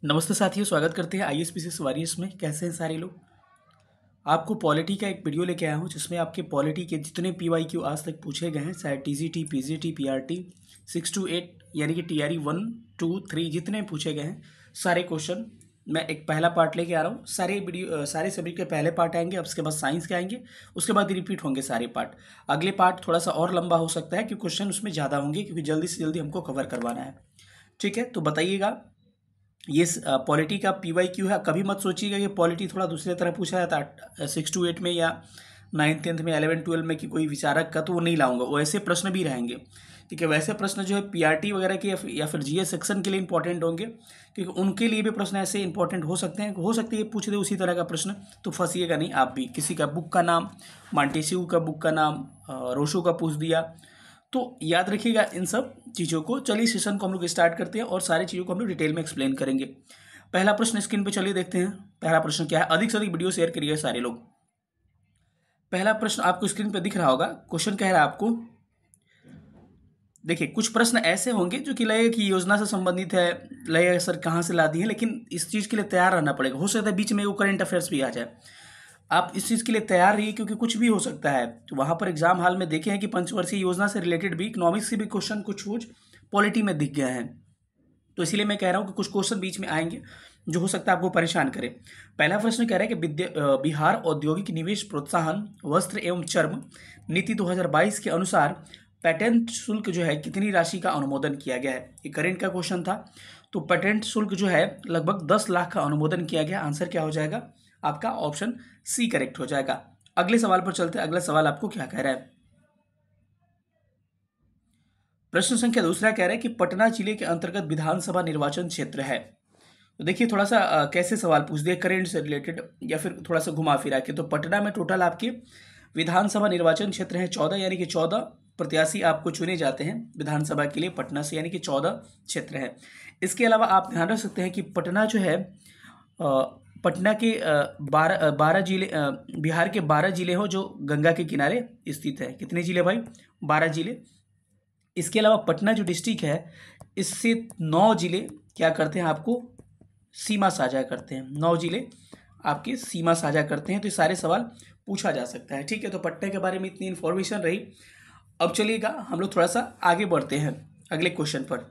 नमस्ते साथियों, स्वागत करते हैं ISPCS वॉरियर्स में। कैसे हैं सारे लोग। आपको पॉलिटी का एक वीडियो लेके आया हूं जिसमें आपके पॉलिटी के जितने PYQ आज तक पूछे गए हैं, चाहे TGT, PGT, PRT 6 to 8 यानी कि TRE 1, 2, 3 जितने पूछे गए हैं सारे क्वेश्चन मैं एक पहला पार्ट लेके आ रहा हूँ। सारे सब्जेक्ट के पहले पार्ट आएंगे, अब उसके बाद साइंस के आएंगे, उसके बाद रिपीट होंगे सारे पार्ट। अगले पार्ट थोड़ा सा और लंबा हो सकता है क्योंकि क्वेश्चन उसमें ज़्यादा होंगे, क्योंकि जल्दी से जल्दी हमको कवर करवाना है। ठीक है, तो बताइएगा। ये पॉलिटी का PYQ है। कभी मत सोचिएगा कि पॉलिटी थोड़ा दूसरे तरह पूछा जाता है 6 to 8 में या 9th 10th में 11 12 में कि कोई विचारक का, तो वो नहीं लाऊंगा। वो ऐसे प्रश्न भी रहेंगे, ठीक है। वैसे प्रश्न जो है PRT वगैरह के या फिर GS सेक्शन के लिए इंपॉर्टेंट होंगे, क्योंकि उनके लिए भी प्रश्न ऐसे इंपॉर्टेंट हो सकते हैं। हो सकते हैं पूछ दे उसी तरह का प्रश्न, तो फंसिएगा नहीं आप भी। किसी का बुक का नाम, मांटेस्क्यू का बुक का नाम, रोशो का पूछ दिया, तो याद रखिएगा इन सब चीज़ों को। चलिए सेशन को हम लोग स्टार्ट करते हैं और सारी चीज़ों को हम लोग डिटेल में एक्सप्लेन करेंगे। पहला प्रश्न स्क्रीन पे चलिए देखते हैं। पहला प्रश्न क्या है, अधिक से अधिक वीडियो शेयर करिए सारे लोग। पहला प्रश्न आपको स्क्रीन पे दिख रहा होगा। क्वेश्चन कह रहा है आपको, देखिए कुछ प्रश्न ऐसे होंगे जो कि लगेगा कि योजना से संबंधित है, लगेगा सर कहाँ से ला दी है, लेकिन इस चीज़ के लिए तैयार रहना पड़ेगा। हो सकता है बीच में वो करंट अफेयर्स भी आ जाए। आप इस चीज़ के लिए तैयार रहिए, क्योंकि कुछ भी हो सकता है। तो वहाँ पर एग्जाम हॉल में देखे हैं कि पंचवर्षीय योजना से रिलेटेड भी, इकोनॉमिक्स से भी क्वेश्चन कुछ पॉलिटी में दिख गए हैं। तो इसीलिए मैं कह रहा हूँ कि कुछ क्वेश्चन बीच में आएंगे जो हो सकता है आपको परेशान करे। पहला प्रश्न कह रहा है कि बिहार औद्योगिक निवेश प्रोत्साहन वस्त्र एवं चर्म नीति 2022 के अनुसार पेटेंट शुल्क जो है कितनी राशि का अनुमोदन किया गया है। ये करंट का क्वेश्चन था। तो पेटेंट शुल्क जो है लगभग 10 लाख का अनुमोदन किया गया। आंसर क्या हो जाएगा आपका? ऑप्शन सी करेक्ट हो जाएगा। अगले सवाल पर चलते हैं। अगला सवाल आपको क्या कह रहा है? प्रश्न संख्या दूसरा कह रहा है कि पटना जिले के अंतर्गत विधानसभा निर्वाचन क्षेत्र है। तो देखिए थोड़ा सा कैसे सवाल पूछ दिए, करेंट से रिलेटेड या फिर थोड़ा सा घुमा फिरा के। तो पटना में टोटल आपके विधानसभा निर्वाचन क्षेत्र हैं 14, यानी कि 14 प्रत्याशी आपको चुने जाते हैं विधानसभा के लिए पटना से, यानी कि 14 क्षेत्र हैं। इसके अलावा आप ध्यान रख सकते हैं कि पटना जो है पटना के 12 जिले, बिहार के 12 जिले हो जो गंगा के किनारे स्थित है। कितने जिले भाई? 12 जिले। इसके अलावा पटना जो डिस्ट्रिक्ट है, इससे 9 जिले क्या करते हैं, आपको सीमा साझा करते हैं। 9 जिले आपके सीमा साझा करते हैं। तो ये सारे सवाल पूछा जा सकता है। ठीक है, तो पटना के बारे में इतनी इन्फॉर्मेशन रही। अब चलिएगा हम लोग थोड़ा सा आगे बढ़ते हैं अगले क्वेश्चन पर।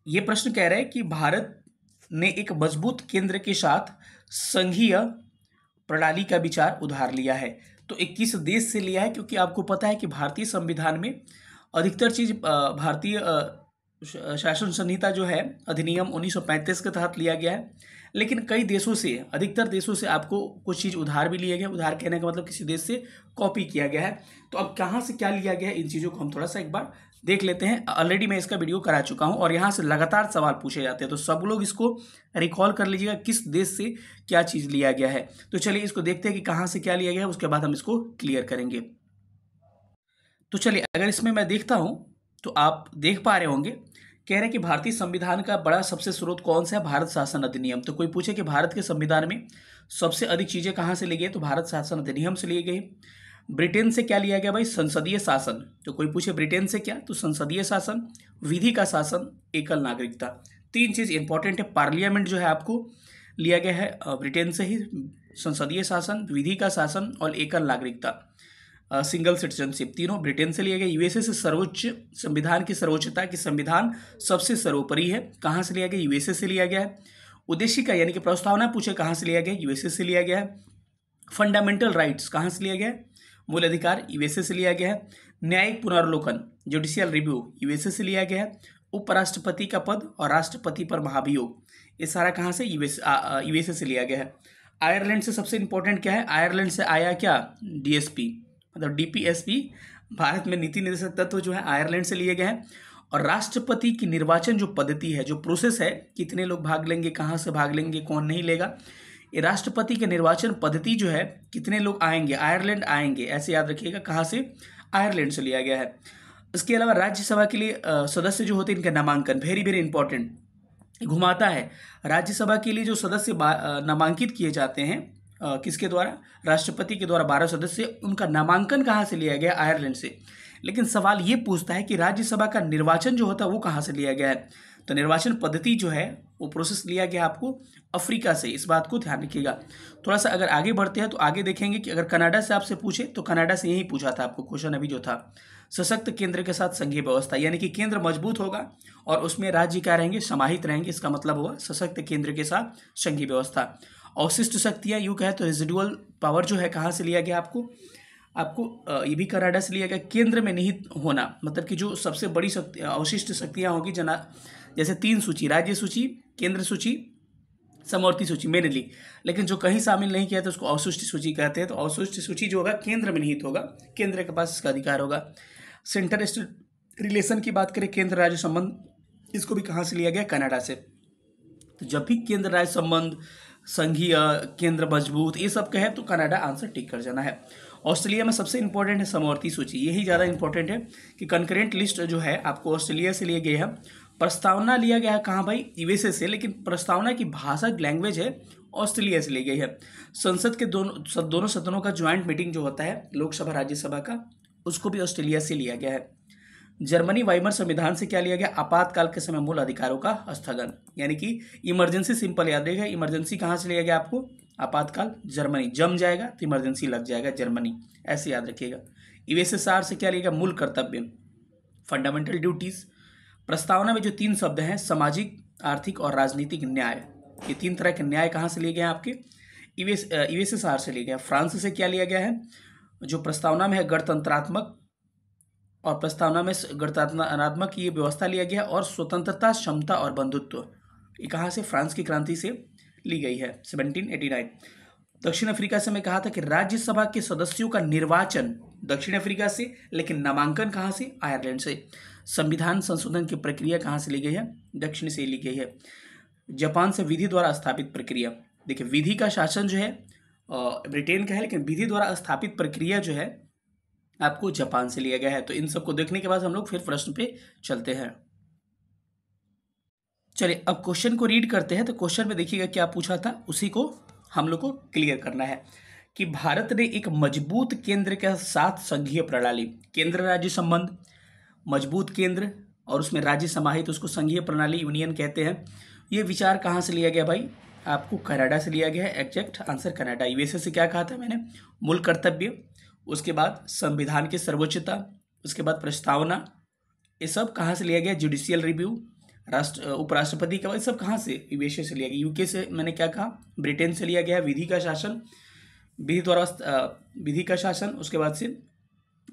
यह प्रश्न कह रहा है कि भारत ने एक मजबूत केंद्र के साथ संघीय प्रणाली का विचार उधार लिया है। तो 21 देश से लिया है, क्योंकि आपको पता है कि भारतीय संविधान में अधिकतर चीज भारतीय शासन संहिता जो है अधिनियम 1935 के तहत लिया गया है। लेकिन कई देशों से, अधिकतर देशों से आपको कुछ चीज़ उधार भी लिए गए। उधार कहने का मतलब किसी देश से कॉपी किया गया है। तो अब कहाँ से क्या लिया गया है, इन चीज़ों को हम थोड़ा सा एक बार देख लेते हैं। ऑलरेडी मैं इसका वीडियो करा चुका हूँ और यहाँ से लगातार सवाल पूछे जाते हैं, तो सब लोग इसको रिकॉल कर लीजिएगा किस देश से क्या चीज़ लिया गया है। तो चलिए इसको देखते हैं कि कहाँ से क्या लिया गया है, उसके बाद हम इसको क्लियर करेंगे। तो चलिए अगर इसमें मैं देखता हूँ तो आप देख पा रहे होंगे, कह रहे हैं कि भारतीय संविधान का बड़ा सबसे स्रोत कौन सा है? भारत शासन अधिनियम। तो कोई पूछे कि भारत के संविधान में सबसे अधिक चीज़ें कहाँ से ली गई, तो भारत शासन अधिनियम से ली गई। ब्रिटेन से क्या लिया गया भाई? संसदीय शासन। तो कोई पूछे ब्रिटेन से क्या, तो संसदीय शासन, विधि का शासन, एकल नागरिकता। तीन चीज़ इंपॉर्टेंट है। पार्लियामेंट जो है आपको लिया गया है ब्रिटेन से ही, संसदीय शासन, विधि का शासन और एकल नागरिकता, सिंगल सिटीजनशिप, तीनों ब्रिटेन से लिया गया। यूएसए से सर्वोच्च, संविधान की सर्वोच्चता की संविधान सबसे सर्वोपरि है, कहाँ से लिया गया? यूएसए से लिया गया है। उद्देशिका यानी कि प्रस्तावना पूछे कहाँ से लिया गया? यूएसए से लिया गया है। फंडामेंटल राइट्स कहाँ से लिया गया है? मूल अधिकार, यूएसए से लिया गया है। न्यायिक पुनर्लोकन, जुडिशियल रिव्यू, यूएसए से लिया गया है। उपराष्ट्रपति का पद और राष्ट्रपति पर महाभियोग, ये सारा कहाँ से? यूएसए से लिया गया है। आयरलैंड से सबसे इंपॉर्टेंट क्या है? आयरलैंड से आया क्या? डीएसपी, मतलब डीपीएसपी, भारत में नीति निर्देशक तत्व जो है आयरलैंड से लिए गए हैं। और राष्ट्रपति की निर्वाचन जो पद्धति है, जो प्रोसेस है, कितने लोग भाग लेंगे, कहाँ से भाग लेंगे, कौन नहीं लेगा, ये राष्ट्रपति के निर्वाचन पद्धति जो है, कितने लोग आएंगे, आयरलैंड आएंगे, ऐसे याद रखिएगा। कहाँ से? आयरलैंड से लिया गया है। इसके अलावा राज्यसभा के लिए सदस्य जो होते हैं, इनका नामांकन वेरी वेरी इंपॉर्टेंट घुमाता है। राज्यसभा के लिए जो सदस्य नामांकित किए जाते हैं, किसके द्वारा? राष्ट्रपति के द्वारा 12 सदस्य, उनका नामांकन कहाँ से लिया गया? आयरलैंड से। लेकिन सवाल ये पूछता है कि राज्यसभा का निर्वाचन जो होता है वो कहाँ से लिया गया है? तो निर्वाचन पद्धति जो है वो प्रोसेस लिया गया आपको अफ्रीका से, इस बात को ध्यान रखिएगा। थोड़ा सा अगर आगे बढ़ते हैं तो आगे देखेंगे कि अगर कनाडा से आपसे पूछे तो कनाडा से यही पूछा था आपको क्वेश्चन अभी जो था, सशक्त केंद्र के साथ संघीय व्यवस्था, यानी कि केंद्र मजबूत होगा और उसमें राज्य क्या रहेंगे, समाहित रहेंगे, इसका मतलब हुआ सशक्त केंद्र के साथ संघीय व्यवस्था। अवशिष्ट शक्तियाँ यूँ कहे तो रेजिडुअल पावर जो है कहाँ से लिया गया आपको ये भी कनाडा से लिया गया। केंद्र में निहित होना मतलब कि जो सबसे बड़ी शक्ति अवशिष्ट शक्तियाँ होगी जैसे 3 सूची, राज्य सूची, केंद्र सूची, समवर्ती सूची मेनली, लेकिन जो कहीं शामिल नहीं किया तो उसको अवशिष्ट सूची कहते हैं। तो अवशिष्ट सूची जो होगा केंद्र में निहित होगा, केंद्र के पास इसका अधिकार होगा। सेंटर स्टेट रिलेशन की बात करें, केंद्र राज्य संबंध, इसको भी कहाँ से लिया गया, कनाडा से। तो जब भी केंद्र राज्य संबंध, संघीय, केंद्र मजबूत, ये सब कहे तो कनाडा आंसर टिक कर जाना है। ऑस्ट्रेलिया में सबसे इंपॉर्टेंट है समवर्ती सूची, यही ज़्यादा इंपॉर्टेंट है कि कंकरेंट लिस्ट जो है आपको ऑस्ट्रेलिया से लिए गए है। प्रस्तावना लिया गया है कहाँ भाई, यूएसए से, लेकिन प्रस्तावना की भाषा लैंग्वेज है ऑस्ट्रेलिया से ली गई है। संसद के दोनों सदनों का ज्वाइंट मीटिंग जो होता है लोकसभा राज्यसभा का, उसको भी ऑस्ट्रेलिया से लिया गया है। जर्मनी वाइमर संविधान से क्या लिया गया, आपातकाल के समय मूल अधिकारों का स्थगन, यानी कि इमरजेंसी, सिंपल याद रखिएगा, इमरजेंसी कहाँ से लिया गया आपको, आपातकाल, जर्मनी, जम जाएगा तो इमरजेंसी लग जाएगा, जर्मनी, ऐसे याद रखिएगा। यूएसएसआर से क्या लिया गया, मूल कर्तव्य, फंडामेंटल ड्यूटीज। प्रस्तावना में जो 3 शब्द हैं, सामाजिक, आर्थिक और राजनीतिक न्याय, ये 3 तरह के न्याय कहाँ से लिए गए आपके, यूएसएसआर से लिया गया। फ्रांस से क्या लिया गया है, जो प्रस्तावना में है गणतंत्रात्मक, और प्रस्तावना में गणतंत्रात्मक ये व्यवस्था लिया गया, और स्वतंत्रता, क्षमता और बंधुत्व, ये कहाँ से, फ्रांस की क्रांति से ली गई है 1789। दक्षिण अफ्रीका से मैं कहा था कि राज्यसभा के सदस्यों का निर्वाचन दक्षिण अफ्रीका से, लेकिन नामांकन कहाँ से, आयरलैंड से। संविधान संशोधन की प्रक्रिया कहाँ से ली गई है, दक्षिण से ली गई है। जापान से विधि द्वारा स्थापित प्रक्रिया, देखिए विधि का शासन जो है ब्रिटेन का है, लेकिन विधि द्वारा स्थापित प्रक्रिया जो है आपको जापान से लिया गया है। तो इन सबको देखने के बाद हम लोग फिर प्रश्न पे चलते हैं। चलिए अब क्वेश्चन को रीड करते हैं। तो क्वेश्चन में देखिएगा क्या पूछा था, उसी को हम लोग को क्लियर करना है कि भारत ने एक मजबूत केंद्र के साथ संघीय प्रणाली, केंद्र राज्य संबंध, मजबूत केंद्र और उसमें राज्य समाहित, उसको संघीय प्रणाली, यूनियन कहते हैं। ये विचार कहाँ से लिया गया भाई, आपको कनाडा से लिया गया है। Exact answer Canada. यूएसए से क्या कहा था मैंने, मूल कर्तव्य, उसके बाद संविधान की सर्वोच्चता, उसके बाद प्रस्तावना, ये सब कहाँ से लिया गया, जुडिशियल रिव्यू, उपराष्ट्रपति का, ये सब कहाँ से, यूएसए से लिया गया। यूके से मैंने क्या कहा, ब्रिटेन से लिया गया विधि का शासन, विधि द्वारा विधि का शासन, उसके बाद से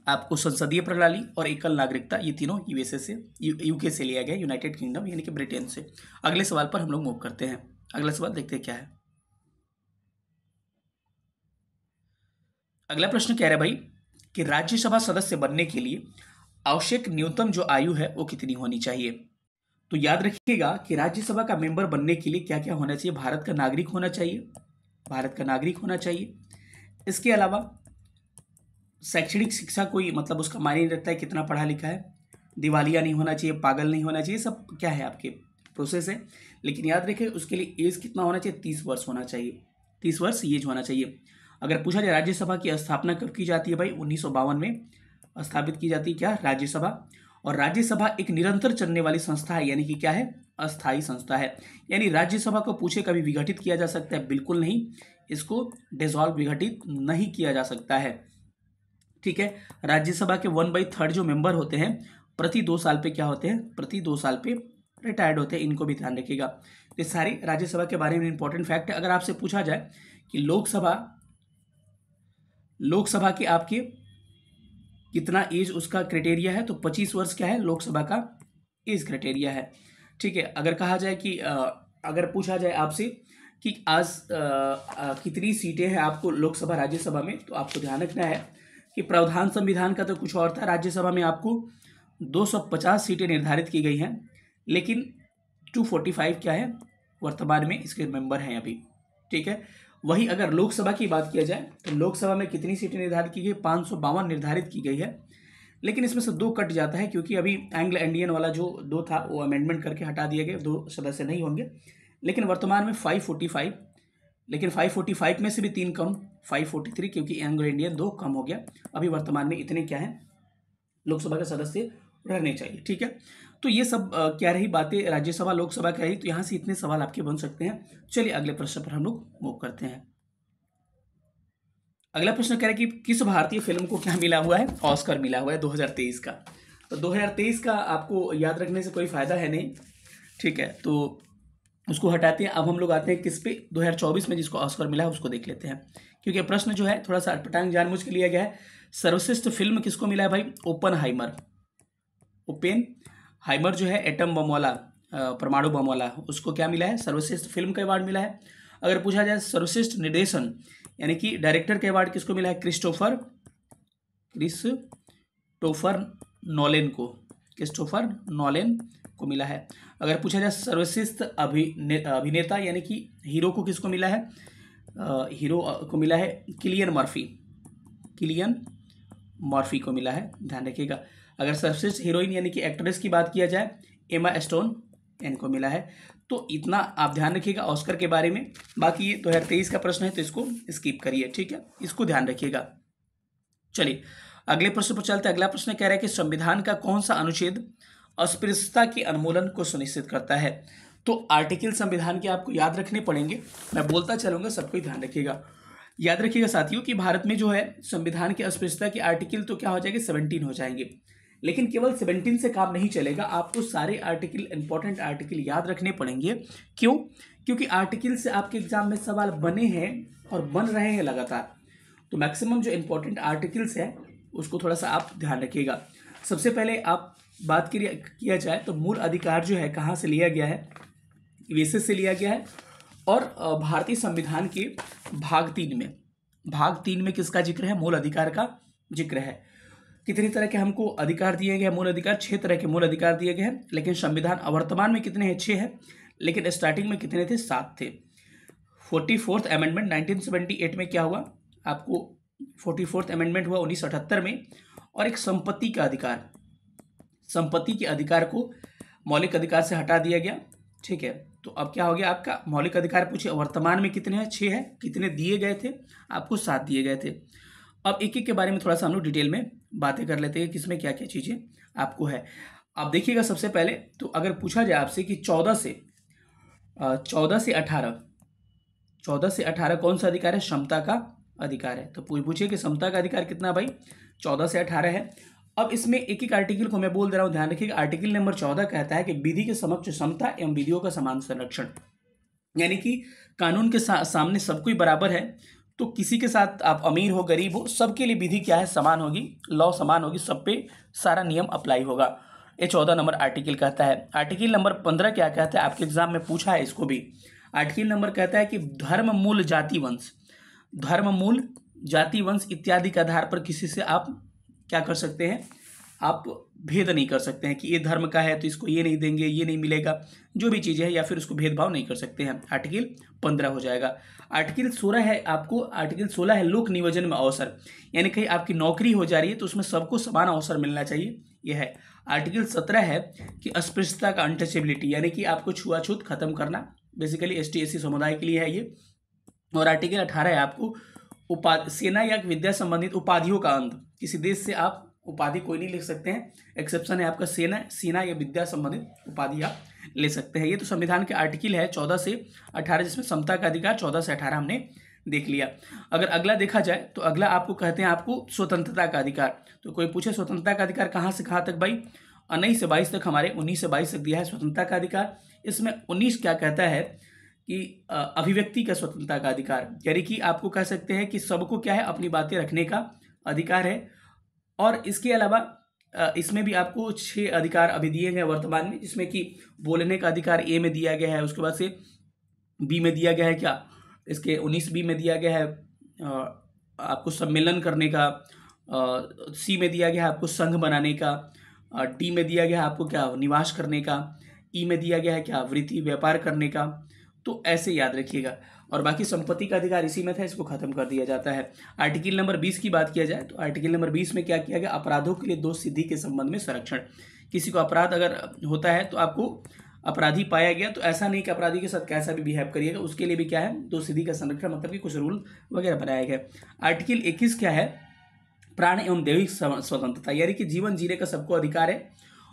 आपको संसदीय प्रणाली और एकल नागरिकता, ये तीनों यूएसए से, यूके से लिया गया, यूनाइटेड किंगडम यानी कि ब्रिटेन से। अगले सवाल पर हम लोग मूव करते हैं। अगला सवाल देखते हैं क्या है। अगला प्रश्न कह रहा है भाई कि राज्यसभा सदस्य बनने के लिए आवश्यक न्यूनतम जो आयु है वो कितनी होनी चाहिए। तो याद रखिएगा कि राज्यसभा का मेंबर बनने के लिए क्या क्या होना चाहिए, भारत का नागरिक होना चाहिए, भारत का नागरिक होना चाहिए। इसके अलावा शैक्षणिक शिक्षा कोई मतलब उसका मायने नहीं रखता है कितना पढ़ा लिखा है, दिवालिया नहीं होना चाहिए, पागल नहीं होना चाहिए, सब क्या है आपके प्रोसेस है। लेकिन याद रखें उसके लिए एज कितना होना चाहिए, 30 वर्ष होना चाहिए, 30 वर्ष एज होना चाहिए। अगर पूछा जाए राज्यसभा की स्थापना कब की जाती है भाई, 1952 में स्थापित की जाती है क्या, राज्यसभा। और राज्यसभा एक निरंतर चलने वाली संस्था है, यानी कि क्या है, अस्थायी संस्था है। यानी राज्यसभा को पूछे कभी विघटित किया जा सकता है, बिल्कुल नहीं, इसको डिसॉल्व, विघटित नहीं किया जा सकता है, ठीक है। राज्यसभा के 1/3 जो मेंबर होते हैं प्रति 2 साल पे क्या होते हैं, प्रति 2 साल पे रिटायर्ड होते हैं, इनको भी ध्यान रखिएगा। तो सारी राज्यसभा के बारे में इंपॉर्टेंट फैक्ट है। अगर आपसे पूछा जाए कि लोकसभा के आपके कितना एज उसका क्राइटेरिया है, तो 25 वर्ष क्या है लोकसभा का एज क्राइटेरिया है, ठीक है। अगर कहा जाए कि अगर पूछा जाए आपसे कि आज कितनी सीटें हैं आपको लोकसभा राज्यसभा में, तो आपको ध्यान रखना है कि प्रावधान संविधान का तो कुछ और था, राज्यसभा में आपको 250 सीटें निर्धारित की गई हैं, लेकिन 245 क्या है वर्तमान में इसके मेंबर हैं अभी, ठीक है। वही अगर लोकसभा की बात किया जाए तो लोकसभा में कितनी सीटें निर्धारित की गई, 552 निर्धारित की गई है, लेकिन इसमें से 2 कट जाता है क्योंकि अभी एंग्लो इंडियन वाला जो 2 था वो अमेंडमेंट करके हटा दिया गया, 2 सदस्य नहीं होंगे। लेकिन वर्तमान में 545, लेकिन 545 में से भी 3 कम, 543, क्योंकि एंग्लो इंडियन 2 कम हो गया। अभी वर्तमान में इतने क्या है लोकसभा के सदस्य रहने चाहिए, ठीक है। तो ये सब क्या रही बातें राज्यसभा लोकसभा की रही, तो यहाँ से इतने सवाल आपके बन सकते हैं। चलिए अगले प्रश्न पर हम लोग मूव करते हैं। अगला प्रश्न कह रहा है कि किस भारतीय फिल्म को क्या मिला हुआ है, ऑस्कर मिला हुआ है 2023 का। तो 2023 का आपको याद रखने से कोई फायदा है नहीं, ठीक है, तो उसको हटाते हैं। अब हम लोग आते हैं किस पे, 2024 में जिसको ऑस्कर मिला है उसको देख लेते हैं, क्योंकि प्रश्न जो है थोड़ा सा अटपटांग जानबूझ के लिया गया है। सर्वश्रेष्ठ फिल्म किसको मिला है भाई, ओपनहाइमर। ओपेनहाइमर जो है एटम बम वाला, परमाणु बम वाला, उसको क्या मिला है, सर्वश्रेष्ठ फिल्म का अवार्ड मिला है। अगर पूछा जाए सर्वश्रेष्ठ निर्देशन यानी कि डायरेक्टर का अवार्ड किसको मिला है, क्रिस्टोफर नॉलन को, क्रिस्टोफर नॉलन को मिला है। अगर पूछा जाए सर्वश्रेष्ठ अभिनेता यानी कि हीरो को किसको मिला है, हीरो को मिला है किलियन मर्फी को मिला है, ध्यान रखिएगा। अगर सर्वश्रेष्ठ हीरोइन यानी कि एक्ट्रेस की बात किया जाए, एमा स्टोन इनको मिला है। तो इतना आप ध्यान रखिएगा ऑस्कर के बारे में। बाकी ये 2023 का प्रश्न है तो इसको स्किप करिए, ठीक है, इसको ध्यान रखिएगा। चलिए अगले प्रश्न पर चलते हैं। अगला प्रश्न कह रहा है कि संविधान का कौन सा अनुच्छेद अस्पृश्यता के उन्मूलन को सुनिश्चित करता है। तो आर्टिकल संविधान के आपको याद रखने पड़ेंगे, मैं बोलता चलूंगा, सबको ध्यान रखिएगा। याद रखिएगा साथियों कि भारत में जो है संविधान के अस्पृश्यता के आर्टिकल तो क्या हो जाएंगे, 17 हो जाएंगे। लेकिन केवल 17 से काम नहीं चलेगा, आपको सारे आर्टिकल, इंपॉर्टेंट आर्टिकल याद रखने पड़ेंगे। क्यों? क्योंकि आर्टिकल से आपके एग्जाम में सवाल बने हैं और बन रहे हैं लगातार। तो मैक्सिमम जो इंपॉर्टेंट आर्टिकल्स है उसको थोड़ा सा आप ध्यान रखिएगा। सबसे पहले आप बात किया जाए तो मूल अधिकार जो है कहाँ से लिया गया है, यूएसए से लिया गया है। और भारतीय संविधान के भाग 3 में किसका जिक्र है, मूल अधिकार का जिक्र है। कितनी तरह के हमको अधिकार दिए गए, मूल अधिकार 6 तरह के मूल अधिकार दिए गए हैं। लेकिन संविधान वर्तमान में कितने हैं, 6 है, लेकिन स्टार्टिंग में कितने थे, 7 थे। 44th अमेंडमेंट 1978 में क्या हुआ, आपको 44th अमेंडमेंट हुआ 1978 में। और एक संपत्ति का अधिकार, संपत्ति के अधिकार को मौलिक अधिकार से हटा दिया गया, ठीक है। तो अब क्या हो गया, आपका मौलिक अधिकार पूछे वर्तमान में कितने हैं, 6 है, कितने दिए गए थे, आपको 7 दिए गए थे। अब एक एक के बारे में थोड़ा सा हम लोग डिटेल में बातें कर लेते हैं, किसमें क्या क्या चीज़ें आपको है। आप देखिएगा सबसे पहले तो अगर पूछा जाए आपसे कि 14 से 18 कौन सा अधिकार है, क्षमता का अधिकार है। तो पूछिए कि क्षमता का अधिकार कितना भाई, 14 से 18 है। अब इसमें एक एक आर्टिकल को मैं बोल दे रहा हूँ, ध्यान रखिएगा। आर्टिकल नंबर 14 कहता है कि विधि के समक्ष क्षमता एवं विधियों का समान संरक्षण, यानी कि कानून के सामने सब कोई बराबर है। तो किसी के साथ आप अमीर हो गरीब हो, सबके लिए विधि क्या है, समान होगी, लॉ समान होगी, सब पे सारा नियम अप्लाई होगा। ये 14 नंबर आर्टिकल कहता है। आर्टिकल नंबर 15 क्या कहता है, आपके एग्जाम में पूछा है इसको भी। आर्टिकल नंबर कहता है कि धर्म मूल जाति वंश इत्यादि के आधार पर किसी से आप क्या कर सकते हैं, आप भेद नहीं कर सकते हैं कि ये धर्म का है तो इसको ये नहीं देंगे, ये नहीं मिलेगा, जो भी चीज़ें हैं, या फिर उसको भेदभाव नहीं कर सकते हैं। आर्टिकल 15 हो जाएगा। आर्टिकल 16 है आपको, आर्टिकल 16 है लोक नियोजन में अवसर, यानी कहीं आपकी नौकरी हो जा रही है तो उसमें सबको समान अवसर मिलना चाहिए, यह है। आर्टिकल 17 है कि अस्पृश्यता का अनटचेबिलिटी, यानी कि आपको छुआछूत खत्म करना, बेसिकली ST SC समुदाय के लिए है ये। और आर्टिकल 18 है आपको सेना या विद्या संबंधित उपाधियों का अंत, किसी देश से आप उपाधि कोई नहीं लिख सकते हैं, एक्सेप्शन है आपका सेना या विद्या संबंधित उपाधि आप ले सकते हैं। ये तो संविधान के आर्टिकल है 14 से 18, जिसमें समता का अधिकार 14 से 18 हमने देख लिया। अगर अगला देखा जाए तो अगला आपको कहते हैं आपको स्वतंत्रता का अधिकार। तो कोई पूछे स्वतंत्रता का अधिकार कहाँ से कहाँ तक भाई, 19 से 22 तक, हमारे 19 से 22 तक दिया है स्वतंत्रता का अधिकार। इसमें 19 क्या कहता है कि अभिव्यक्ति का स्वतंत्रता का अधिकार, यानी कि आपको कह सकते हैं कि सबको क्या है, अपनी बातें रखने का अधिकार है। और इसके अलावा इसमें भी आपको 6 अधिकार अभी दिए गए वर्तमान में, जिसमें कि बोलने का अधिकार ए में दिया गया है, उसके बाद से बी में दिया गया है, क्या इसके 19B में दिया गया है आपको सम्मेलन करने का, सी में दिया गया है आपको संघ बनाने का, डी में दिया गया है आपको क्या निवास करने का, ई में दिया गया है क्या वृत्ति व्यापार करने का। तो ऐसे याद रखिएगा। और बाकी संपत्ति का अधिकार इसी में था, इसको खत्म कर दिया जाता है। आर्टिकल नंबर 20 की बात किया जाए तो आर्टिकल नंबर 20 में क्या किया गया, अपराधों के लिए दोष सिद्धि के संबंध में संरक्षण। किसी को अपराध अगर होता है तो आपको अपराधी पाया गया तो ऐसा नहीं कि अपराधी के साथ कैसा भी बिहेव करिएगा, उसके लिए भी क्या है, दोष सिद्धि का संरक्षण, मतलब कि कुछ रूल वगैरह बनाया गया। आर्टिकल 21 क्या है, प्राण एवं दैविक स्वतंत्रता, यानी कि जीवन जीने का सबको अधिकार है।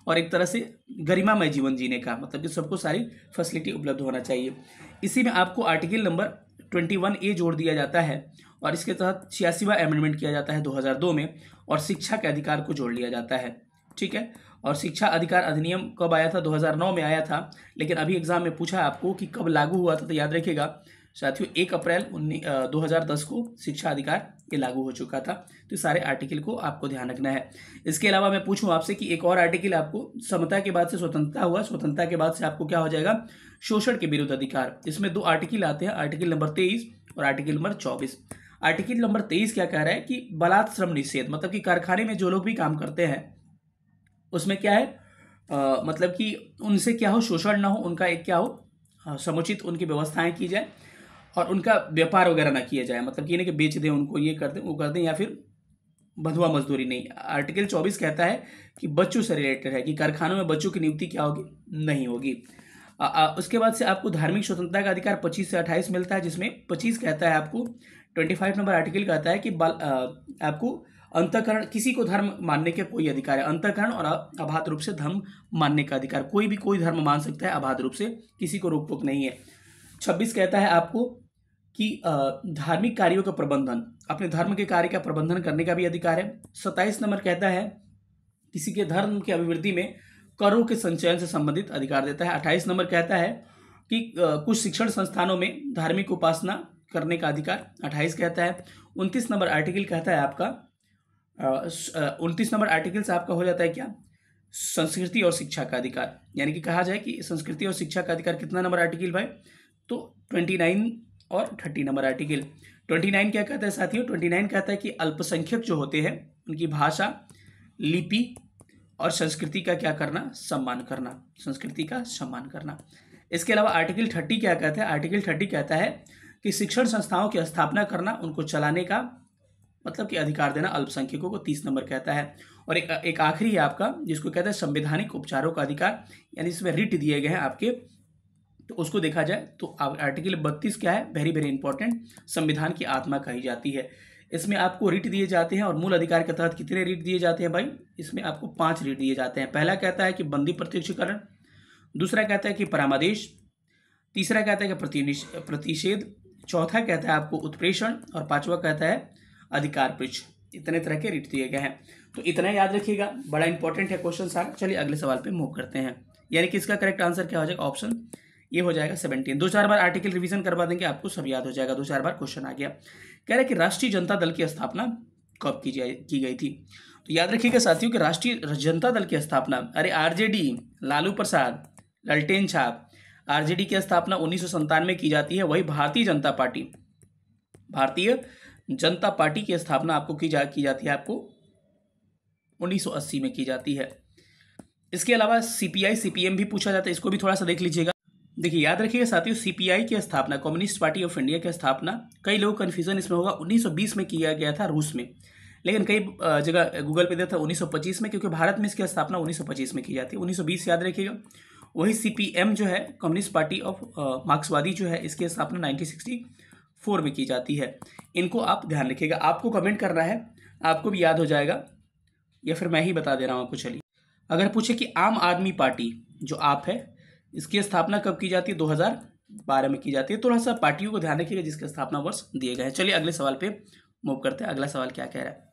और एक तरह से गरिमामय जीवन जीने का, मतलब कि सबको सारी फैसिलिटी उपलब्ध होना चाहिए। इसी में आपको आर्टिकल नंबर 21A जोड़ दिया जाता है और इसके तहत 86वां अमेंडमेंट किया जाता है 2002 में, और शिक्षा के अधिकार को जोड़ लिया जाता है। ठीक है, और शिक्षा अधिकार अधिनियम कब आया था? 2009 में आया था, लेकिन अभी एग्जाम में पूछा आपको कि कब लागू हुआ था, तो याद रखिएगा साथियों 1 अप्रैल 2010 को शिक्षा अधिकार ये लागू हो चुका था। तो सारे आर्टिकल को आपको ध्यान रखना है। इसके अलावा मैं पूछूं आपसे कि एक और आर्टिकल आपको, समता के बाद से स्वतंत्रता हुआ, स्वतंत्रता के बाद से आपको क्या हो जाएगा? शोषण के विरुद्ध अधिकार। इसमें 2 आर्टिकल आते हैं, आर्टिकल नंबर 23 और आर्टिकल नंबर 24। आर्टिकल नंबर 23 क्या कह रहा है कि बलात् श्रम निषेध, मतलब कि कारखाने में जो लोग भी काम करते हैं उसमें क्या है, मतलब कि उनसे क्या हो, शोषण ना हो, उनका एक क्या हो, समुचित उनकी व्यवस्थाएं की जाए और उनका व्यापार वगैरह ना किया जाए, मतलब कि नहीं कि बेच दें उनको, ये कर दें वो कर दें, या फिर बंधुआ मजदूरी नहीं। आर्टिकल 24 कहता है कि बच्चों से रिलेटेड है कि कारखानों में बच्चों की नियुक्ति क्या होगी? नहीं होगी। उसके बाद से आपको धार्मिक स्वतंत्रता का अधिकार 25 से 28 मिलता है, जिसमें 25 कहता है आपको, 25 नंबर आर्टिकल कहता है कि आपको अंतःकरण, किसी को धर्म मानने का कोई अधिकार है, अंतःकरण और अबाध रूप से धर्म मानने का अधिकार, कोई भी कोई धर्म मान सकता है अबाध रूप से, किसी को रोक टोक नहीं है। 26 कहता है आपको कि धार्मिक कार्यों का प्रबंधन, अपने धर्म के कार्य का प्रबंधन करने का भी अधिकार है। 27 नंबर कहता है किसी के धर्म की अभिवृद्धि में करों के संचयन से संबंधित अधिकार देता है। 28 नंबर कहता है कि कुछ शिक्षण संस्थानों में धार्मिक उपासना करने का अधिकार 28 कहता है। 29 नंबर आर्टिकल कहता है आपका, 29 नंबर आर्टिकल से आपका हो जाता है क्या? संस्कृति और शिक्षा का अधिकार, यानी कि कहा जाए कि संस्कृति और शिक्षा का अधिकार कितना नंबर आर्टिकल भाई? तो 29 और 30 नंबर आर्टिकल। 29 क्या कहता है साथियों? 29 कहता है कि अल्पसंख्यक जो होते हैं उनकी भाषा, लिपि और संस्कृति का क्या करना? सम्मान करना, संस्कृति का सम्मान करना। इसके अलावा आर्टिकल 30 क्या कहता है? आर्टिकल 30 कहता है कि शिक्षण संस्थाओं की स्थापना करना, उनको चलाने का मतलब कि अधिकार देना अल्पसंख्यकों को 30 नंबर कहता है। और एक आखिरी है आपका जिसको कहता है संवैधानिक उपचारों का अधिकार, यानी इसमें रिट दिए गए हैं आपके, तो उसको देखा जाए तो आर्टिकल 32 क्या है? वेरी वेरी इंपॉर्टेंट, संविधान की आत्मा कही जाती है। इसमें आपको रिट दिए जाते हैं और मूल अधिकार के तहत कितने रिट दिए जाते हैं भाई? इसमें आपको 5 रिट दिए जाते हैं। पहला कहता है कि बंदी प्रत्यक्षीकरण, दूसरा कहता है कि परामर्श, तीसरा कहता है कि प्रतिषेध, चौथा कहता है आपको उत्प्रेषण, और पांचवा कहता है अधिकार पृच्छ। इतने तरह के रिट दिए गए हैं, तो इतना याद रखिएगा, बड़ा इंपॉर्टेंट है क्वेश्चन सारा। चलिए अगले सवाल पे मूव करते हैं, यानी कि इसका करेक्ट आंसर क्या हो जाएगा? ऑप्शन ये हो जाएगा 17। 2-4 बार आर्टिकल रिवीजन करवा देंगे आपको सब याद हो जाएगा, 2-4 बार क्वेश्चन आ गया। कह रहे कि राष्ट्रीय जनता दल की स्थापना कब की गई थी? तो याद रखिएगा साथियों कि राष्ट्रीय जनता दल की स्थापना, अरे आरजेडी, लालू प्रसाद, ललटेन छाप, आरजेडी की स्थापना 1997 में की जाती है। वही भारतीय जनता पार्टी की स्थापना आपको की जाती है आपको 1980 में की जाती है। इसके अलावा सीपीआई सीपीएम भी पूछा जाता है, इसको भी थोड़ा सा देख लीजिएगा। देखिए याद रखिएगा साथियों, सीपीआई की स्थापना, कम्युनिस्ट पार्टी ऑफ इंडिया की स्थापना, कई लोग कन्फ्यूजन इसमें होगा, 1920 में किया गया था रूस में, लेकिन कई जगह गूगल पे देखा 1925 में, क्योंकि भारत में इसकी स्थापना 1925 में की जाती है। 1920 याद रखिएगा। वही सीपीएम जो है, कम्युनिस्ट पार्टी ऑफ मार्क्सवादी जो है, इसकी स्थापना 1964 में की जाती है। इनको आप ध्यान रखिएगा, आपको कमेंट करना है, आपको भी याद हो जाएगा या फिर मैं ही बता दे रहा हूँ आपको। चलिए अगर पूछे कि आम आदमी पार्टी जो आप है, इसकी स्थापना कब की जाती है? 2012 में की जाती है। थोड़ा सा पार्टियों को ध्यान रखिएगा जिसके स्थापना वर्ष दिए गए हैं। चलिए अगले सवाल पे मूव करते हैं। अगला सवाल क्या कह रहा है?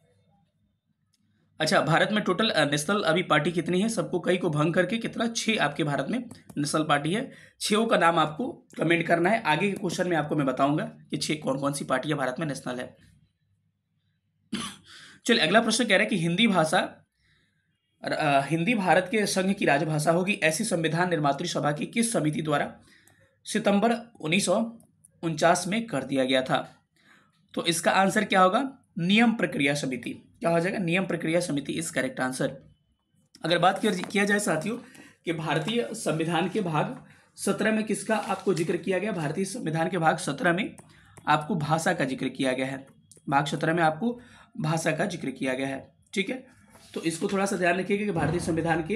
अच्छा, भारत में टोटल नेशनल अभी पार्टी कितनी है? सबको कई को भंग करके कितना? 6 आपके भारत में नेशनल पार्टी है। 6 का नाम आपको कमेंट करना है। आगे के क्वेश्चन में आपको मैं बताऊंगा कि 6 कौन कौन सी पार्टियां भारत में नेशनल है। चलिए अगला प्रश्न कह रहा है कि हिंदी भारत के संघ की राजभाषा होगी, ऐसी संविधान निर्मात्री सभा की किस समिति द्वारा सितंबर 1949 में कर दिया गया था? तो इसका आंसर क्या होगा? नियम प्रक्रिया समिति। क्या हो जाएगा? नियम प्रक्रिया समिति इज करेक्ट आंसर। अगर बात किया जाए साथियों कि भारतीय संविधान के भाग 17 में किसका आपको जिक्र किया गया? भारतीय संविधान के भाग 17 में आपको भाषा का जिक्र किया गया है। भाग 17 में आपको भाषा का जिक्र किया गया है। ठीक है, तो इसको थोड़ा सा ध्यान रखिएगा कि भारतीय संविधान के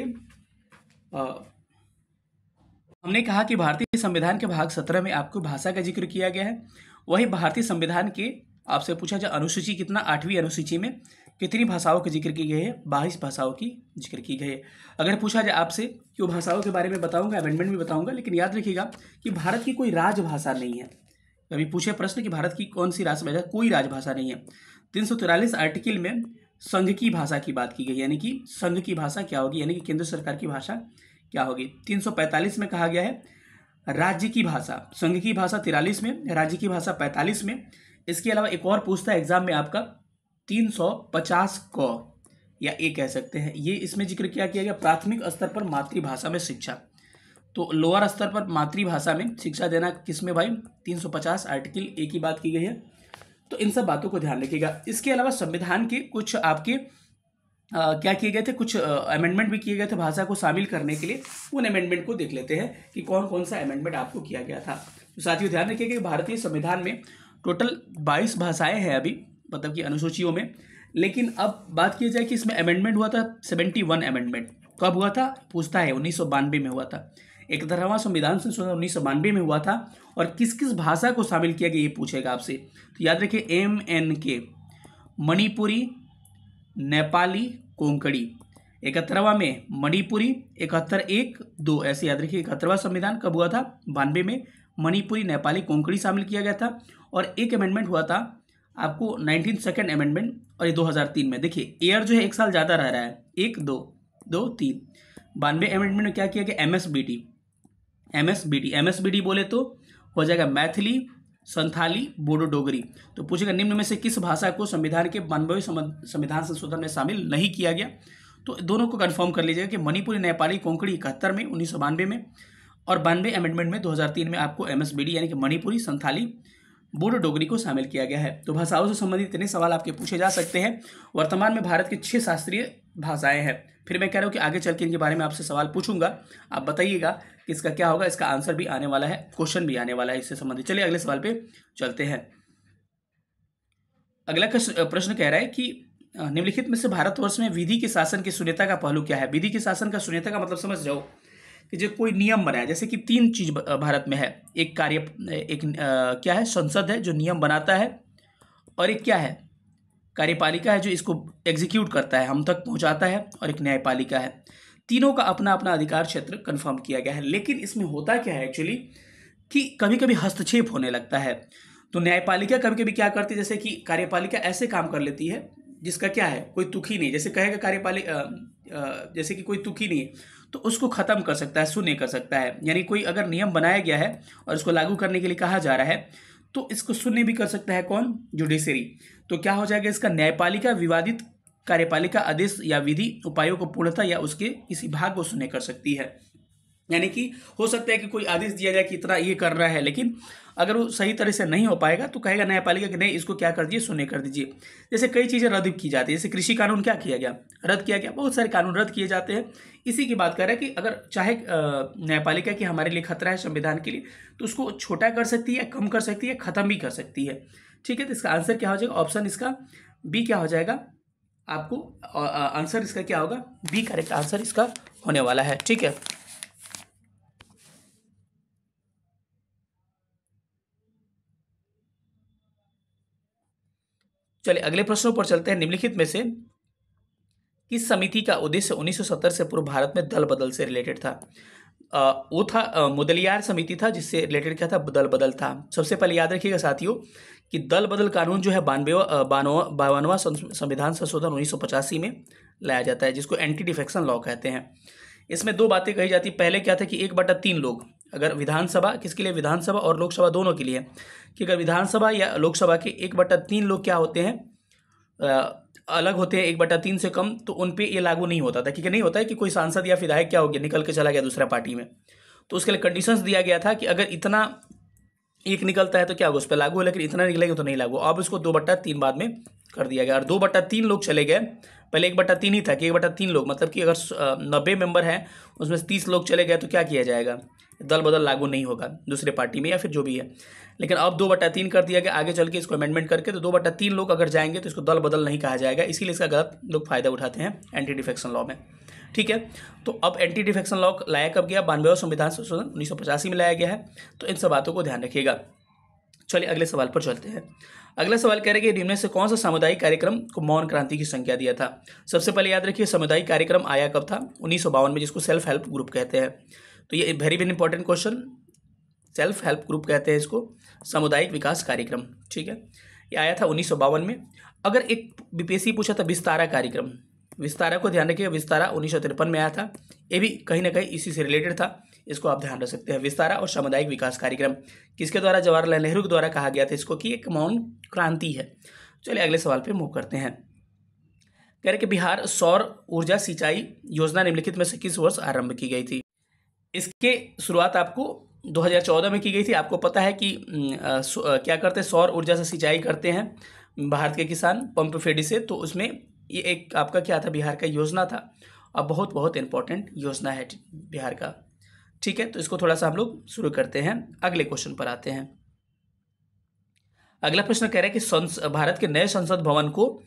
हमने कहा कि भारतीय संविधान के भाग 17 में आपको भाषा का जिक्र किया गया है। वही भारतीय संविधान के आपसे पूछा जाए अनुसूची कितना, 8वीं अनुसूची में कितनी भाषाओं की जिक्र की गई है? 22 भाषाओं की जिक्र की गई है। अगर पूछा जाए आपसे कि वो भाषाओं के बारे में बताऊंगा, अमेंडमेंट भी बताऊंगा, लेकिन याद रखिएगा कि भारत की कोई राजभाषा नहीं है। कभी पूछे प्रश्न कि भारत की कौन सी राजभाषा, कोई राजभाषा नहीं है। 343 आर्टिकल में संघ की भाषा की बात की गई, यानी कि संघ की भाषा क्या होगी, यानी कि केंद्र सरकार की भाषा क्या होगी। 345 में कहा गया है राज्य की भाषा, संघ की भाषा 43 में, राज्य की भाषा 45 में। इसके अलावा एक और पूछता है एग्जाम में आपका 350 क या ए कह सकते हैं, ये इसमें जिक्र किया गया प्राथमिक स्तर पर मातृभाषा में शिक्षा। तो लोअर स्तर पर मातृभाषा में शिक्षा देना किसमें भाई? 350 आर्टिकल ए की बात की गई है। तो इन सब बातों को ध्यान रखिएगा। इसके अलावा संविधान के कुछ आपके क्या किए गए थे, कुछ अमेंडमेंट भी किए गए थे भाषा को शामिल करने के लिए। उन अमेंडमेंट को देख लेते हैं कि कौन कौन सा अमेंडमेंट आपको किया गया था। तो साथियों ध्यान रखिएगा कि भारतीय संविधान में टोटल 22 भाषाएं हैं अभी, मतलब कि अनुसूचियों में। लेकिन अब बात की जाए कि इसमें अमेंडमेंट हुआ था 71 अमेंडमेंट। कब हुआ था पूछता है? 1992 में हुआ था। 11वां संविधान संशोधन 1992 में हुआ था। और किस किस भाषा को शामिल किया गया ये पूछेगा आपसे। तो याद रखिए MNK, मणिपुरी, नेपाली, कोंकणी। 71वां में मणिपुरी, 71 1 2 ऐसे याद रखिए। 71वां संविधान कब हुआ था? 92 में मणिपुरी, नेपाली, कोंकणी शामिल किया गया था। और एक अमेंडमेंट हुआ था आपको 19 सेकेंड अमेंडमेंट, और ये 2003 में। देखिए ईयर जो है एक साल ज़्यादा रह रहा है, 1 2 2 3। 92 अमेंडमेंट में क्या किया गया? MSBD बोले तो हो जाएगा मैथिली, संथाली, बोडो, डोगरी। तो पूछेगा निम्न में से किस भाषा को संविधान के 92वें संविधान संशोधन में शामिल नहीं किया गया? तो दोनों को कंफर्म कर लीजिएगा कि मणिपुरी, नेपाली, कोंकणी 71 में 1992 में, और 92 अमेंडमेंट में 2003 में आपको MSBD यानी कि मणिपुरी, संथाली, बोडो, डोगरी को शामिल किया गया है। तो भाषाओं से संबंधित इतने सवाल आपके पूछे जा सकते हैं। वर्तमान में भारत की 6 शास्त्रीय भाषाएं हैं। फिर मैं कह रहा हूँ कि आगे चल के इनके बारे में आपसे सवाल पूछूंगा, आप बताइएगा कि इसका क्या होगा। इसका आंसर भी आने वाला है, क्वेश्चन भी आने वाला है इससे संबंधित। चलिए अगले सवाल पे चलते हैं। अगला प्रश्न कह रहा है कि निम्नलिखित में से भारतवर्ष में विधि के शासन की शून्यता का पहलू क्या है? विधि के शासन का शून्यता का मतलब समझ जाओ कि जो कोई नियम बनाया, जैसे कि 3 चीज भारत में है। एक क्या है? संसद है जो नियम बनाता है, और एक क्या है? कार्यपालिका है जो इसको एग्जीक्यूट करता है, हम तक पहुंचाता है, और एक न्यायपालिका है। तीनों का अपना अपना अधिकार क्षेत्र कंफर्म किया गया है। लेकिन इसमें होता क्या है एक्चुअली कि कभी कभी हस्तक्षेप होने लगता है। तो न्यायपालिका कभी कभी क्या करती है, जैसे कि कार्यपालिका ऐसे काम कर लेती है जिसका क्या है, कोई तुखी नहीं, जैसे कहेगा कार्यपालिका जैसे कि कोई तुखी नहीं है तो उसको खत्म कर सकता है, शून्य कर सकता है। यानी कोई अगर नियम बनाया गया है और उसको लागू करने के लिए कहा जा रहा है तो इसको शून्य भी कर सकता है कौन? जुडिशरी। तो क्या हो जाएगा इसका? न्यायपालिका विवादित कार्यपालिका आदेश या विधि उपायों को पूर्णतः या उसके किसी भाग को शून्य कर सकती है। यानी कि हो सकता है कि कोई आदेश दिया जाए कि इतना ये कर रहा है, लेकिन अगर वो सही तरह से नहीं हो पाएगा तो कहेगा न्यायपालिका कि नहीं, इसको क्या कर दीजिए, शून्य कर दीजिए। जैसे कई चीज़ें रद्द की जाती है, जैसे कृषि कानून क्या किया गया? रद्द किया गया। बहुत सारे कानून रद्द किए जाते हैं। इसी की बात कर रहे हैं कि अगर चाहे न्यायपालिका की हमारे लिए खतरा है संविधान के लिए, तो उसको छोटा कर सकती है, कम कर सकती है, खत्म भी कर सकती है। ठीक है, तो इसका आंसर क्या हो जाएगा? ऑप्शन इसका बी क्या हो जाएगा? आपको आंसर इसका क्या होगा? बी करेक्ट आंसर इसका होने वाला है। ठीक है, चलिए अगले प्रश्नों पर चलते हैं। निम्नलिखित में से किस समिति का उद्देश्य 1970 से पूर्व भारत में दल बदल से रिलेटेड था? वो था मुदलियार समिति था, जिससे रिलेटेड क्या था? दल बदल था। सबसे पहले याद रखिएगा साथियों कि दल बदल कानून जो है 52वां संविधान संशोधन 1985 में लाया जाता है, जिसको एंटी डिफेक्शन लॉ कहते हैं। इसमें 2 बातें कही जाती। पहले क्या था कि 1/3 लोग, अगर विधानसभा, किसके लिए? विधानसभा और लोकसभा दोनों के लिए, कि अगर विधानसभा या लोकसभा के 1/3 लोग क्या होते हैं, अलग होते हैं 1/3 से कम, तो उन पे ये लागू नहीं होता था। क्योंकि नहीं होता है कि कोई सांसद या विधायक क्या हो गया, निकल के चला गया दूसरा पार्टी में, तो उसके लिए कंडीशंस दिया गया था कि अगर इतना एक निकलता है तो क्या होगा, उस पर लागू है, लेकिन इतना निकलेगा तो नहीं लागू। अब इसको 2/3 बाद में कर दिया गया, और 2/3 लोग चले गए। पहले 1/3 ही था कि 1/3 लोग, मतलब कि अगर 90 मेंबर हैं उसमें से 30 लोग चले गए तो क्या किया जाएगा? दल बदल लागू नहीं होगा दूसरे पार्टी में या फिर जो भी है। लेकिन अब 2/3 कर दिया गया, आगे चल के इसको अमेंडमेंट करके तो 2/3 लोग अगर जाएंगे तो इसको दल बदल नहीं कहा जाएगा। इसीलिए इसका गलत लोग फायदा उठाते हैं एंटी डिफेक्शन लॉ में। ठीक है, तो अब एंटी डिफेक्शन लॉ लाया कब गया? 92वां संविधान संशोधन 1985 में लाया गया है। तो इन सब बातों को ध्यान रखिएगा। चलिए अगले सवाल पर चलते हैं। अगला सवाल कह रहे हैं कि निम्न में से कौन सा सामुदायिक कार्यक्रम को मौन क्रांति की संज्ञा दिया था। सबसे पहले याद रखिए सामुदायिक कार्यक्रम आया कब था, 1952 में, जिसको सेल्फ हेल्प ग्रुप कहते हैं। तो ये very very important question, self help group कहते हैं इसको, सामुदायिक विकास कार्यक्रम, ठीक है। ये आया था 1952 में। अगर एक बीपीएससी पूछा था विस्तारा कार्यक्रम, विस्तारा को ध्यान रखिएगा, विस्तारा 1953 में आया था, ये भी कहीं ना कहीं इसी से रिलेटेड था, इसको आप ध्यान रख सकते हैं। विस्तारा और सामुदायिक विकास कार्यक्रम किसके द्वारा, जवाहरलाल नेहरू के द्वारा कहा गया था इसको कि एक मौन क्रांति है। चलिए अगले सवाल पे मूव करते हैं। कह रहे कि बिहार सौर ऊर्जा सिंचाई योजना निम्नलिखित में से किस वर्ष आरंभ की गई थी। इसके शुरुआत आपको 2014 में की गई थी। आपको पता है कि क्या करते हैं, सौर ऊर्जा से सिंचाई करते हैं भारत के किसान पंप फेडी से, तो उसमें ये एक आपका क्या था, बिहार का योजना था, और बहुत बहुत इंपॉर्टेंट योजना है बिहार का, ठीक है। तो इसको थोड़ा सा हम लोग शुरू करते हैं, अगले क्वेश्चन पर आते हैं। अगला प्रश्न कह रहा है कि भारत के नए संसद भवन को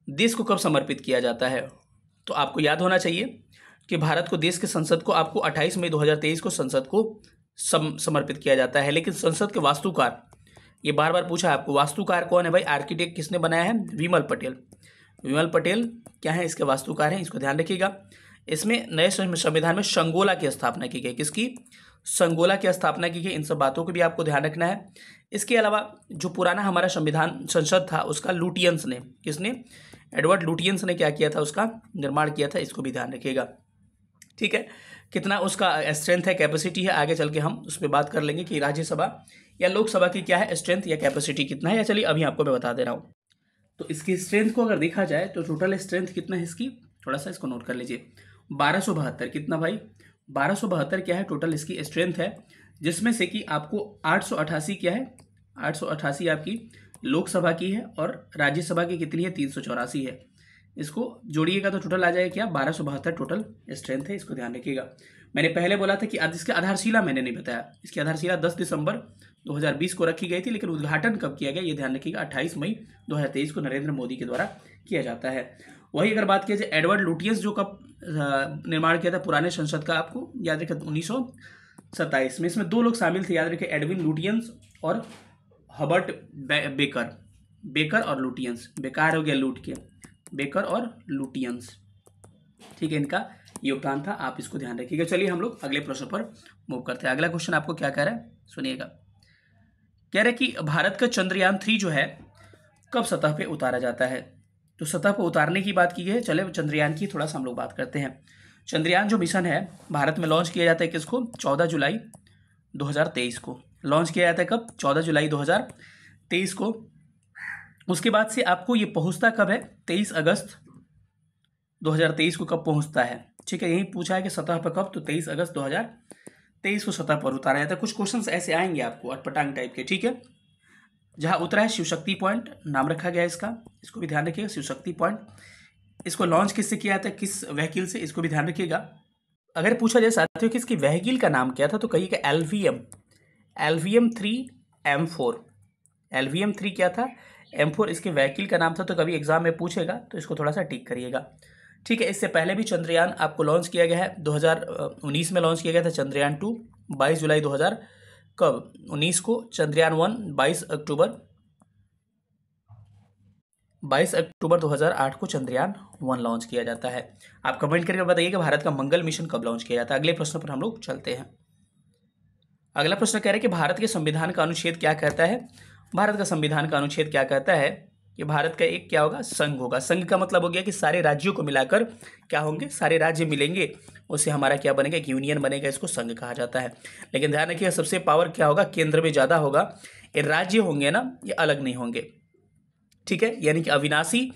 देश को कब समर्पित किया जाता है। तो आपको याद होना चाहिए कि भारत को, देश के संसद को आपको 28 मई 2023 को संसद को समर्पित किया जाता है। लेकिन संसद के वास्तुकार, ये बार बार पूछा आपको, वास्तुकार कौन है भाई, आर्किटेक्ट किसने बनाया है, विमल पटेल। विमल पटेल क्या है, इसके वास्तुकार हैं, इसको ध्यान रखिएगा। इसमें नए संविधान में संगोला की स्थापना की गई, किसकी, संगोला की स्थापना की गई। इन सब बातों को भी आपको ध्यान रखना है। इसके अलावा जो पुराना हमारा संविधान संसद था उसका लुटियंस ने, किसने, एडवर्ड लुटियंस ने क्या किया था, उसका निर्माण किया था, इसको भी ध्यान रखिएगा, ठीक है। कितना उसका स्ट्रेंथ है, कैपेसिटी है, आगे चल के हम उस पर बात कर लेंगे कि राज्यसभा या लोकसभा की क्या है स्ट्रेंथ या कैपेसिटी कितना है। या चलिए अभी आपको मैं बता दे रहा हूँ। तो इसकी स्ट्रेंथ को अगर देखा जाए तो टोटल स्ट्रेंथ कितना है इसकी, थोड़ा सा इसको नोट कर लीजिए, 1272। कितना भाई, 1272 क्या है टोटल इसकी स्ट्रेंथ है, जिसमें से कि आपको 888 क्या है, 888 आपकी लोकसभा की है और राज्यसभा की कितनी है, 384 है। इसको जोड़िएगा तो टोटल आ जाएगा क्या, 1272 टोटल स्ट्रेंथ है, इसको ध्यान रखिएगा। मैंने पहले बोला था कि इसकी आधारशिला मैंने नहीं बताया, इसकी आधारशिला 10 दिसंबर 2020 को रखी गई थी, लेकिन उद्घाटन कब किया गया ये ध्यान रखिएगा, 28 मई 2023 को नरेंद्र मोदी के द्वारा किया जाता है। वही अगर बात किया जाए एडवर्ड लुटियंस जो कब निर्माण किया था पुराने संसद का, आपको याद रखें 1927 में। इसमें दो लोग शामिल थे, याद रखें, एडविन लुटियंस और हर्बर्ट बेकर। बेकर और लुटियंस, बेकार हो गया लूट के, बेकर और लुटियंस, ठीक है, इनका योगदान था, आप इसको ध्यान रखिएगा। चलिए हम लोग अगले प्रश्न पर मूव करते हैं। अगला क्वेश्चन आपको क्या कह रहा है, सुनिएगा। कह रहे कि भारत का चंद्रयान 3 जो है कब सतह पे उतारा जाता है। तो सतह पर उतारने की बात की गई है, चले चंद्रयान की थोड़ा सा हम लोग बात करते हैं। चंद्रयान जो मिशन है भारत में लॉन्च किया जाता है किसको, 14 जुलाई 2023 को लॉन्च किया जाता है। कब, 14 जुलाई 2023 को। उसके बाद से आपको ये पहुंचता कब है, 23 अगस्त 2023 को कब पहुंचता है, ठीक है। यही पूछा है कि सतह पर कब, तो 23 अगस्त 2023 को सतह पर उतारा जाता है। कुछ क्वेश्चंस ऐसे आएंगे आपको अटपटांग टाइप के, ठीक है। जहां उतरा है शिवशक्ति पॉइंट नाम रखा गया है इसका, इसको भी ध्यान रखिएगा, शिवशक्ति पॉइंट। इसको लॉन्च किससे किया जाता है, किस व्हीकल से, इसको भी ध्यान रखिएगा। अगर पूछा जाए साथियों कि इसकी व्हीकल का नाम क्या था, तो कहिएगा LVM 3M4। LVM 3 क्या था, M4 इसके व्हीकल का नाम था। तो कभी एग्जाम में पूछेगा तो इसको थोड़ा सा टिक करिएगा, ठीक है। इससे पहले भी चंद्रयान आपको लॉन्च किया गया है, 2019 में लॉन्च किया गया था चंद्रयान 2, 22 जुलाई 2019 को। चंद्रयान 1 22 अक्टूबर 2008 को चंद्रयान 1 लॉन्च किया जाता है। आप कमेंट करके बताइए कि भारत का मंगल मिशन कब लॉन्च किया जाता है। अगले प्रश्न पर हम लोग चलते हैं। अगला प्रश्न कह रहे हैं कि भारत के संविधान का अनुच्छेद क्या कहता है। भारत का संविधान का अनुच्छेद क्या कहता है कि भारत का एक क्या होगा, संघ होगा। संघ का मतलब हो गया कि सारे राज्यों को मिलाकर क्या होंगे, सारे राज्य मिलेंगे, उससे हमारा क्या बनेगा, एक यूनियन बनेगा, इसको संघ कहा जाता है। लेकिन ध्यान रखिए सबसे पावर क्या होगा, केंद्र में ज़्यादा होगा। ये राज्य होंगे ना, ये अलग नहीं होंगे, ठीक है। यानी कि अविनाशी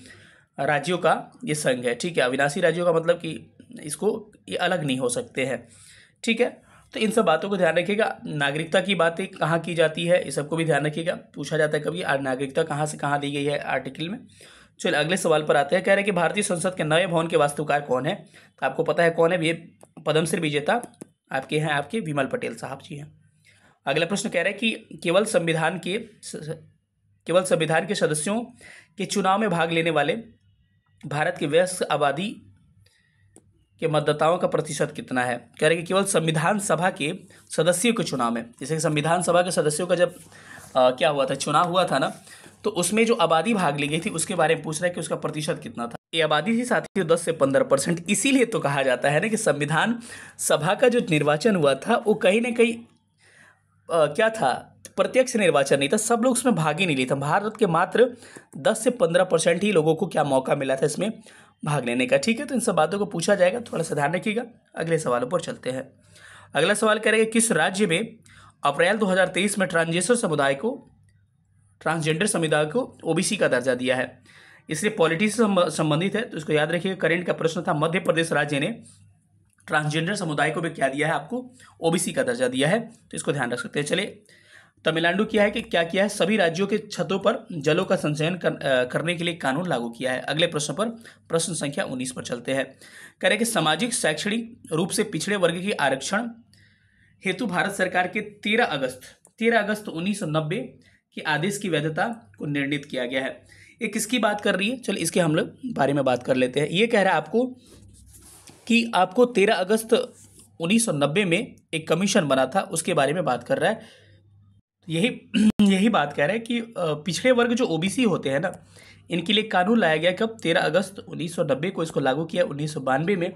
राज्यों का ये संघ है, ठीक है। अविनाशी राज्यों का मतलब कि इसको ये अलग नहीं हो सकते हैं, ठीक है। तो इन सब बातों को ध्यान रखिएगा। नागरिकता की बातें कहाँ की जाती है, इस सबको भी ध्यान रखिएगा, पूछा जाता है कभी नागरिकता कहाँ से कहाँ दी गई है आर्टिकल में। चलिए अगले सवाल पर आते हैं। कह रहे हैं कि भारतीय संसद के नए भवन के वास्तुकार कौन है। तो आपको पता है कौन है, ये पद्मश्री विजेता आपके हैं, आपके विमल पटेल साहब जी हैं। अगला प्रश्न कह रहे हैं कि केवल संविधान के सदस्यों के चुनाव में भाग लेने वाले भारत की वयस्क आबादी के मतदाताओं का प्रतिशत कितना है। कह रहे कि केवल संविधान सभा के सदस्यों के चुनाव में, जैसे कि संविधान सभा के सदस्यों का जब क्या हुआ था, चुनाव हुआ था ना, तो उसमें जो आबादी भाग ली गई थी उसके बारे में पूछ रहा है कि उसका प्रतिशत कितना था। ये आबादी थी साथियों 10 से 15%। इसीलिए तो कहा जाता है ना कि संविधान सभा का जो निर्वाचन हुआ था वो कहीं ना कहीं क्या था, प्रत्यक्ष निर्वाचन नहीं था, सब लोग उसमें भाग ही नहीं लिए थे। भारत के मात्र 10 से 15% ही लोगों को क्या मौका मिला था इसमें भाग लेने का। ठीक है, तो इन सब बातों को पूछा जाएगा, थोड़ा सा ध्यान रखिएगा। अगले सवालों पर चलते हैं। अगला सवाल करेंगे, किस राज्य में अप्रैल 2023 में ट्रांसजेंडर समुदाय को ओबीसी का दर्जा दिया है? इसलिए पॉलिटी से संबंधित है, तो इसको याद रखिएगा। करेंट का प्रश्न था, मध्य प्रदेश राज्य ने ट्रांसजेंडर समुदाय को भी क्या दिया है, आपको ओबीसी का दर्जा दिया है, तो इसको ध्यान रख सकते हैं। चलिए, तमिलनाडु क्या है कि क्या किया है, सभी राज्यों के छतों पर जलों का संचयन करने के लिए कानून लागू किया है। अगले प्रश्न पर, प्रश्न संख्या 19 पर चलते हैं। कह रहे कि सामाजिक शैक्षणिक रूप से पिछड़े वर्ग के आरक्षण हेतु भारत सरकार के 13 अगस्त 1990 के आदेश की वैधता को निर्णित किया गया है। ये किसकी बात कर रही है, चलिए इसके हम लोग बारे में बात कर लेते हैं। ये कह रहा है आपको कि आपको 13 अगस्त 1990 में एक कमीशन बना था, उसके बारे में बात कर रहा है। यही बात कह रहा है कि पिछड़े वर्ग जो ओबीसी होते हैं ना, इनके लिए कानून लाया गया कब, 13 अगस्त 1990 को इसको लागू किया 1992 में,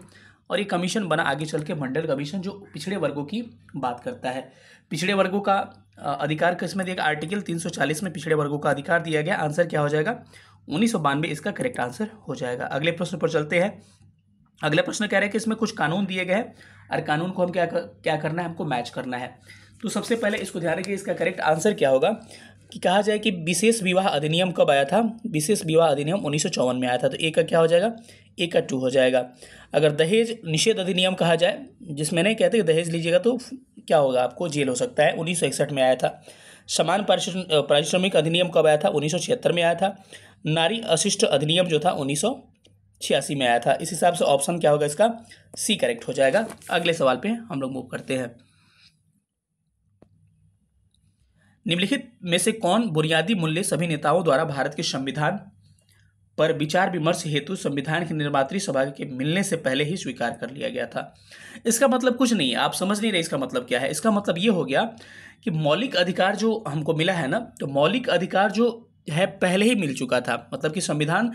और ये कमीशन बना आगे चल के मंडल कमीशन, जो पिछड़े वर्गों की बात करता है। पिछड़े वर्गों का अधिकार किसमें दिया गया, आर्टिकल 340 में पिछड़े वर्गों का अधिकार दिया गया। आंसर क्या हो जाएगा, 1992 इसका करेक्ट आंसर हो जाएगा। अगले प्रश्न पर चलते हैं। अगला प्रश्न कह रहा है कि इसमें कुछ कानून दिए गए हैं और कानून को हम क्या करना है, हमको मैच करना है। तो सबसे पहले इसको ध्यान रखिए, इसका करेक्ट आंसर क्या होगा कि कहा जाए कि विशेष विवाह अधिनियम कब आया था, विशेष विवाह अधिनियम 1954 में आया था, तो ए का क्या हो जाएगा, ए का 2 हो जाएगा। अगर दहेज निषेध अधिनियम कहा जाए, जिसमें नहीं कहते कि दहेज लीजिएगा तो क्या होगा, आपको जेल हो सकता है, 1961 में आया था। समान पारिश्रमिक अधिनियम कब आया था, 1976 में आया था। नारी अशिष्ट अधिनियम जो था 1986 में आया था। इस हिसाब से ऑप्शन क्या होगा, इसका सी करेक्ट हो जाएगा। अगले सवाल पे हम लोग मूव करते हैं। निम्नलिखित में से कौन बुनियादी मूल्य सभी नेताओं द्वारा भारत के संविधान पर विचार विमर्श हेतु संविधान की निर्मात्री सभा के मिलने से पहले ही स्वीकार कर लिया गया था? इसका मतलब कुछ नहीं है, आप समझ नहीं रहे इसका मतलब क्या है। इसका मतलब ये हो गया कि मौलिक अधिकार जो हमको मिला है ना, तो मौलिक अधिकार जो है पहले ही मिल चुका था। मतलब कि संविधान,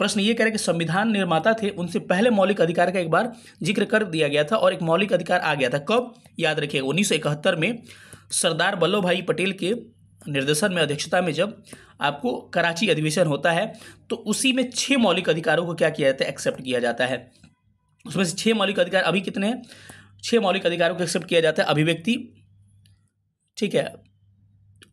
प्रश्न ये कह रहे कि संविधान निर्माता थे, उनसे पहले मौलिक अधिकार का एक बार जिक्र कर दिया गया था और एक मौलिक अधिकार आ गया था। कब, याद रखिएगा, 1971 में सरदार वल्लभ भाई पटेल के निर्देशन में, अध्यक्षता में जब आपको कराची अधिवेशन होता है, तो उसी में 6 मौलिक अधिकारों को क्या किया जाता है, एक्सेप्ट किया जाता है। उसमें से 6 मौलिक अधिकार अभी कितने हैं, 6 मौलिक अधिकारों को एक्सेप्ट किया जाता है। अभिव्यक्ति, ठीक है,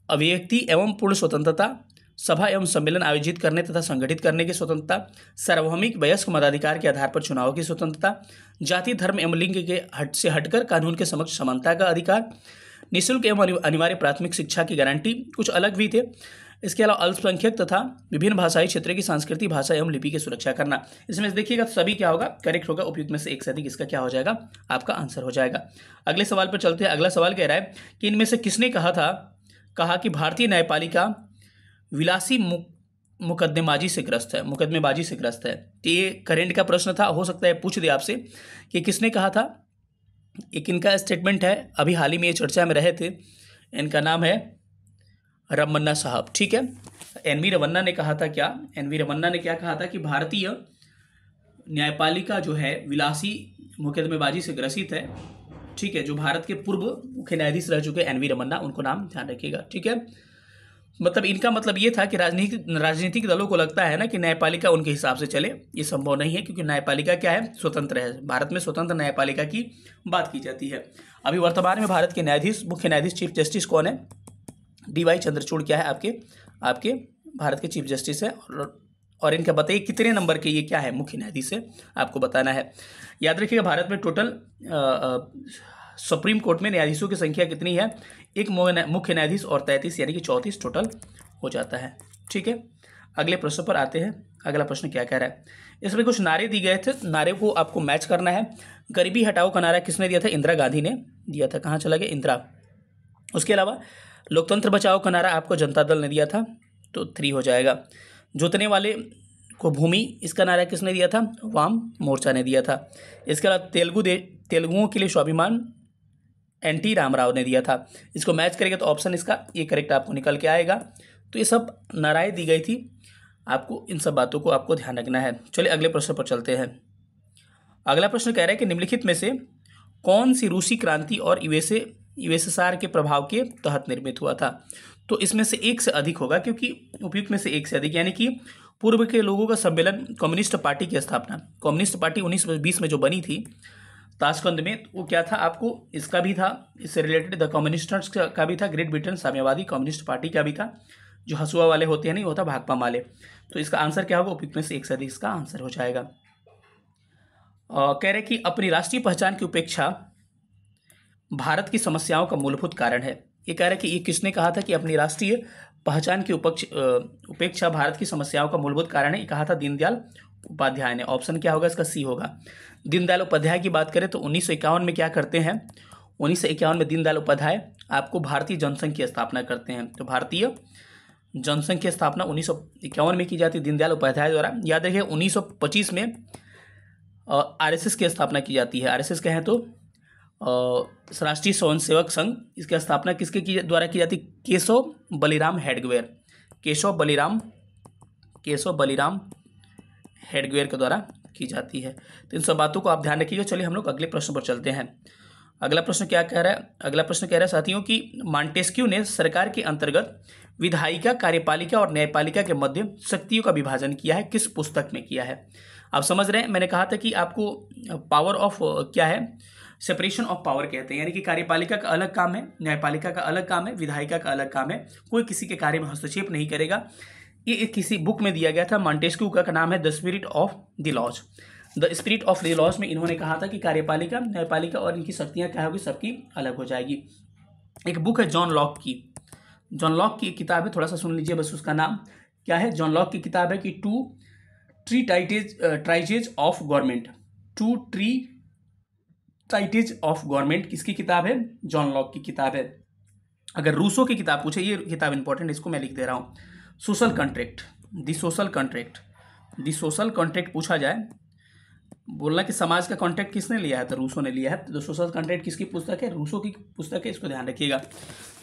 अभिव्यक्ति एवं पूर्ण स्वतंत्रता, सभा एवं सम्मेलन आयोजित करने तथा संगठित करने की स्वतंत्रता, सार्वभौमिक वयस्क मताधिकार के आधार पर चुनाव की स्वतंत्रता, जाति धर्म एवं लिंग के से हटकर कानून के समक्ष समानता का अधिकार, निःशुल्क एवं अनिवार्य प्राथमिक शिक्षा की गारंटी, कुछ अलग भी थे। इसके अलावा अल्पसंख्यक तथा विभिन्न भाषाई क्षेत्र की सांस्कृतिक भाषा एवं लिपि की सुरक्षा करना। इसमें देखिएगा सभी क्या होगा, करेक्ट होगा। उपयुक्त में से एक से अधिक इसका क्या हो जाएगा, आपका आंसर हो जाएगा। अगले सवाल पर चलते हैं। अगला सवाल कह रहा है कि इनमें से किसने कहा कि भारतीय न्यायपालिका विलासी मुकदमेबाजी से ग्रस्त है। तो ये करेंट का प्रश्न था, हो सकता है पूछ दे आपसे कि किसने कहा था। एक इनका स्टेटमेंट है, अभी हाल ही में ये चर्चा में रहे थे, इनका नाम है रमन्ना साहब। ठीक है, एनवी रमन्ना ने कहा था क्या, एनवी रमन्ना ने क्या कहा था कि भारतीय न्यायपालिका जो है विलासी मुकदमेबाजी से ग्रसित है। ठीक है, जो भारत के पूर्व मुख्य न्यायाधीश रह चुके एनवी रमन्ना, उनको नाम ध्यान रखिएगा। ठीक है, मतलब इनका मतलब ये था कि राजनीतिक दलों को लगता है ना कि न्यायपालिका उनके हिसाब से चले, ये संभव नहीं है, क्योंकि न्यायपालिका क्या है, स्वतंत्र है। भारत में स्वतंत्र न्यायपालिका की बात की जाती है। अभी वर्तमान में भारत के न्यायाधीश, मुख्य न्यायाधीश, चीफ जस्टिस कौन है, डीवाई चंद्रचूड़ क्या है, आपके भारत के चीफ जस्टिस है। और इनका बताइए कितने नंबर के ये क्या है, मुख्य न्यायाधीश है, आपको बताना है। याद रखिएगा, भारत में टोटल सुप्रीम कोर्ट में न्यायाधीशों की संख्या कितनी है, एक मुख्य न्यायाधीश और 33, यानी कि 34 टोटल हो जाता है। ठीक है, अगले प्रश्न पर आते हैं। अगला प्रश्न क्या कह रहा है, इसमें कुछ नारे दिए गए थे, नारे को आपको मैच करना है। गरीबी हटाओ का नारा किसने दिया था, इंदिरा गांधी ने दिया था। कहाँ चला गया, इंदिरा। उसके अलावा लोकतंत्र बचाओ का नारा आपको जनता दल ने दिया था, तो 3 हो जाएगा। जोतने वाले को भूमि, इसका नारा किसने दिया था, वाम मोर्चा ने दिया था। इसके अलावा तेलुगुओं के लिए स्वाभिमान एनटी रामाराव ने दिया था। इसको मैच करेंगे तो ऑप्शन इसका ये करेक्ट आपको निकल के आएगा। तो ये सब नाराएं दी गई थी, आपको इन सब बातों को आपको ध्यान रखना है। चलिए अगले प्रश्न पर चलते हैं। अगला प्रश्न कह रहा है कि निम्नलिखित में से कौन सी रूसी क्रांति और यूएसएसआर के प्रभाव के तहत निर्मित हुआ था। तो इसमें से एक से अधिक होगा, क्योंकि उपयुक्त में से एक से अधिक, यानी कि पूर्व के लोगों का सम्मेलन, कम्युनिस्ट पार्टी की स्थापना, कम्युनिस्ट पार्टी 1920 में जो बनी थी ताशकंद में, वो क्या था, आपको इसका भी था, इससे रिलेटेड द कम्युनिस्ट्स का भी था, ग्रेट ब्रिटेन साम्यवादी कम्युनिस्ट पार्टी का भी था, जो हसुआ वाले होते हैं नहीं, होता भाकपा वाले। तो इसका आंसर क्या होगा, उपयुक्त में से एक से अधिक इसका आंसर हो जाएगा। कह रहे कि अपनी राष्ट्रीय पहचान की उपेक्षा भारत की समस्याओं का मूलभूत कारण है। ये कह रहे कि ये किसने कहा था कि अपनी राष्ट्रीय पहचान की उपेक्षा भारत की समस्याओं का मूलभूत कारण है, ये कहा था दीनदयाल उपाध्याय ने। ऑप्शन क्या होगा इसका, सी होगा। दीनदयाल उपाध्याय की बात करें तो 1951 में क्या करते हैं, 1951 में दीनदयाल उपाध्याय आपको भारतीय जनसंघ की स्थापना करते हैं। तो भारतीय जनसंघ की स्थापना 1951 में की जाती है दीनदयाल उपाध्याय द्वारा। याद रखिए 1925 में आरएसएस की स्थापना की जाती है। आरएसएस कहें तो राष्ट्रीय स्वयंसेवक संघ, इसकी स्थापना किसके द्वारा की जाती है, केशव बलिराम हेडगेवार, केशव बलिराम हेडगेवार के द्वारा की जाती है। तो इन सब बातों को आप ध्यान रखिएगा। चलिए हम लोग अगले प्रश्न पर चलते हैं। अगला प्रश्न क्या कह रहा है, अगला प्रश्न कह रहा है साथियों कि मॉन्टेस्क्यू ने सरकार के अंतर्गत विधायिका, कार्यपालिका और न्यायपालिका के मध्य शक्तियों का विभाजन किया है, किस पुस्तक में किया है। आप समझ रहे हैं, मैंने कहा था कि आपको पावर ऑफ क्या है, सेपरेशन ऑफ पावर कहते हैं, यानी कि कार्यपालिका का अलग काम है, न्यायपालिका का अलग काम है, विधायिका का अलग काम है, कोई किसी के कार्य में हस्तक्षेप नहीं करेगा। ये किसी बुक में दिया गया था, मॉन्टेस्क्यू का नाम है the spirit of the laws. The spirit of the laws में इन्होंने कहा था कि कार्यपालिका, न्यायपालिका और इनकी शक्तियाँ क्या होगी, सबकी अलग हो जाएगी। एक बुक है जॉन लॉक की, जॉन लॉक की किताब है, थोड़ा सा सुन लीजिए बस, उसका नाम क्या है, जॉन लॉक की किताब है कि Two Treatises of Government, Two Treatises of Government किसकी किताब है, जॉन लॉक की किताब है। अगर रूसो की किताब पूछे, ये किताब इंपॉर्टेंट, इसको मैं लिख दे रहा हूँ, social contract, the social contract पूछा जाए, बोलना कि समाज का कॉन्ट्रैक्ट किसने लिया है, तो रूसो ने लिया है। तो सोशल कॉन्ट्रैक्ट किसकी पुस्तक है, रूसो की पुस्तक है, इसको ध्यान रखिएगा।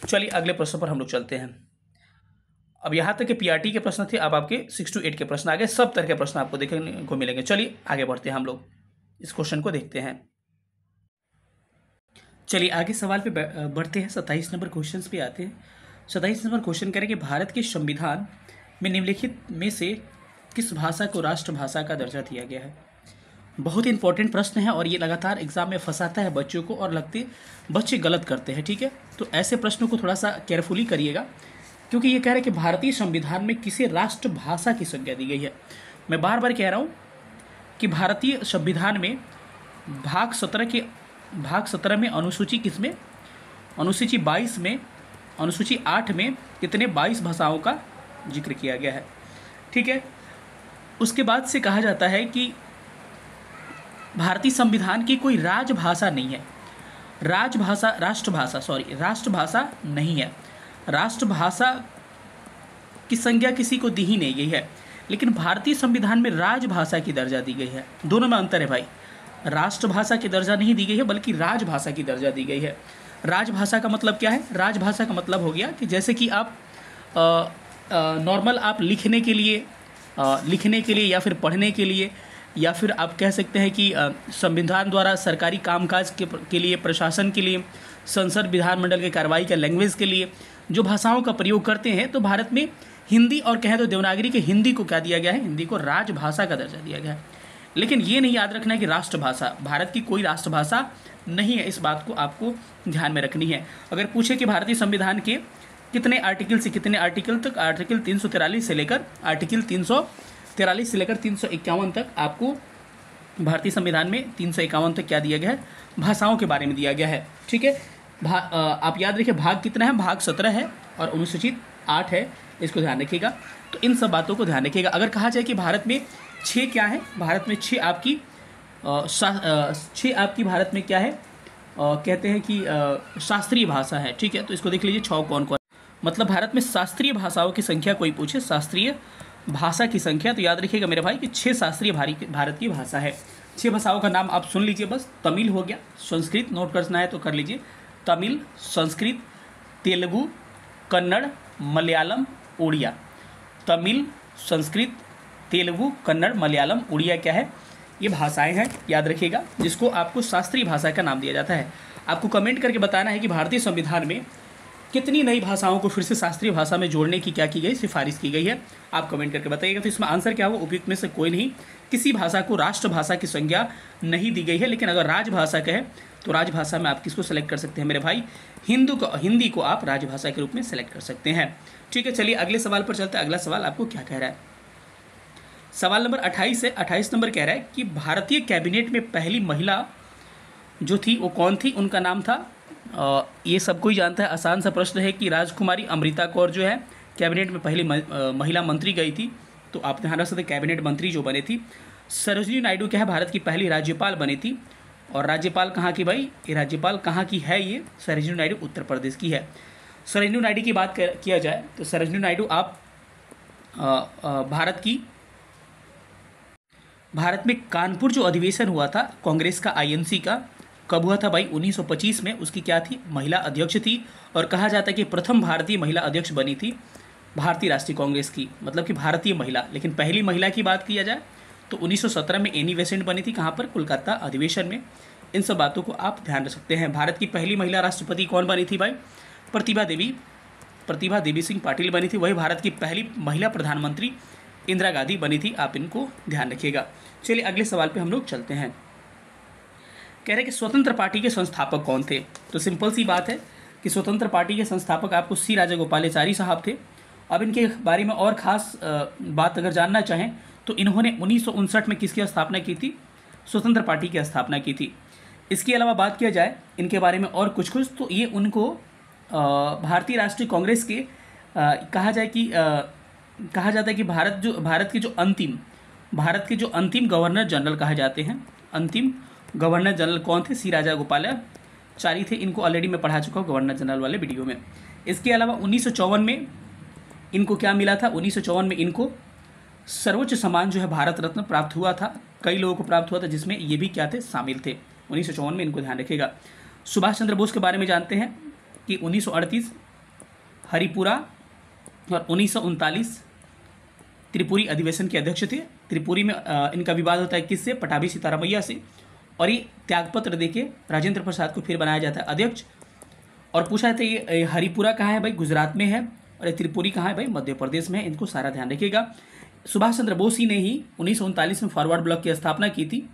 चलिए अगले प्रश्न पर हम लोग चलते हैं। अब यहाँ तक के पीआरटी के प्रश्न थे, अब आपके 6 to 8 के प्रश्न आ गए, सब तरह के प्रश्न आपको देखने को मिलेंगे। चलिए आगे बढ़ते हैं, हम लोग इस क्वेश्चन को देखते हैं। चलिए आगे सवाल पे बढ़ते हैं, 27 नंबर क्वेश्चन पे आते हैं। 27 नंबर क्वेश्चन करेंगे, भारत के संविधान में निम्नलिखित में से किस भाषा को राष्ट्रभाषा का दर्जा दिया गया है। बहुत इंपॉर्टेंट प्रश्न है और ये लगातार एग्जाम में फंसाता है बच्चों को, और लगते बच्चे गलत करते हैं, ठीक है। तो ऐसे प्रश्नों को थोड़ा सा केयरफुली करिएगा, क्योंकि ये कह रहे हैं कि भारतीय संविधान में किसे राष्ट्रभाषा की संज्ञा दी गई है। मैं बार बार कह रहा हूँ कि भारतीय संविधान में भाग 17 में अनुसूची किसमें, अनुसूची 22 में, अनुसूची 8 में कितने 22 भाषाओं का जिक्र किया गया है, ठीक है। उसके बाद से कहा जाता है कि भारतीय संविधान की कोई राजभाषा नहीं है, राष्ट्रभाषा नहीं है, राष्ट्रभाषा की संज्ञा किसी को दी ही नहीं गई है, लेकिन भारतीय संविधान में राजभाषा की दर्जा दी गई है। दोनों में अंतर है भाई, राष्ट्रभाषा की दर्जा नहीं दी गई है बल्कि राजभाषा की दर्जा दी गई है। राजभाषा का मतलब क्या है, राजभाषा का मतलब हो गया कि जैसे कि आप नॉर्मल आप लिखने के लिए या फिर पढ़ने के लिए, या फिर आप कह सकते हैं कि संविधान द्वारा सरकारी कामकाज के लिए, प्रशासन के लिए, संसद विधानमंडल के कार्रवाई के लैंग्वेज के लिए जो भाषाओं का प्रयोग करते हैं, तो भारत में हिंदी और कहें तो देवनागरी के हिंदी को क्या दिया गया है, हिंदी को राजभाषा का दर्जा दिया गया है। लेकिन ये नहीं याद रखना है कि राष्ट्रभाषा, भारत की कोई राष्ट्रभाषा नहीं है, इस बात को आपको ध्यान में रखनी है। अगर पूछे कि भारतीय संविधान के कितने आर्टिकल से कितने आर्टिकल तक, आर्टिकल 343 से लेकर आर्टिकल 343 से लेकर 351 तक आपको भारतीय संविधान में 351 तक क्या दिया गया है, भाषाओं के बारे में दिया गया है, ठीक है। आप याद रखिए भाग कितना है, भाग 17 है और अनुसूचित 8 है, इसको ध्यान रखिएगा। तो इन सब बातों को ध्यान रखिएगा। अगर कहा जाए कि भारत में 6 क्या है, भारत में 6 आपकी 6 आपकी भारत में क्या है, कहते हैं कि शास्त्रीय भाषा है, ठीक है। तो इसको देख लीजिए 6 कौन कौन, मतलब भारत में शास्त्रीय भाषाओं की संख्या, कोई पूछे शास्त्रीय भाषा की संख्या, तो याद रखिएगा मेरे भाई कि 6 शास्त्रीय भारत की भाषा है। 6 भाषाओं का नाम आप सुन लीजिए बस, तमिल हो गया, संस्कृत नोट करना है तो कर लीजिए, तमिल, संस्कृत, तेलुगु, कन्नड़, मलयालम, उड़िया। तमिल, संस्कृत, तेलुगु, कन्नड़, मलयालम, उड़िया क्या है? ये भाषाएं हैं, याद रखिएगा, जिसको आपको शास्त्रीय भाषा का नाम दिया जाता है। आपको कमेंट करके बताना है कि भारतीय संविधान में कितनी नई भाषाओं को फिर से शास्त्रीय भाषा में जोड़ने की क्या की गई, सिफारिश की गई है। आप कमेंट करके बताइएगा। तो इसमें आंसर क्या होगा? उपयुक्त में से कोई नहीं। किसी भाषा को राष्ट्रभाषा की संज्ञा नहीं दी गई है, लेकिन अगर राजभाषा कहे तो राजभाषा में आप किसको सेलेक्ट कर सकते हैं मेरे भाई? हिंदी को आप राजभाषा के रूप में सेलेक्ट कर सकते हैं। ठीक है, चलिए अगले सवाल पर चलते हैं। अगला सवाल आपको क्या कह रहा है? सवाल नंबर 28 है। 28 नंबर कह रहा है कि भारतीय कैबिनेट में पहली महिला जो थी वो कौन थी? उनका नाम था, ये सबको ही जानता है, आसान सा प्रश्न है कि राजकुमारी अमृता कौर जो है कैबिनेट में पहली महिला मंत्री गई थी। तो आप ध्यान रख सकते, कैबिनेट मंत्री जो बने थी। सरोजिनी नायडू क्या है? भारत की पहली राज्यपाल बनी थी। और राज्यपाल कहाँ की भाई? ये राज्यपाल कहाँ की है? ये सरोजिनी नायडू उत्तर प्रदेश की है। सरोजिनी नायडू की बात किया जाए तो सरोजिनी नायडू आप भारत में कानपुर जो अधिवेशन हुआ था कांग्रेस का, आईएनसी का, कब हुआ था भाई? 1925 में। उसकी क्या थी? महिला अध्यक्ष थी। और कहा जाता है कि प्रथम भारतीय महिला अध्यक्ष बनी थी भारतीय राष्ट्रीय कांग्रेस की, मतलब कि भारतीय महिला। लेकिन पहली महिला की बात किया जाए तो 1917 में एनी बेसेंट बनी थी। कहाँ पर? कोलकाता अधिवेशन में। इन सब बातों को आप ध्यान रख सकते हैं। भारत की पहली महिला राष्ट्रपति कौन बनी थी भाई? प्रतिभा देवी सिंह पाटिल बनी थी। वही भारत की पहली महिला प्रधानमंत्री इंदिरा गांधी बनी थी। आप इनको ध्यान रखिएगा। चलिए अगले सवाल पे हम लोग चलते हैं। कह रहे कि स्वतंत्र पार्टी के संस्थापक कौन थे? तो सिंपल सी बात है कि स्वतंत्र पार्टी के संस्थापक आपको सी राजागोपालाचारी साहब थे। अब इनके बारे में और ख़ास बात अगर जानना चाहें तो इन्होंने 1959 में किसकी स्थापना की थी? स्वतंत्र पार्टी की स्थापना की थी। इसके अलावा बात किया जाए इनके बारे में और कुछ तो ये उनको भारतीय राष्ट्रीय कांग्रेस के कहा जाता है कि भारत के जो अंतिम गवर्नर जनरल कहा जाते हैं। अंतिम गवर्नर जनरल कौन थे? सी राजागोपालाचारी थे। इनको ऑलरेडी मैं पढ़ा चुका हूँ गवर्नर जनरल वाले वीडियो में। इसके अलावा 1954 में इनको क्या मिला था? 1954 में इनको सर्वोच्च सम्मान जो है भारत रत्न प्राप्त हुआ था। कई लोगों को प्राप्त हुआ था, जिसमें ये भी क्या थे? शामिल थे। 1954 में, इनको ध्यान रखिएगा। सुभाष चंद्र बोस के बारे में जानते हैं कि 1938 हरिपुरा और 1939 त्रिपुरी अधिवेशन के अध्यक्ष थे। त्रिपुरी में इनका विवाद होता है किससे? पटाभी सीतारामैया से। और ये त्यागपत्र देके राजेंद्र प्रसाद को फिर बनाया जाता है अध्यक्ष। और पूछा जाता है ये हरिपुरा कहाँ है भाई? गुजरात में है। और ये त्रिपुरी कहाँ है भाई? मध्य प्रदेश में है। इनको सारा ध्यान रखिएगा। सुभाष चंद्र बोस ही ने ही 1939 में फॉरवर्ड ब्लॉक की स्थापना की थी।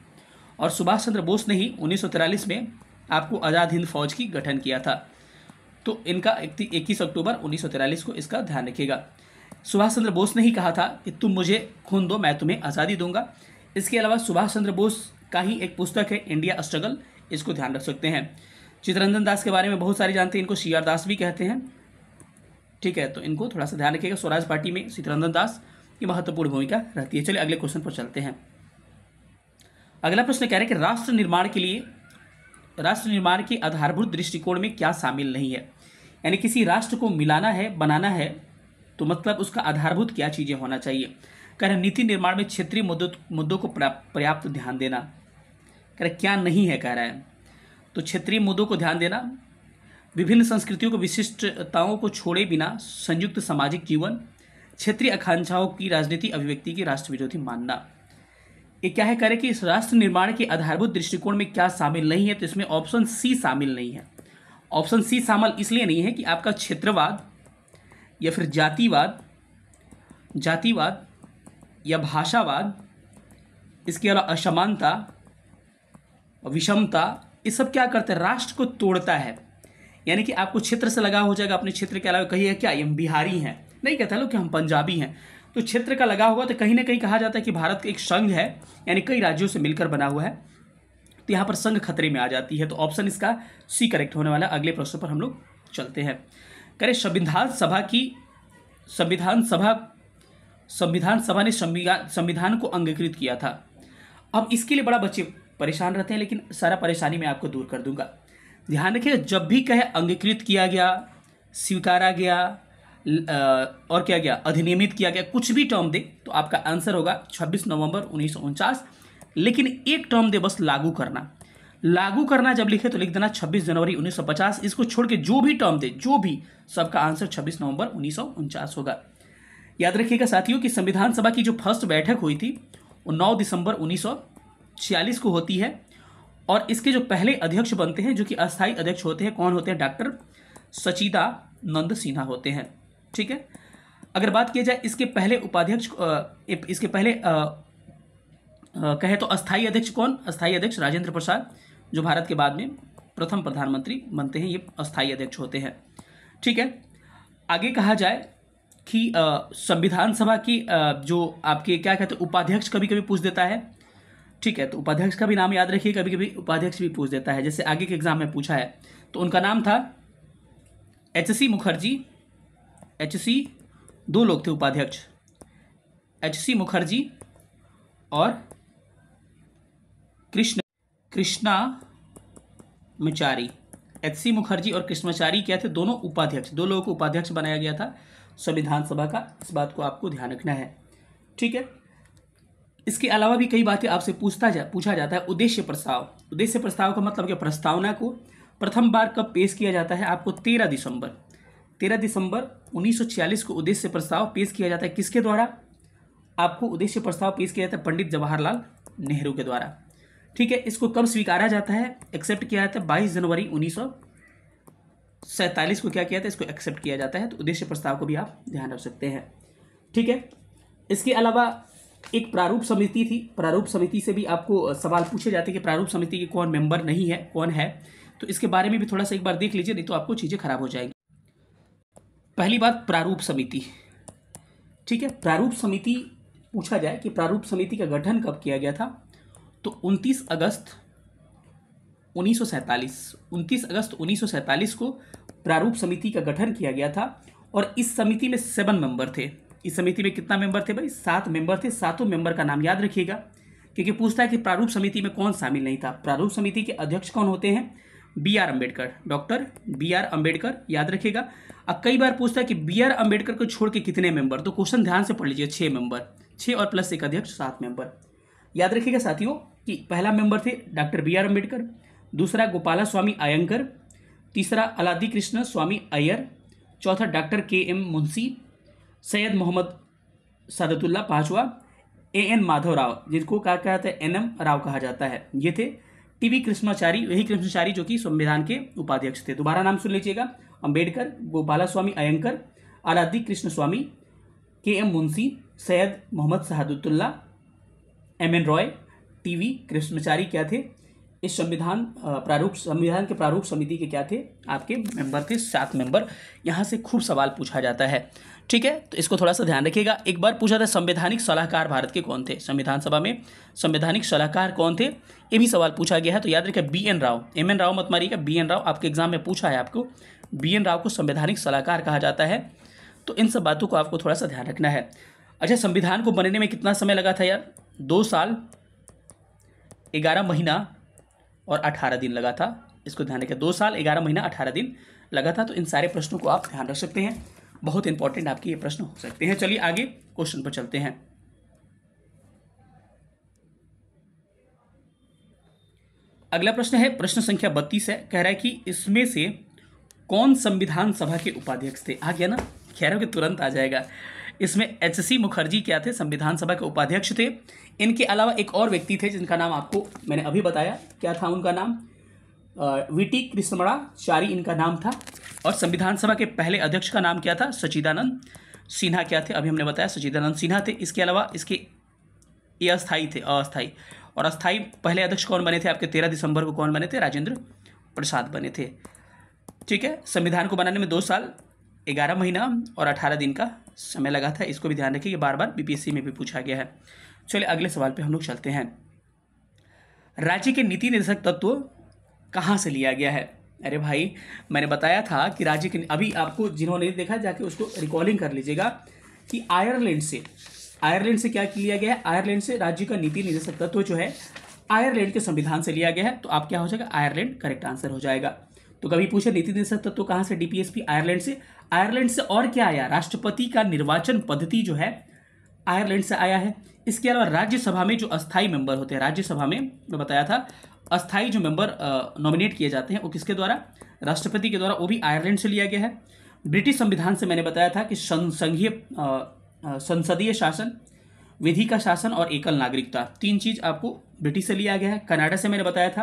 और सुभाष चंद्र बोस ने ही 1943 में आपको आज़ाद हिंद फौज की गठन किया था। तो इनका 21 अक्टूबर 1943 को, इसका ध्यान रखिएगा। सुभाष चंद्र बोस ने ही कहा था कि तुम मुझे खून दो, मैं तुम्हें आज़ादी दूंगा। इसके अलावा सुभाष चंद्र बोस का ही एक पुस्तक है इंडिया स्ट्रगल, इसको ध्यान रख सकते हैं। चित्तरंजन दास के बारे में बहुत सारे जानते हैं, इनको सीआर दास भी कहते हैं। ठीक है, तो इनको थोड़ा सा ध्यान रखिएगा। स्वराज पार्टी में चित्तरंजन दास की महत्वपूर्ण भूमिका रहती है। चलिए अगले क्वेश्चन पर चलते हैं। अगला प्रश्न कह रहे हैं कि राष्ट्र निर्माण के आधारभूत दृष्टिकोण में क्या शामिल नहीं है? यानी किसी राष्ट्र को मिलाना है, बनाना है, तो मतलब उसका आधारभूत क्या चीज़ें होना चाहिए। कह रहे नीति निर्माण में क्षेत्रीय मुद्दों को पर्याप्त ध्यान देना। कह रहे क्या नहीं है? कह रहा है तो क्षेत्रीय मुद्दों को ध्यान देना, विभिन्न संस्कृतियों को विशिष्टताओं को छोड़े बिना संयुक्त सामाजिक जीवन, क्षेत्रीय आकांक्षाओं की राजनीति अभिव्यक्ति की राष्ट्र विरोधी मानना। ये क्या है? कह रहे कि इस राष्ट्र निर्माण के आधारभूत दृष्टिकोण में क्या शामिल नहीं है? तो इसमें ऑप्शन सी शामिल नहीं है। ऑप्शन सी शामिल इसलिए नहीं है कि आपका क्षेत्रवाद या फिर जातिवाद या भाषावाद, इसके अलावा असमानता, विषमता, ये सब क्या करते हैं? राष्ट्र को तोड़ता है। यानी कि आपको क्षेत्र से लगाव हो जाएगा, अपने क्षेत्र के अलावा कहिए क्या ये बिहारी हैं, नहीं कहता लोग कि हम पंजाबी हैं। तो क्षेत्र का लगाव होगा तो कहीं ना कहीं कहा जाता है कि भारत एक संघ है, यानी कई राज्यों से मिलकर बना हुआ है। तो यहाँ पर संघ खतरे में आ जाती है। तो ऑप्शन इसका सी करेक्ट होने वाला। अगले प्रश्न पर हम लोग चलते हैं। करें संविधान सभा ने संविधान को अंगीकृत किया था। अब इसके लिए बड़ा बच्चे परेशान रहते हैं, लेकिन सारा परेशानी मैं आपको दूर कर दूंगा। ध्यान रखिए, जब भी कहे अंगीकृत किया गया, स्वीकारा गया और क्या गया, अधिनियमित किया गया, कुछ भी टर्म दे तो आपका आंसर होगा 26 नवंबर 1949। लेकिन एक टर्म दे बस लागू करना। लागू करना जब लिखे तो लिख देना 26 जनवरी 1950। इसको छोड़ के जो भी टर्म दे, जो भी, सबका आंसर 26 नवंबर 1949 होगा। याद रखिएगा साथियों कि संविधान सभा की जो फर्स्ट बैठक हुई थी वो 9 दिसंबर 1946 को होती है, और इसके जो पहले अध्यक्ष बनते हैं, जो कि अस्थायी अध्यक्ष होते हैं, कौन होते हैं? डॉक्टर सच्चिदानंद सिन्हा होते हैं। ठीक है। अगर बात की जाए इसके पहले उपाध्यक्ष, इसके पहले कहे तो अस्थायी अध्यक्ष कौन? अस्थायी अध्यक्ष राजेंद्र प्रसाद, जो भारत के बाद में प्रथम प्रधानमंत्री बनते हैं, ये अस्थायी अध्यक्ष होते हैं। ठीक है। आगे कहा जाए कि संविधान सभा की जो आपके क्या कहते हैं उपाध्यक्ष कभी कभी पूछ देता है। ठीक है, तो उपाध्यक्ष का भी नाम याद रखिए, कभी कभी उपाध्यक्ष भी पूछ देता है, जैसे आगे के एग्जाम में पूछा है। तो उनका नाम था HC मुखर्जी। HC, दो लोग थे उपाध्यक्ष, HC मुखर्जी और कृष्णामाचारी। HC मुखर्जी और कृष्णामाचारी क्या थे? दोनों उपाध्यक्ष, दो लोगों को उपाध्यक्ष बनाया गया था संविधान सभा का। इस बात को आपको ध्यान रखना है। ठीक है। इसके अलावा भी कई बातें आपसे पूछा जाता है। उद्देश्य प्रस्ताव। उद्देश्य प्रस्ताव का मतलब कि प्रस्तावना को प्रथम बार कब पेश किया जाता है? आपको 13 दिसंबर 1946 को उद्देश्य प्रस्ताव पेश किया जाता है। किसके द्वारा? आपको उद्देश्य प्रस्ताव पेश किया जाता है पंडित जवाहरलाल नेहरू के द्वारा। ठीक है। इसको कब स्वीकारा जाता है, एक्सेप्ट किया जाता है? 22 जनवरी 1947 को क्या किया था? इसको एक्सेप्ट किया जाता है। तो उद्देश्य प्रस्ताव को भी आप ध्यान रख सकते हैं। ठीक है। इसके अलावा एक प्रारूप समिति थी। प्रारूप समिति से भी आपको सवाल पूछे जाते हैं कि प्रारूप समिति के कौन मेंबर नहीं है, कौन है। तो इसके बारे में भी थोड़ा सा एक बार देख लीजिए, नहीं तो आपको चीज़ें खराब हो जाएंगी। पहली बात, प्रारूप समिति। ठीक है। प्रारूप समिति पूछा जाए कि प्रारूप समिति का गठन कब किया गया था, तो 29 अगस्त 1947 को प्रारूप समिति का गठन किया गया था। और इस समिति में 7 मेंबर थे। इस समिति में कितना मेंबर थे भाई? 7 मेंबर थे। सातों मेंबर का नाम याद रखिएगा, क्योंकि पूछता है कि प्रारूप समिति में कौन शामिल नहीं था। प्रारूप समिति के अध्यक्ष कौन होते हैं? BR Ambedkar, doctor BR Ambedkar, याद रखिएगा। अब कई बार पूछता है कि BR अम्बेडकर को छोड़ के कितने मेंबर, तो क्वेश्चन ध्यान से पढ़ लीजिए। 6 मेंबर, 6 और प्लस एक अध्यक्ष, 7 मेंबर। याद रखिएगा साथियों कि पहला मेंबर थे डॉक्टर BR अम्बेडकर, दूसरा गोपाला स्वामी अयंगर, तीसरा अलादी कृष्ण स्वामी अय्यर, चौथा डॉक्टर KM मुंशी, सैयद मोहम्मद सादतुल्ला, पांचवा AN माधव राव, जिनको क्या कहते हैं NM राव कहा जाता है। ये थे TB कृष्णाचारी, वही कृष्णाचारी जो कि संविधान के उपाध्यक्ष थे। दोबारा नाम सुन लीजिएगा, अम्बेडकर, गोपाला स्वामी अयंकर, अलादी कृष्ण स्वामी, KM Munshi, Syed Mohammad Saadatullah, MN Roy, TB Krishnamachari क्या थे? इस संविधान के प्रारूप समिति के क्या थे? आपके मेंबर थे, 7 मेंबर। यहाँ से खूब सवाल पूछा जाता है। ठीक है। तो इसको थोड़ा सा ध्यान रखिएगा। एक बार पूछा था संवैधानिक सलाहकार भारत के कौन थे? संविधान सभा में संवैधानिक सलाहकार कौन थे, ये भी सवाल पूछा गया है। तो याद रखिए BN राव, MN राव मत मारिएगा, BN राव। आपके एग्जाम में पूछा है आपको, BN राव को संवैधानिक सलाहकार कहा जाता है। तो इन सब बातों को आपको थोड़ा सा ध्यान रखना है। अच्छा, संविधान को बनने में कितना समय लगा था यार? 2 साल 11 महीना और 18 दिन लगा था। इसको ध्यान रखें, 2 साल 11 महीना 18 दिन लगा था। तो इन सारे प्रश्नों को आप ध्यान रख सकते हैं। बहुत इंपॉर्टेंट आपके ये प्रश्न हो सकते हैं। चलिए आगे क्वेश्चन पर चलते हैं। अगला प्रश्न है, प्रश्न संख्या 32 है। कह रहा है कि इसमें से कौन संविधान सभा के उपाध्यक्ष थे? आ गया ना, कह रहा हूं कि तुरंत आ जाएगा। इसमें HC मुखर्जी क्या थे? संविधान सभा के उपाध्यक्ष थे। इनके अलावा एक और व्यक्ति थे जिनका नाम आपको मैंने अभी बताया, क्या था उनका नाम? VT कृष्णाचारी इनका नाम था। और संविधान सभा के पहले अध्यक्ष का नाम क्या था? सच्चिदानंद सिन्हा क्या थे? अभी हमने बताया सच्चिदानंद सिन्हा थे। इसके अलावा इसके ये अस्थायी थे, अस्थायी। और अस्थायी पहले अध्यक्ष कौन बने थे? आपके 13 दिसंबर को कौन बने थे? राजेंद्र प्रसाद बने थे। ठीक है। संविधान को बनाने में 2 साल 11 महीना और 18 दिन का समय लगा था। इसको भी ध्यान रखिए, बार बार BPSC में भी पूछा गया है। चलिए अगले सवाल पे हम लोग चलते हैं। राज्य के नीति निर्देशक तत्व कहाँ से लिया गया है? अरे भाई, मैंने बताया था कि राज्य के, अभी आपको जिन्होंने देखा जाके उसको रिकॉलिंग कर लीजिएगा कि आयरलैंड से क्या लिया गया है? आयरलैंड से राज्य का नीति निर्देशक तत्व जो है आयरलैंड के संविधान से लिया गया है। तो आप क्या हो जाएगा? आयरलैंड करेक्ट आंसर हो जाएगा। तो कभी पूछे नीति निर्देशक तत्व कहाँ से? DPSP आयरलैंड से। आयरलैंड से और क्या आया? राष्ट्रपति का निर्वाचन पद्धति जो है आयरलैंड से आया है। इसके अलावा राज्यसभा में जो अस्थाई मेंबर होते हैं, राज्यसभा में मैं बताया था अस्थाई जो मेंबर नॉमिनेट किए जाते हैं वो किसके द्वारा, राष्ट्रपति के द्वारा, वो भी आयरलैंड से लिया गया है। ब्रिटिश संविधान से मैंने बताया था कि संघीय संसदीय शासन, विधि का शासन और एकल नागरिकता, तीन चीज आपको ब्रिटिश से लिया गया है। कनाडा से मैंने बताया था,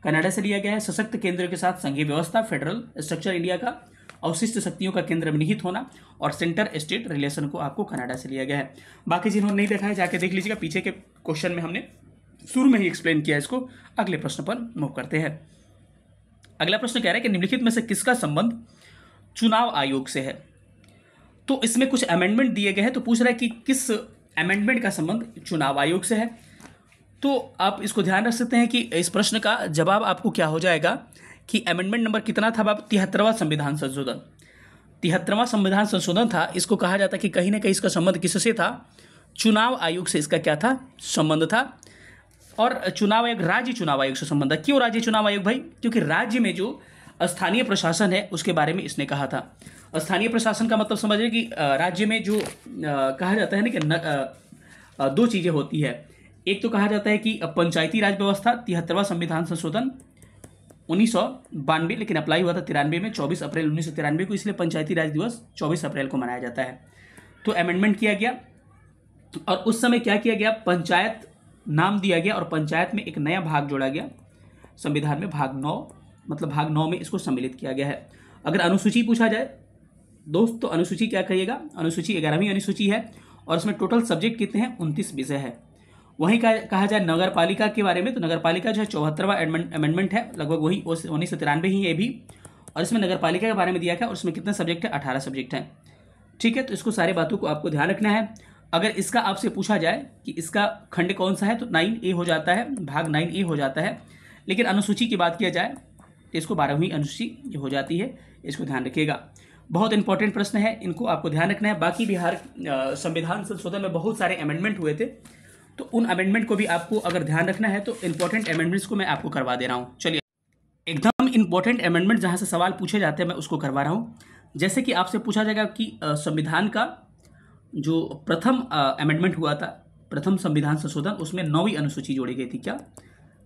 कनाडा से लिया गया है सशक्त केंद्र के साथ संघीय व्यवस्था, फेडरल स्ट्रक्चर इंडिया का, अवशिष्ट शक्तियों का केंद्र में निहित होना और सेंटर स्टेट रिलेशन को आपको कनाडा से लिया गया है। बाकी जिन्होंने नहीं देखा है जाके देख लीजिएगा, पीछे के क्वेश्चन में हमने शुरू में ही एक्सप्लेन किया इसको। अगले प्रश्न पर मूव करते हैं। अगला प्रश्न कह रहा है कि निम्नलिखित में से किसका संबंध चुनाव आयोग से है। तो इसमें कुछ अमेंडमेंट दिए गए हैं, तो पूछ रहा है कि किस अमेंडमेंट का संबंध चुनाव आयोग से है। तो आप इसको ध्यान रख सकते हैं कि इस प्रश्न का जवाब आपको क्या हो जाएगा कि अमेंडमेंट नंबर कितना था बाब, 73वां संविधान संशोधन। 73वां संविधान संशोधन था। इसको कहा जाता है कि कहीं ना कहीं इसका संबंध किससे था, चुनाव आयोग से इसका क्या था, संबंध था। और चुनाव आयोग राज्य चुनाव आयोग से संबंध है। क्यों राज्य चुनाव आयोग भाई, क्योंकि राज्य में जो स्थानीय प्रशासन है उसके बारे में इसने कहा था। स्थानीय प्रशासन का मतलब समझिए कि राज्य में जो कहा जाता है ना कि दो चीज़ें होती है। एक तो कहा जाता है कि पंचायती राज व्यवस्था, 73वां संविधान संशोधन 1992, लेकिन अप्लाई हुआ था 93 में, 24 अप्रैल 1993 को, इसलिए पंचायती राज दिवस 24 अप्रैल को मनाया जाता है। तो अमेंडमेंट किया गया और उस समय क्या किया गया, पंचायत नाम दिया गया और पंचायत में एक नया भाग जोड़ा गया संविधान में, भाग 9, मतलब भाग 9 में इसको सम्मिलित किया गया है। अगर अनुसूची पूछा जाए दोस्त तो अनुसूची क्या कहिएगा, अनुसूची 11वीं अनुसूची है और इसमें टोटल सब्जेक्ट कितने हैं, 29 विषय है। वहीं कहा जाए नगर पालिका के बारे में, तो नगर पालिका जो है 74वां अमेंडमेंट है, लगभग वही 1993 ही है भी, और इसमें नगर पालिका के बारे में दिया गया और इसमें कितने सब्जेक्ट है, 18 सब्जेक्ट हैं। ठीक है, तो इसको सारी बातों को आपको ध्यान रखना है। अगर इसका आपसे पूछा जाए कि इसका खंड कौन सा है तो 9A हो जाता है, भाग 9A हो जाता है। लेकिन अनुसूची की बात किया जाए तो इसको 12वीं अनुसूची हो जाती है, इसको ध्यान रखिएगा। बहुत इंपॉर्टेंट प्रश्न है, इनको आपको ध्यान रखना है। बाकी बिहार संविधान संशोधन में बहुत सारे अमेंडमेंट हुए थे, तो उन अमेंडमेंट को भी आपको अगर ध्यान रखना है तो इंपॉर्टेंट अमेंडमेंट्स को मैं आपको करवा दे रहा हूँ। चलिए, एकदम इंपॉर्टेंट अमेंडमेंट जहाँ से सवाल पूछे जाते हैं मैं उसको करवा रहा हूँ। जैसे कि आपसे पूछा जाएगा कि संविधान का जो प्रथम अमेंडमेंट हुआ था, प्रथम संविधान संशोधन, उसमें 9वीं अनुसूची जोड़ी गई थी, क्या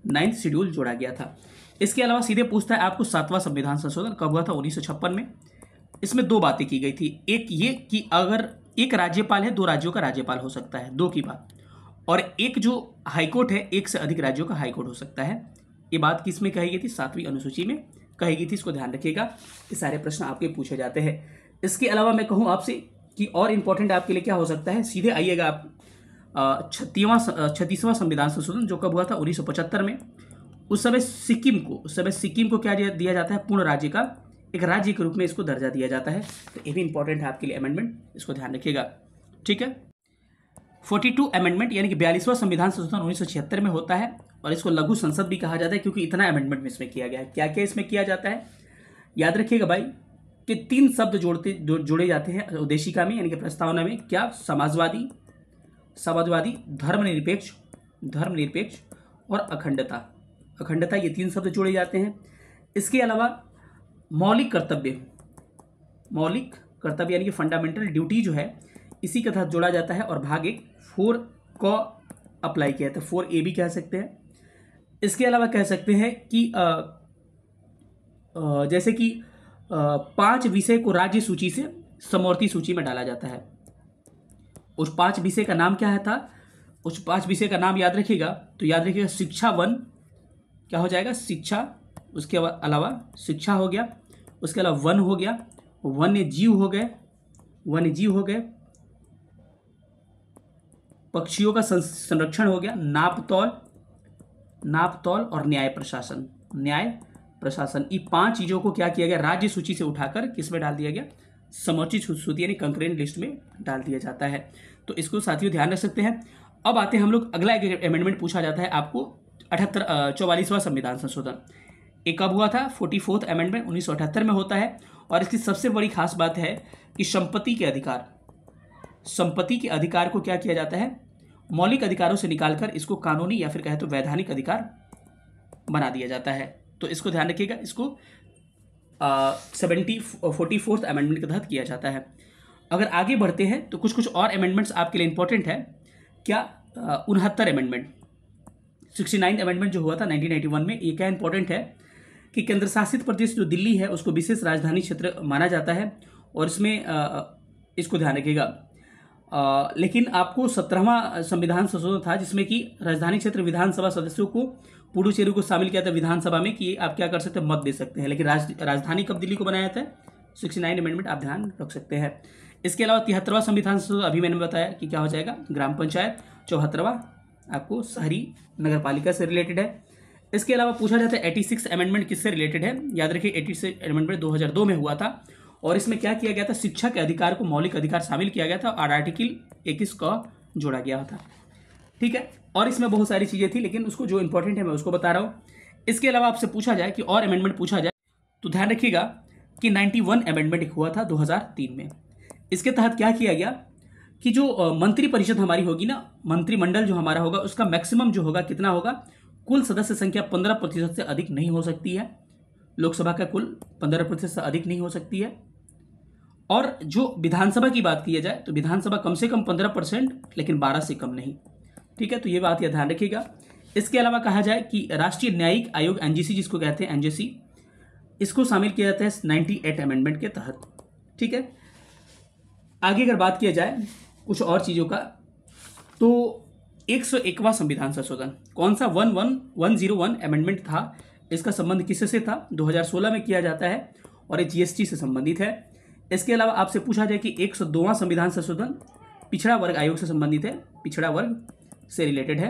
9th शेड्यूल जोड़ा गया था। इसके अलावा सीधे पूछता है आपको 7वां संविधान संशोधन कब हुआ था, 1956 में। इसमें दो बातें की गई थी, एक ये कि अगर एक राज्यपाल है, 2 राज्यों का राज्यपाल हो सकता है, 2 की बात, और एक जो हाईकोर्ट है, 1 से अधिक राज्यों का हाईकोर्ट हो सकता है। ये बात किसमें कही गई थी, 7वीं अनुसूची में कही गई थी। इसको ध्यान रखिएगा, ये सारे प्रश्न आपके पूछे जाते हैं। इसके अलावा मैं कहूँ आपसे कि और इम्पोर्टेंट आपके लिए क्या हो सकता है, सीधे आइएगा आप 36वां संविधान संशोधन जो कब हुआ था, 1975 में। उस समय सिक्किम को क्या दिया जाता है, पूर्ण राज्य का एक राज्य के रूप में इसको दर्जा दिया जाता है। तो ये भी इंपॉर्टेंट है आपके लिए अमेंडमेंट, इसको ध्यान रखिएगा। ठीक है, 42 अमेंडमेंट यानी कि 42वां संविधान संशोधन 1976 में होता है और इसको लघु संसद भी कहा जाता है क्योंकि इतना अमेंडमेंट में इसमें किया गया है। क्या क्या इसमें किया जाता है, याद रखिएगा भाई कि 3 शब्द जोड़े जाते हैं उद्देशिका में यानी कि प्रस्तावना में, क्या, समाजवादी, धर्मनिरपेक्ष और अखंडता, ये 3 शब्द जोड़े जाते हैं। इसके अलावा मौलिक कर्तव्य यानी कि फंडामेंटल ड्यूटी जो है इसी के तहत जोड़ा जाता है और भाग 1 4 को अप्लाई किया जाता है, 4A भी कह सकते हैं। इसके अलावा कह सकते हैं कि जैसे कि 5 विषय को राज्य सूची से समवर्ती सूची में डाला जाता है। उस 5 विषय का नाम क्या है था, उस 5 विषय का नाम याद रखिएगा, तो याद रखिएगा शिक्षा 1 क्या हो जाएगा, शिक्षा, उसके अलावा शिक्षा हो गया, उसके अलावा वन हो गया, वन्य जीव हो गए, पक्षियों का संरक्षण हो गया, नापतौल और न्याय प्रशासन। ये 5 चीजों को क्या किया गया, राज्य सूची से उठाकर किस में डाल दिया गया, समवर्ती सूची यानी कंकरेंट लिस्ट में डाल दिया जाता है। तो इसको साथियों ध्यान रख सकते हैं। अब आते हैं हम लोग, अगला एक अमेंडमेंट पूछा जाता है आपको 44वां संविधान संशोधन। एक कब हुआ था, 44th अमेंडमेंट 1978 में होता है और इसकी सबसे बड़ी खास बात है कि संपत्ति के अधिकार को क्या किया जाता है, मौलिक अधिकारों से निकालकर इसको कानूनी या फिर कहे तो वैधानिक अधिकार बना दिया जाता है। तो इसको ध्यान रखिएगा, इसको 44th अमेंडमेंट के तहत किया जाता है। अगर आगे बढ़ते हैं तो कुछ कुछ और अमेंडमेंट्स आपके लिए इंपॉर्टेंट है। क्या 69 अमेंडमेंट, 69 अमेंडमेंट जो हुआ था 1991 में, ये क्या इंपॉर्टेंट है कि केंद्र शासित प्रदेश जो दिल्ली है उसको विशेष राजधानी क्षेत्र माना जाता है, और इसमें इसको ध्यान रखिएगा। लेकिन आपको 17वां संविधान संशोधन था जिसमें कि राजधानी क्षेत्र विधानसभा सदस्यों को पुडुचेरी को शामिल किया था विधानसभा में कि आप क्या कर सकते हैं, मत दे सकते हैं। लेकिन राजधानी कब दिल्ली को बनाया था, 69 अमेंडमेंट आप ध्यान रख सकते हैं। इसके अलावा 73वां संविधान संशोधन अभी मैंने बताया कि क्या हो जाएगा, ग्राम पंचायत। 74वां आपको शहरी नगर पालिका से रिलेटेड है। इसके अलावा पूछा जाता है 86 अमेंडमेंट किससे रिलेटेड है। याद रखिए 86 अमेंडमेंट 2002 में हुआ था, और इसमें क्या किया गया था, शिक्षा के अधिकार को मौलिक अधिकार शामिल किया गया था और आर्टिकल 21 का जोड़ा गया था। ठीक है, और इसमें बहुत सारी चीज़ें थी, लेकिन उसको जो इंपॉर्टेंट है मैं उसको बता रहा हूँ। इसके अलावा आपसे पूछा जाए कि और अमेंडमेंट पूछा जाए तो ध्यान रखिएगा कि 91 अमेंडमेंट एक हुआ था 2003 में। इसके तहत क्या किया गया कि जो मंत्री परिषद हमारी होगी ना, मंत्रिमंडल जो हमारा होगा उसका मैक्सिमम जो होगा कितना होगा, कुल सदस्य संख्या 15% से अधिक नहीं हो सकती है। लोकसभा का कुल 15% से अधिक नहीं हो सकती है। और जो विधानसभा की बात की जाए तो विधानसभा कम से कम 15%, लेकिन 12 से कम नहीं। ठीक है, तो ये बात या ध्यान रखिएगा। इसके अलावा कहा जाए कि राष्ट्रीय न्यायिक आयोग एनजीसी जिसको कहते हैं एनजीसी, इसको शामिल किया जाता है 98 अमेंडमेंट के तहत। ठीक है, आगे अगर बात किया जाए कुछ और चीज़ों का तो 101वां संविधान संशोधन कौन सा 101 अमेंडमेंट था, इसका संबंध किससे था, 2016 में किया जाता है और ये जीएसटी से संबंधित है। इसके अलावा आपसे पूछा जाए कि 102वां संविधान संशोधन पिछड़ा वर्ग आयोग से संबंधित है, पिछड़ा वर्ग से रिलेटेड है।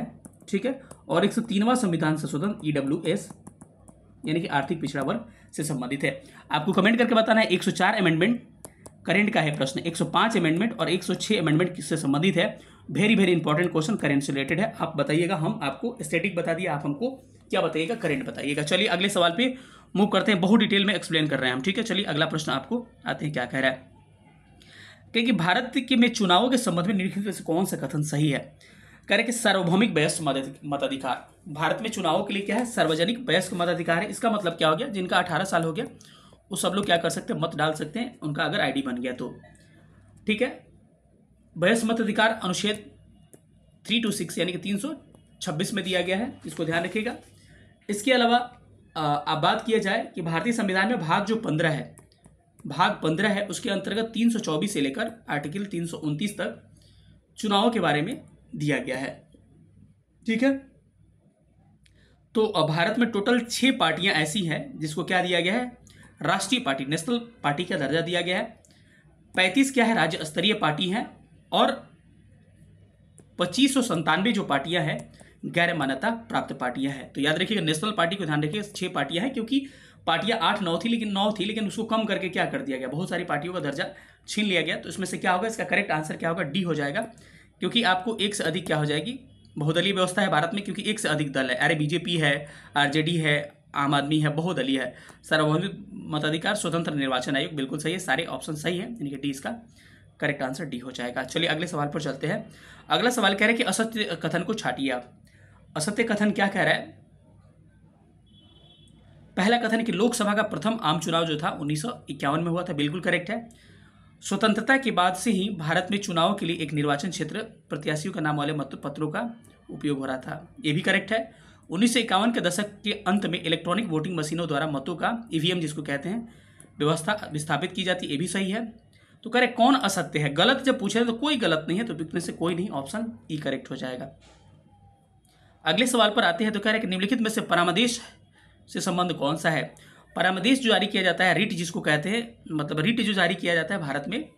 ठीक है, और 103वां संविधान संशोधन ईडब्ल्यूएस यानी कि आर्थिक पिछड़ा वर्ग से संबंधित है। आपको कमेंट करके बताना है 104 अमेंडमेंट करेंट का है प्रश्न, 105 अमेंडमेंट और 106 अमेंडमेंट किससे संबंधित है। Very very important question, current से रिलेटेड है। आप बताइएगा, हम आपको स्टैटिक बता दिया, आप हमको क्या बताइएगा, करंट बताइएगा। चलिए अगले सवाल पे मूव करते हैं, बहुत डिटेल में एक्सप्लेन कर रहे हैं हम। ठीक है, चलिए अगला प्रश्न आपको आते हैं, क्या कह रहा है कि भारत के में चुनावों के संबंध में निम्नलिखित में से कौन सा कथन सही है। कह रहे कि सार्वभौमिक वयस्क मताधिकार, भारत में चुनावों के लिए क्या है, सार्वजनिक वयस्क मताधिकार है। इसका मतलब क्या हो गया, जिनका 18 साल हो गया वो सब लोग क्या कर सकते हैं, मत डाल सकते हैं, उनका अगर आईडी बन गया तो। ठीक है, वयस्क मताधिकार अनुच्छेद 326 यानी कि 326 में दिया गया है, इसको ध्यान रखिएगा। इसके अलावा अब बात किया जाए कि भारतीय संविधान में भाग जो 15 है, भाग 15 है, उसके अंतर्गत 324 से लेकर आर्टिकल 329 तक चुनावों के बारे में दिया गया है। ठीक है, तो भारत में टोटल 6 पार्टियां ऐसी हैं जिसको क्या दिया गया है, राष्ट्रीय पार्टी, नेशनल पार्टी का दर्जा दिया गया है। 35 क्या है, राज्य स्तरीय पार्टी हैं, और 2597 जो पार्टियां हैं गैर मान्यता प्राप्त पार्टियां हैं। तो याद रखिएगा, नेशनल पार्टी को ध्यान रखिएगा 6 पार्टियां हैं, क्योंकि पार्टियां 8-9 थी, लेकिन उसको कम करके क्या कर दिया गया, बहुत सारी पार्टियों का दर्जा छीन लिया गया। तो इसमें से क्या होगा, इसका करेक्ट आंसर क्या होगा, डी हो जाएगा, क्योंकि आपको एक से अधिक क्या हो जाएगी, बहुदलीय व्यवस्था है भारत में, क्योंकि एक से अधिक दल है। अरे बीजेपी है, आरजेडी है, आम आदमी है, बहुदलीय है। सार्वभौमिक मताधिकार, स्वतंत्र निर्वाचन आयोग, बिल्कुल सही है, सारे ऑप्शन सही है, यानी कि डी इसका करेक्ट आंसर डी हो जाएगा। चलिए अगले सवाल पर चलते हैं। अगला सवाल कह रहा है कि असत्य कथन को छाटिए आप। असत्य कथन क्या कह रहा है, पहला कथन है कि लोकसभा का प्रथम आम चुनाव जो था 1951 में हुआ था, बिल्कुल करेक्ट है। स्वतंत्रता के बाद से ही भारत में चुनाव के लिए एक निर्वाचन क्षेत्र प्रत्याशियों का नाम वाले मतपत्रों का उपयोग हो रहा था, ये भी करेक्ट है। 1951 के दशक के अंत में इलेक्ट्रॉनिक वोटिंग मशीनों द्वारा मतों का ईवीएम जिसको कहते हैं व्यवस्था विस्थापित की जाती, ये भी सही है। तो कह रहे कौन असत्य है, गलत जब पूछे तो कोई गलत नहीं है, तो बिकने से कोई नहीं, ऑप्शन ई करेक्ट हो जाएगा। अगले सवाल पर आते हैं, तो कह रहे कि निम्नलिखित में से परामर्श से संबंध कौन सा है। परामर्श जो जारी किया जाता है, रिट जिसको कहते हैं, मतलब रिट जो जारी किया जाता है भारत में,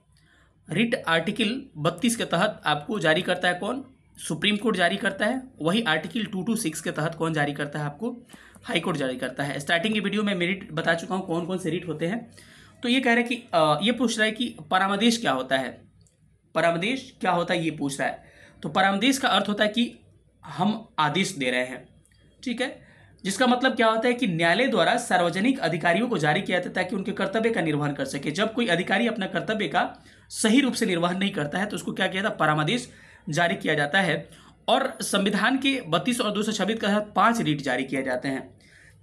रिट आर्टिकल 32 के तहत आपको जारी करता है कौन, सुप्रीम कोर्ट जारी करता है। वही आर्टिकल 226 के तहत कौन जारी करता है, आपको हाई कोर्ट जारी करता है। स्टार्टिंग की वीडियो में मेरिट बता चुका हूँ कौन कौन से रिट होते हैं। तो ये कह रहे हैं कि ये पूछ रहा है कि परामर्श क्या होता है, परामर्श क्या होता है ये पूछ रहा है। तो परामर्श का अर्थ होता है कि हम आदेश दे रहे हैं, ठीक है, जिसका मतलब क्या होता है कि न्यायालय द्वारा सार्वजनिक अधिकारियों को जारी किया जाता है ताकि उनके कर्तव्य का निर्वहन कर सके। जब कोई अधिकारी अपना कर्तव्य का सही रूप से निर्वहन नहीं करता है तो उसको क्या किया जाता है, परामर्श जारी किया जाता है। और संविधान के 32 और 226 के तहत 5 रिट जारी किए जाते हैं,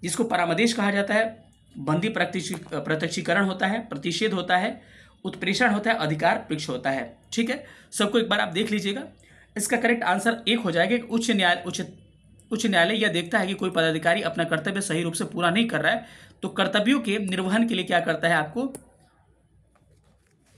जिसको परामर्श कहा जाता है। बंदी प्रत्यक्षीकरण होता है, प्रतिषेध होता है, उत्प्रेषण होता है, अधिकार पृक्ष होता है। ठीक है, सबको एक बार आप देख लीजिएगा। इसका करेक्ट आंसर एक हो जाएगा कि उच्च न्यायालय यह देखता है कि कोई पदाधिकारी अपना कर्तव्य सही रूप से पूरा नहीं कर रहा है, तो कर्तव्यों के निर्वहन के लिए क्या करता है, आपको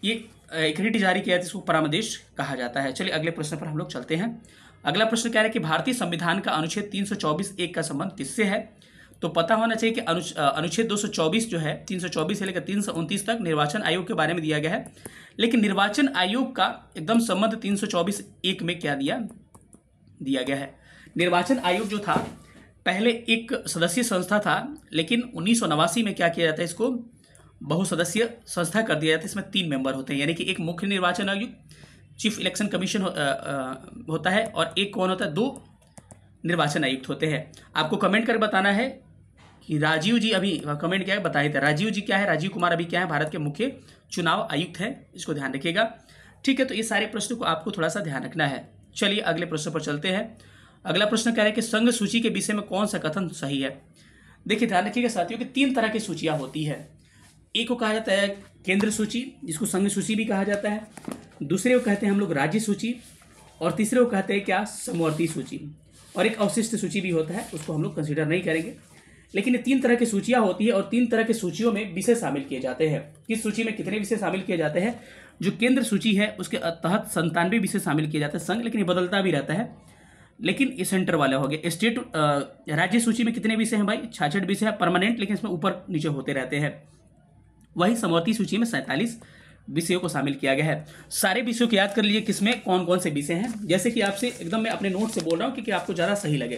ये एक रिट जारी किया, जिसको परामर्श कहा जाता है। चलिए अगले प्रश्न पर हम लोग चलते हैं। अगला प्रश्न क्या है कि भारतीय संविधान का अनुच्छेद 324(1) का संबंध किससे है? तो पता होना चाहिए कि अनुच्छेद 224 जो है, 324 से लेकर 329 तक निर्वाचन आयोग के बारे में दिया गया है। लेकिन निर्वाचन आयोग का एकदम संबंध 324(1) में क्या दिया गया है? निर्वाचन आयोग जो था पहले एक सदस्यीय संस्था था, लेकिन 1989 में क्या किया जाता है, इसको बहुसदस्यीय संस्था कर दिया जाता है। इसमें 3 मेंबर होते हैं, यानी कि एक मुख्य निर्वाचन आयुक्त, चीफ इलेक्शन कमीशन होता है, और एक कौन होता है, 2 निर्वाचन आयुक्त होते हैं। आपको कमेंट कर बताना है कि राजीव जी, अभी कमेंट क्या है बताए थे, राजीव जी क्या है, राजीव कुमार अभी क्या है, भारत के मुख्य चुनाव आयुक्त हैं, इसको ध्यान रखिएगा। ठीक है, तो ये सारे प्रश्न को आपको थोड़ा सा ध्यान रखना है। चलिए अगले प्रश्न पर चलते हैं। अगला प्रश्न क्या है कि संघ सूची के विषय में कौन सा कथन सही है? देखिए ध्यान रखिएगा साथियों कि 3 तरह की सूचियां होती है। एक को कहा जाता है केंद्र सूची, जिसको संघ सूची भी कहा जाता है। दूसरे को कहते हैं हम लोग राज्य सूची, और तीसरे को कहते हैं क्या, समवर्ती सूची। और एक अवशिष्ट सूची भी होता है, उसको हम लोग कंसिडर नहीं करेंगे। लेकिन ये 3 तरह की सूचियां होती है, और 3 तरह की सूचियों में विषय शामिल किए जाते हैं। किस सूची में कितने विषय शामिल किए जाते हैं? जो केंद्र सूची है उसके तहत 97 विषय शामिल किए जाते हैं संघ, लेकिन ये बदलता भी रहता है। लेकिन ये सेंटर वाले हो गए। स्टेट राज्य सूची में कितने विषय हैं भाई? 66 विषय है परमानेंट, लेकिन इसमें ऊपर नीचे होते रहते हैं। वही समवर्ती सूची में 47 विषयों को शामिल किया गया है। सारे विषयों को याद कर लीजिए किसमें कौन कौन से विषय हैं, जैसे कि आपसे एकदम मैं अपने नोट से बोल रहा हूँ क्योंकि आपको ज़्यादा सही लगे।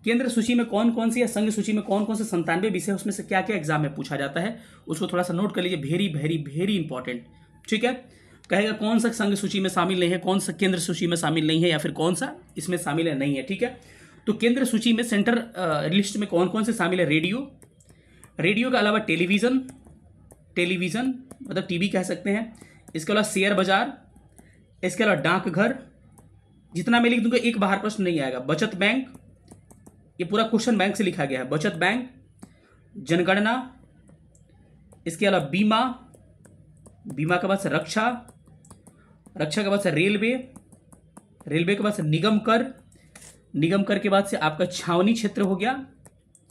केंद्र सूची में कौन कौन सी या संघ सूची में कौन कौन से 97 विषय, उसमें से क्या क्या एग्जाम में पूछा जाता है, उसको थोड़ा सा नोट कर लीजिए। Very very very important. ठीक है, कहेगा कौन सा संघ सूची में शामिल नहीं है, कौन सा केंद्र सूची में शामिल नहीं है, या फिर कौन सा इसमें शामिल है नहीं है। ठीक है, तो केंद्र सूची में सेंटर लिस्ट में कौन कौन से शामिल है? रेडियो के अलावा टेलीविज़न मतलब टीवी कह सकते हैं, इसके अलावा शेयर बाजार, इसके अलावा डाकघर, जितना मैं लिख दूंगा एक बाहर प्रश्न नहीं आएगा। बचत बैंक, ये पूरा क्वेश्चन बैंक से लिखा गया है। बचत बैंक, जनगणना, इसके अलावा बीमा के बाद से रक्षा के बाद से रेलवे के बाद से निगम कर के बाद से आपका छावनी क्षेत्र हो गया,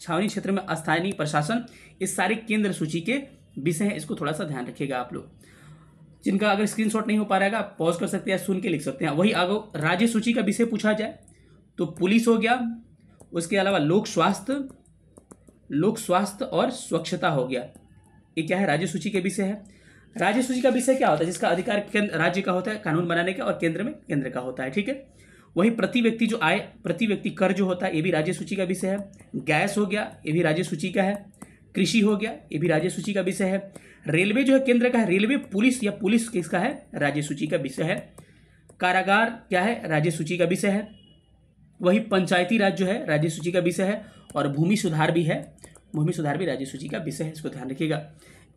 छावनी क्षेत्र में स्थानीय प्रशासन। इस सारे केंद्र सूची के विषय हैं, इसको थोड़ा सा ध्यान रखिएगा आप लोग। जिनका अगर स्क्रीनशॉट नहीं हो पा रहेगा आप पॉज कर सकते हैं, सुन के लिख सकते हैं। वही आगे राज्य सूची का विषय पूछा जाए तो पुलिस हो गया, उसके अलावा लोक स्वास्थ्य और स्वच्छता हो गया। ये क्या है? राज्य सूची के विषय है। राज्य सूची का विषय क्या होता है? जिसका अधिकार राज्य का होता है कानून बनाने का, और केंद्र में केंद्र का होता है। ठीक है, वही प्रति व्यक्ति कर जो होता है, ये भी राज्य सूची का विषय है। गैस हो गया, ये भी राज्य सूची का है। कृषि हो गया, ये भी राज्य सूची का विषय है। रेलवे जो है केंद्र का है। रेलवे पुलिस किसका है? राज्य सूची का विषय है। कारागार क्या है? राज्य सूची का विषय है। वही पंचायती राज जो है राज्य सूची का विषय है, और भूमि सुधार भी है, भूमि सुधार भी राज्य सूची का विषय है, इसको ध्यान रखिएगा।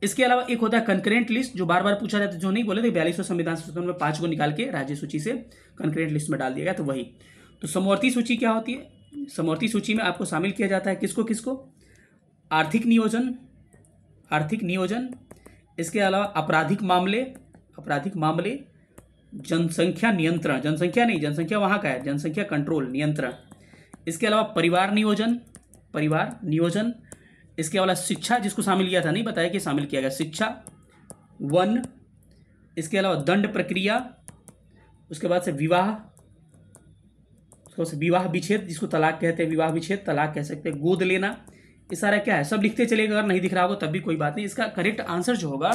इसके अलावा एक होता है कंकरेंट लिस्ट, जो बार बार पूछा जाता है, जो नहीं बोले थे 42वें संविधान संशोधन में 5 को निकाल के राज्य सूची से कंकरेंट लिस्ट में डाल दिया गया, तो वही। तो समवर्ती सूची क्या होती है? समवर्ती सूची में आपको शामिल किया जाता है किसको? आर्थिक नियोजन, इसके अलावा आपराधिक मामले, जनसंख्या नियंत्रण, जनसंख्या वहाँ का है, जनसंख्या कंट्रोल नियंत्रण। इसके अलावा परिवार नियोजन, इसके अलावा शिक्षा, जिसको शामिल किया था नहीं बताया कि शामिल किया गया, शिक्षा, वन, इसके अलावा दंड प्रक्रिया, उसके बाद से विवाह विच्छेद, जिसको तलाक कहते हैं, विवाह विच्छेद तलाक कह सकते हैं, गोद लेना, ये सारा क्या है? सब लिखते चलेगा, अगर नहीं दिख रहा होगा तब भी कोई बात नहीं। इसका करेक्ट आंसर जो होगा,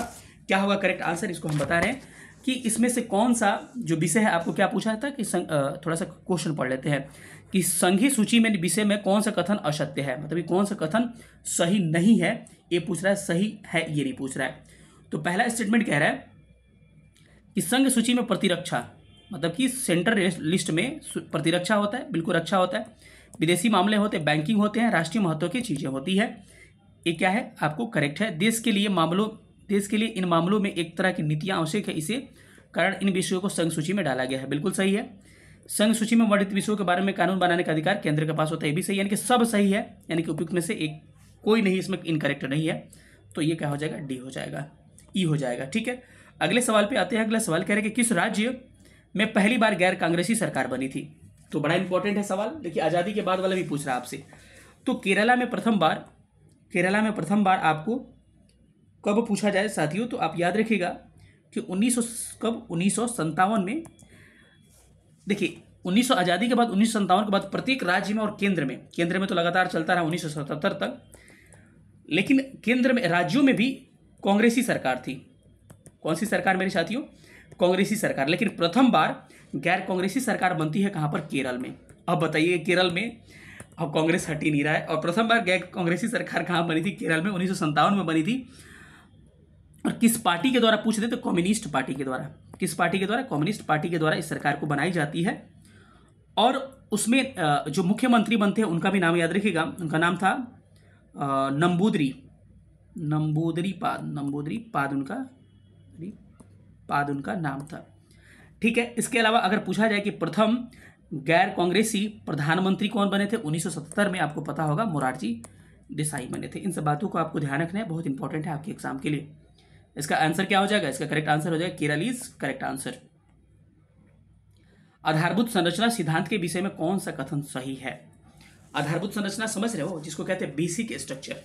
क्या होगा करेक्ट आंसर, इसको हम बता रहे हैं कि इसमें से कौन सा जो विषय है, आपको क्या पूछा था कि थोड़ा सा क्वेश्चन पढ़ लेते हैं कि संघीय सूची में विषय में कौन सा कथन असत्य है, मतलब ये कौन सा कथन सही नहीं है, ये पूछ रहा है, सही है ये नहीं पूछ रहा है। तो पहला स्टेटमेंट कह रहा है कि संघ सूची में प्रतिरक्षा, मतलब कि सेंटर लिस्ट में प्रतिरक्षा होता है, बिल्कुल रक्षा होता है, विदेशी मामले होते हैं, बैंकिंग होते हैं, राष्ट्रीय महत्व की चीज़ें होती है। ये क्या है? आपको करेक्ट है। देश के लिए इन मामलों में एक तरह की नीतियाँ आवश्यक है, इसे कारण इन विषयों को संघ सूची में डाला गया है, बिल्कुल सही है। संघ सूची में वर्णित विषयों के बारे में कानून बनाने का अधिकार केंद्र के पास होता है, ये भी सही है, यानी कि सब सही है, यानी कि उपयुक्त में से एक कोई नहीं इसमें इनकरेक्ट नहीं है। तो ये क्या हो जाएगा? डी हो जाएगा, ई हो जाएगा। ठीक है, अगले सवाल पे आते हैं। अगला सवाल कह रहे हैं कि किस राज्य में पहली बार गैर कांग्रेसी सरकार बनी थी। तो बड़ा इंपॉर्टेंट है सवाल, देखिए आज़ादी के बाद वाला भी पूछ रहा है आपसे। तो केरला में प्रथम बार आपको कब पूछा जाए साथियों, तो आप याद रखिएगा कि 1957 में। देखिए 1900 आज़ादी के बाद 1957 के बाद प्रत्येक राज्य में और केंद्र में तो लगातार चलता रहा 1977 तक, लेकिन केंद्र में, राज्यों में भी कांग्रेसी सरकार थी। कौन सी सरकार मेरे साथियों? कांग्रेसी सरकार। लेकिन प्रथम बार गैर कांग्रेसी सरकार बनती है कहाँ पर? केरल में। अब बताइए केरल में अब कांग्रेस हट ही नहीं रहा है, और प्रथम बार गैर कांग्रेसी सरकार कहाँ बनी थी? केरल में 1957 में बनी थी। और किस पार्टी के द्वारा पूछ रहे तो कम्युनिस्ट पार्टी के द्वारा। किस पार्टी के द्वारा? कम्युनिस्ट पार्टी के द्वारा इस सरकार को बनाई जाती है। और उसमें जो मुख्यमंत्री बनते हैं उनका भी नाम याद रखिएगा, उनका नाम था नंबूदरी पाद उनका नाम था। ठीक है। इसके अलावा अगर पूछा जाए कि प्रथम गैर कांग्रेसी प्रधानमंत्री कौन बने थे 1977 में, आपको पता होगा मोरारजी देसाई बने थे। इन सब बातों को आपको ध्यान रखना है, बहुत इंपॉर्टेंट है आपके एग्जाम के लिए। इसका आंसर क्या हो जाएगा? इसका करेक्ट आंसर हो जाएगा केरल इज करेक्ट आंसर। आधारभूत संरचना सिद्धांत के विषय में कौन सा कथन सही है? आधारभूत संरचना समझ रहे हो, जिसको कहते हैं बेसिक स्ट्रक्चर।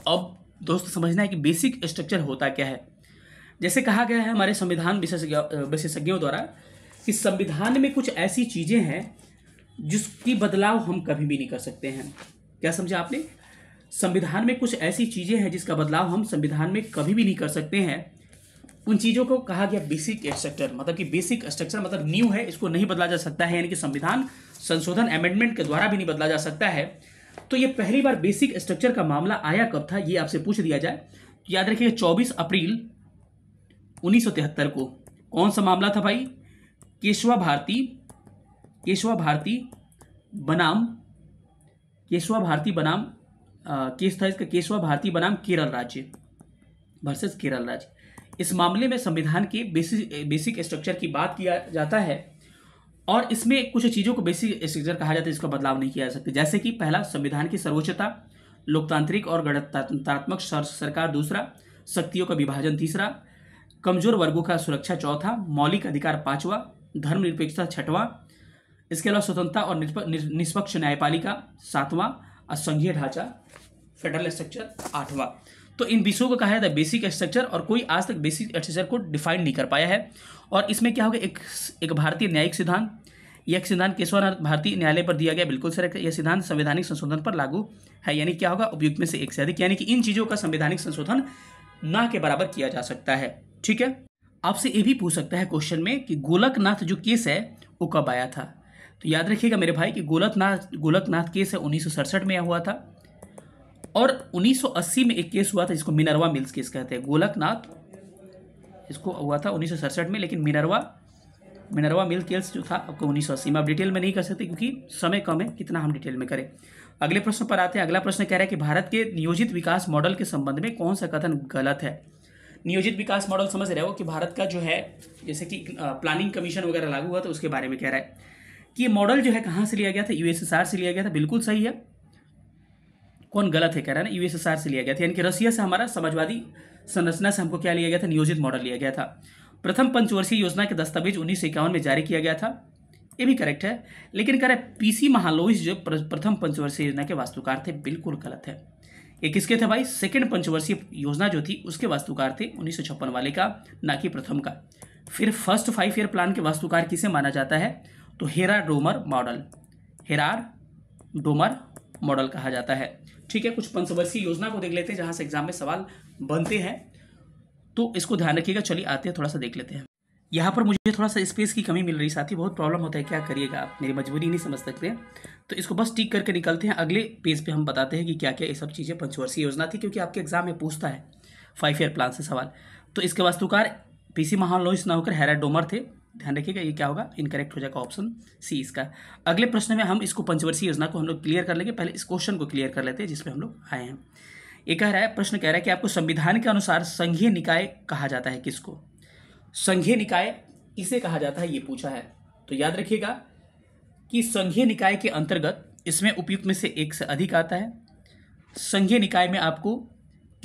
अब दोस्तों समझना है कि बेसिक स्ट्रक्चर होता क्या है। जैसे कहा गया है हमारे संविधान विशेषज्ञों द्वारा कि संविधान में कुछ ऐसी चीजें हैं जिसकी बदलाव हम कभी भी नहीं कर सकते हैं। क्या समझा आपने? संविधान में कुछ ऐसी चीजें हैं जिसका बदलाव हम संविधान में कभी भी नहीं कर सकते हैं। उन चीजों को कहा गया बेसिक स्ट्रक्चर। मतलब कि बेसिक स्ट्रक्चर मतलब न्यू है, इसको नहीं बदला जा सकता है, यानी कि संविधान संशोधन अमेंडमेंट के द्वारा भी नहीं बदला जा सकता है। तो ये पहली बार बेसिक स्ट्रक्चर का मामला आया कब था, ये आपसे पूछ दिया जाए। याद रखिए 24 अप्रैल 1973 को। कौन सा मामला था भाई? केशवा भारती बनाम केस था इसका, केशवा भारती बनाम केरल राज्य वर्सेस केरल राज्य। इस मामले में संविधान के बेसिक स्ट्रक्चर की बात किया जाता है, और इसमें कुछ चीज़ों को बेसिक स्ट्रक्चर कहा जाता है जिसका बदलाव नहीं किया जा सकता। जैसे कि पहला, संविधान की सर्वोच्चता, लोकतांत्रिक और गणतंत्रात्मक सरकार दूसरा, शक्तियों का विभाजन तीसरा, कमजोर वर्गों का सुरक्षा चौथा, मौलिक अधिकार पांचवा, धर्मनिरपेक्षता छठवां, इसके अलावा स्वतंत्रता और निष्पक्ष न्यायपालिका सातवां, और संघीय ढांचा फेडरल स्ट्रक्चर आठवां। तो इन विषयों को कहा जाता है बेसिक स्ट्रक्चर, और कोई आज तक बेसिक स्ट्रक्चर को डिफाइन नहीं कर पाया है। और इसमें क्या होगा, एक भारतीय न्यायिक सिद्धांत, यह सिद्धांत केशवनाथ भारतीय न्यायालय पर दिया गया, बिल्कुल सर। यह सिद्धांत संवैधानिक संशोधन पर लागू है, यानी क्या होगा, उपयुक्त में से एक से अधिक, यानी कि इन चीजों का संवैधानिक संशोधन ना के बराबर किया जा सकता है। ठीक है। आपसे ये भी पूछ सकता है क्वेश्चन में कि गोलकनाथ जो केस है वो कब आया था। तो याद रखिएगा मेरे भाई कि गोलकनाथ केस है 1967 में हुआ था, और 1980 में एक केस हुआ था जिसको मिनर्वा मिल्स केस कहते हैं। गोलकनाथ इसको हुआ था 1967 में, लेकिन मिनर्वा मिल केस जो था आपको 1980 में। आप डिटेल में नहीं कर सकते क्योंकि समय कम है, कितना हम डिटेल में करें। अगले प्रश्न पर आते हैं। अगला प्रश्न कह रहा है कि भारत के नियोजित विकास मॉडल के संबंध में कौन सा कथन गलत है। नियोजित विकास मॉडल समझ रहे हो कि भारत का जो है, जैसे कि प्लानिंग कमीशन वगैरह लागू हुआ, तो उसके बारे में कह रहा है कि ये मॉडल जो है कहाँ से लिया गया था, यूएसएसआर से लिया गया था। बिल्कुल सही है। कौन गलत है कह रहा है ना, यूएसएसआर से लिया गया था, यानी कि रसिया से हमारा समाजवादी संरचना से हमको क्या लिया गया था, नियोजित मॉडल लिया गया था। प्रथम पंचवर्षीय योजना के दस्तावेज 1951 में जारी किया गया था, ये भी करेक्ट है। लेकिन कह रहा है पीसी महालोइस जो प्रथम पंचवर्षीय योजना के वास्तुकार थे, बिल्कुल गलत है। ये किसके थे भाई? सेकंड पंचवर्षीय योजना जो थी उसके वास्तुकार थे 1956 वाले का, ना कि प्रथम का। फिर फर्स्ट 5 ईयर प्लान के वास्तुकार किसे माना जाता है? तो हेरार डोमर मॉडल कहा जाता है। ठीक है। कुछ पंचवर्षीय योजना को देख लेते हैं जहां से एग्जाम में सवाल बनते हैं, तो इसको ध्यान रखिएगा। चलिए आते हैं, थोड़ा सा देख लेते हैं। यहाँ पर मुझे थोड़ा सा स्पेस की कमी मिल रही साथी, बहुत प्रॉब्लम होता है, क्या करिएगा आप, मेरी मजबूरी नहीं समझ सकते हैं। तो इसको बस टिक करके निकलते हैं। अगले पेज पे हम बताते हैं कि क्या क्या ये सब चीज़ें पंचवर्षीय योजना थी, क्योंकि आपके एग्जाम में पूछता है 5 ईयर प्लान से सवाल। तो इसके वास्तुकार पीसी महालोइस ना होकर हेरार डोमर थे। ध्यान रखिएगा, ये क्या होगा, इनकरेक्ट हो जाएगा ऑप्शन सी इसका। अगले प्रश्न में हम इसको पंचवर्षीय योजना को हम लोग क्लियर कर लेंगे। पहले इस क्वेश्चन को क्लियर कर लेते हैं जिसमें हम लोग आए हैं। ये कह रहा है, प्रश्न कह रहा है कि आपको संविधान के अनुसार संघीय निकाय कहा जाता है किसको? संघीय निकाय इसे कहा जाता है, ये पूछा है। तो याद रखिएगा कि संघीय निकाय के अंतर्गत इसमें उपयुक्त में से एक से अधिक आता है। संघीय निकाय में आपको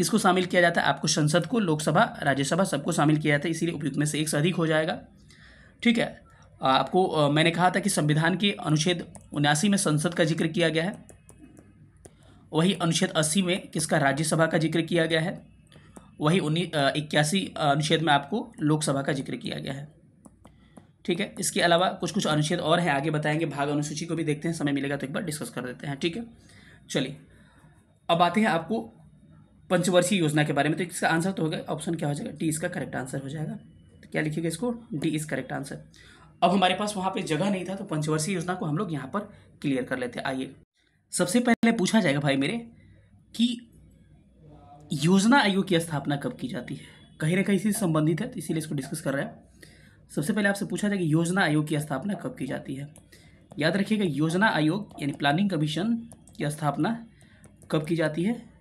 किसको शामिल किया जाता है? आपको संसद को, लोकसभा, राज्यसभा सबको शामिल किया जाता है, इसीलिए उपयुक्त में से एक से अधिक हो जाएगा। ठीक है। आपको मैंने कहा था कि संविधान के अनुच्छेद 79 में संसद का जिक्र किया गया है, वही अनुच्छेद 80 में किसका? राज्यसभा का जिक्र किया गया है, वही 81 अनुच्छेद में आपको लोकसभा का जिक्र किया गया है। ठीक है। इसके अलावा कुछ कुछ अनुच्छेद और हैं, आगे बताएंगे। भाग अनुसूची को भी देखते हैं, समय मिलेगा तो एक बार डिस्कस कर देते हैं। ठीक है, चलिए अब आते हैं आपको पंचवर्षीय योजना के बारे में। तो इसका आंसर तो होगा, ऑप्शन क्या हो जाएगा? डी इसका करेक्ट आंसर हो जाएगा। तो क्या लिखिएगा इसको? D is correct answer. अब हमारे पास वहाँ पे जगह नहीं था, तो पंचवर्षीय योजना को हम लोग यहाँ पर क्लियर कर लेते हैं। आइए, सबसे पहले पूछा जाएगा भाई मेरे कि योजना आयोग की स्थापना कब की जाती है? कहीं ना कहीं से संबंधित है, तो इसीलिए इसको डिस्कस कर रहे हैं। सबसे पहले आपसे पूछा जाएगा योजना आयोग की स्थापना कब की जाती है। याद रखिएगा, योजना आयोग यानी प्लानिंग कमीशन की स्थापना कब की जाती है?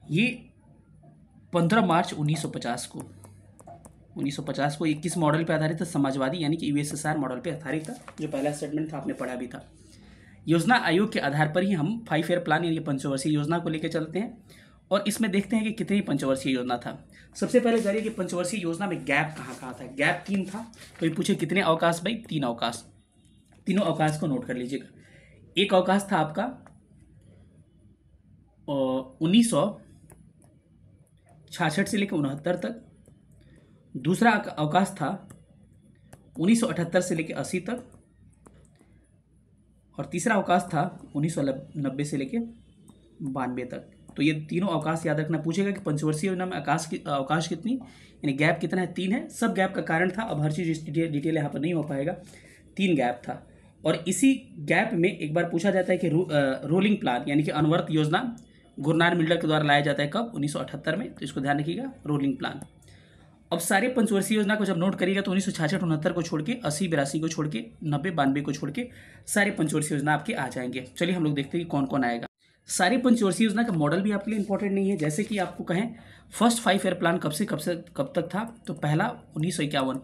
ये 15 मार्च 1950 को 1950 को। ये किस मॉडल पे आधारित था? समाजवादी यानी कि यूएसएसआर मॉडल पे आधारित था, जो पहला स्टेटमेंट था, आपने पढ़ा भी था। योजना आयोग के आधार पर ही हम 5 ईयर प्लान यानी पंचवर्षीय योजना को लेकर चलते हैं, और इसमें देखते हैं कि कितनी पंचवर्षीय योजना था। सबसे पहले जानिए कि पंचवर्षीय योजना में गैप कहाँ कहाँ था। गैप 3 था। तो ये पूछे कितने अवकाश भाई? 3 अवकाश। तीनों अवकाश को नोट कर लीजिएगा। एक अवकाश था आपका 1966 से लेकर 69 तक। दूसरा अवकाश था 1978 से लेकर 80 तक। और तीसरा अवकाश था 1990 से लेकर 92 तक। तो ये तीनों अवकाश याद रखना। पूछेगा कि पंचवर्षीय योजना में अवकाश कितनी, यानी गैप कितना है? 3 है। सब गैप का कारण था, अब हर चीज़ डिटेल यहाँ पर नहीं हो पाएगा। 3 गैप था। और इसी गैप में एक बार पूछा जाता है कि रोलिंग प्लान यानी कि अनवरत योजना गुरनार मिल्डर के द्वारा लाया जाता है कब? 1978 में। तो इसको ध्यान रखिएगा, रोलिंग प्लान। अब सारे पंचवर्षीय योजना को जब नोट करिएगा तो 1966-69 को छोड़ के, 80-82 को छोड़ के, 90-92 को छोड़ के सारे पंचवर्षीय योजना आपके आ जाएंगे। चलिए हम लोग देखते हैं कि कौन कौन आएगा। सारी पंचवर्षीय योजना का मॉडल भी आपके लिए इंपॉर्टेंट नहीं है। जैसे कि आपको कहें फर्स्ट 5 ईयर प्लान कब से कब तक था, तो पहला 1951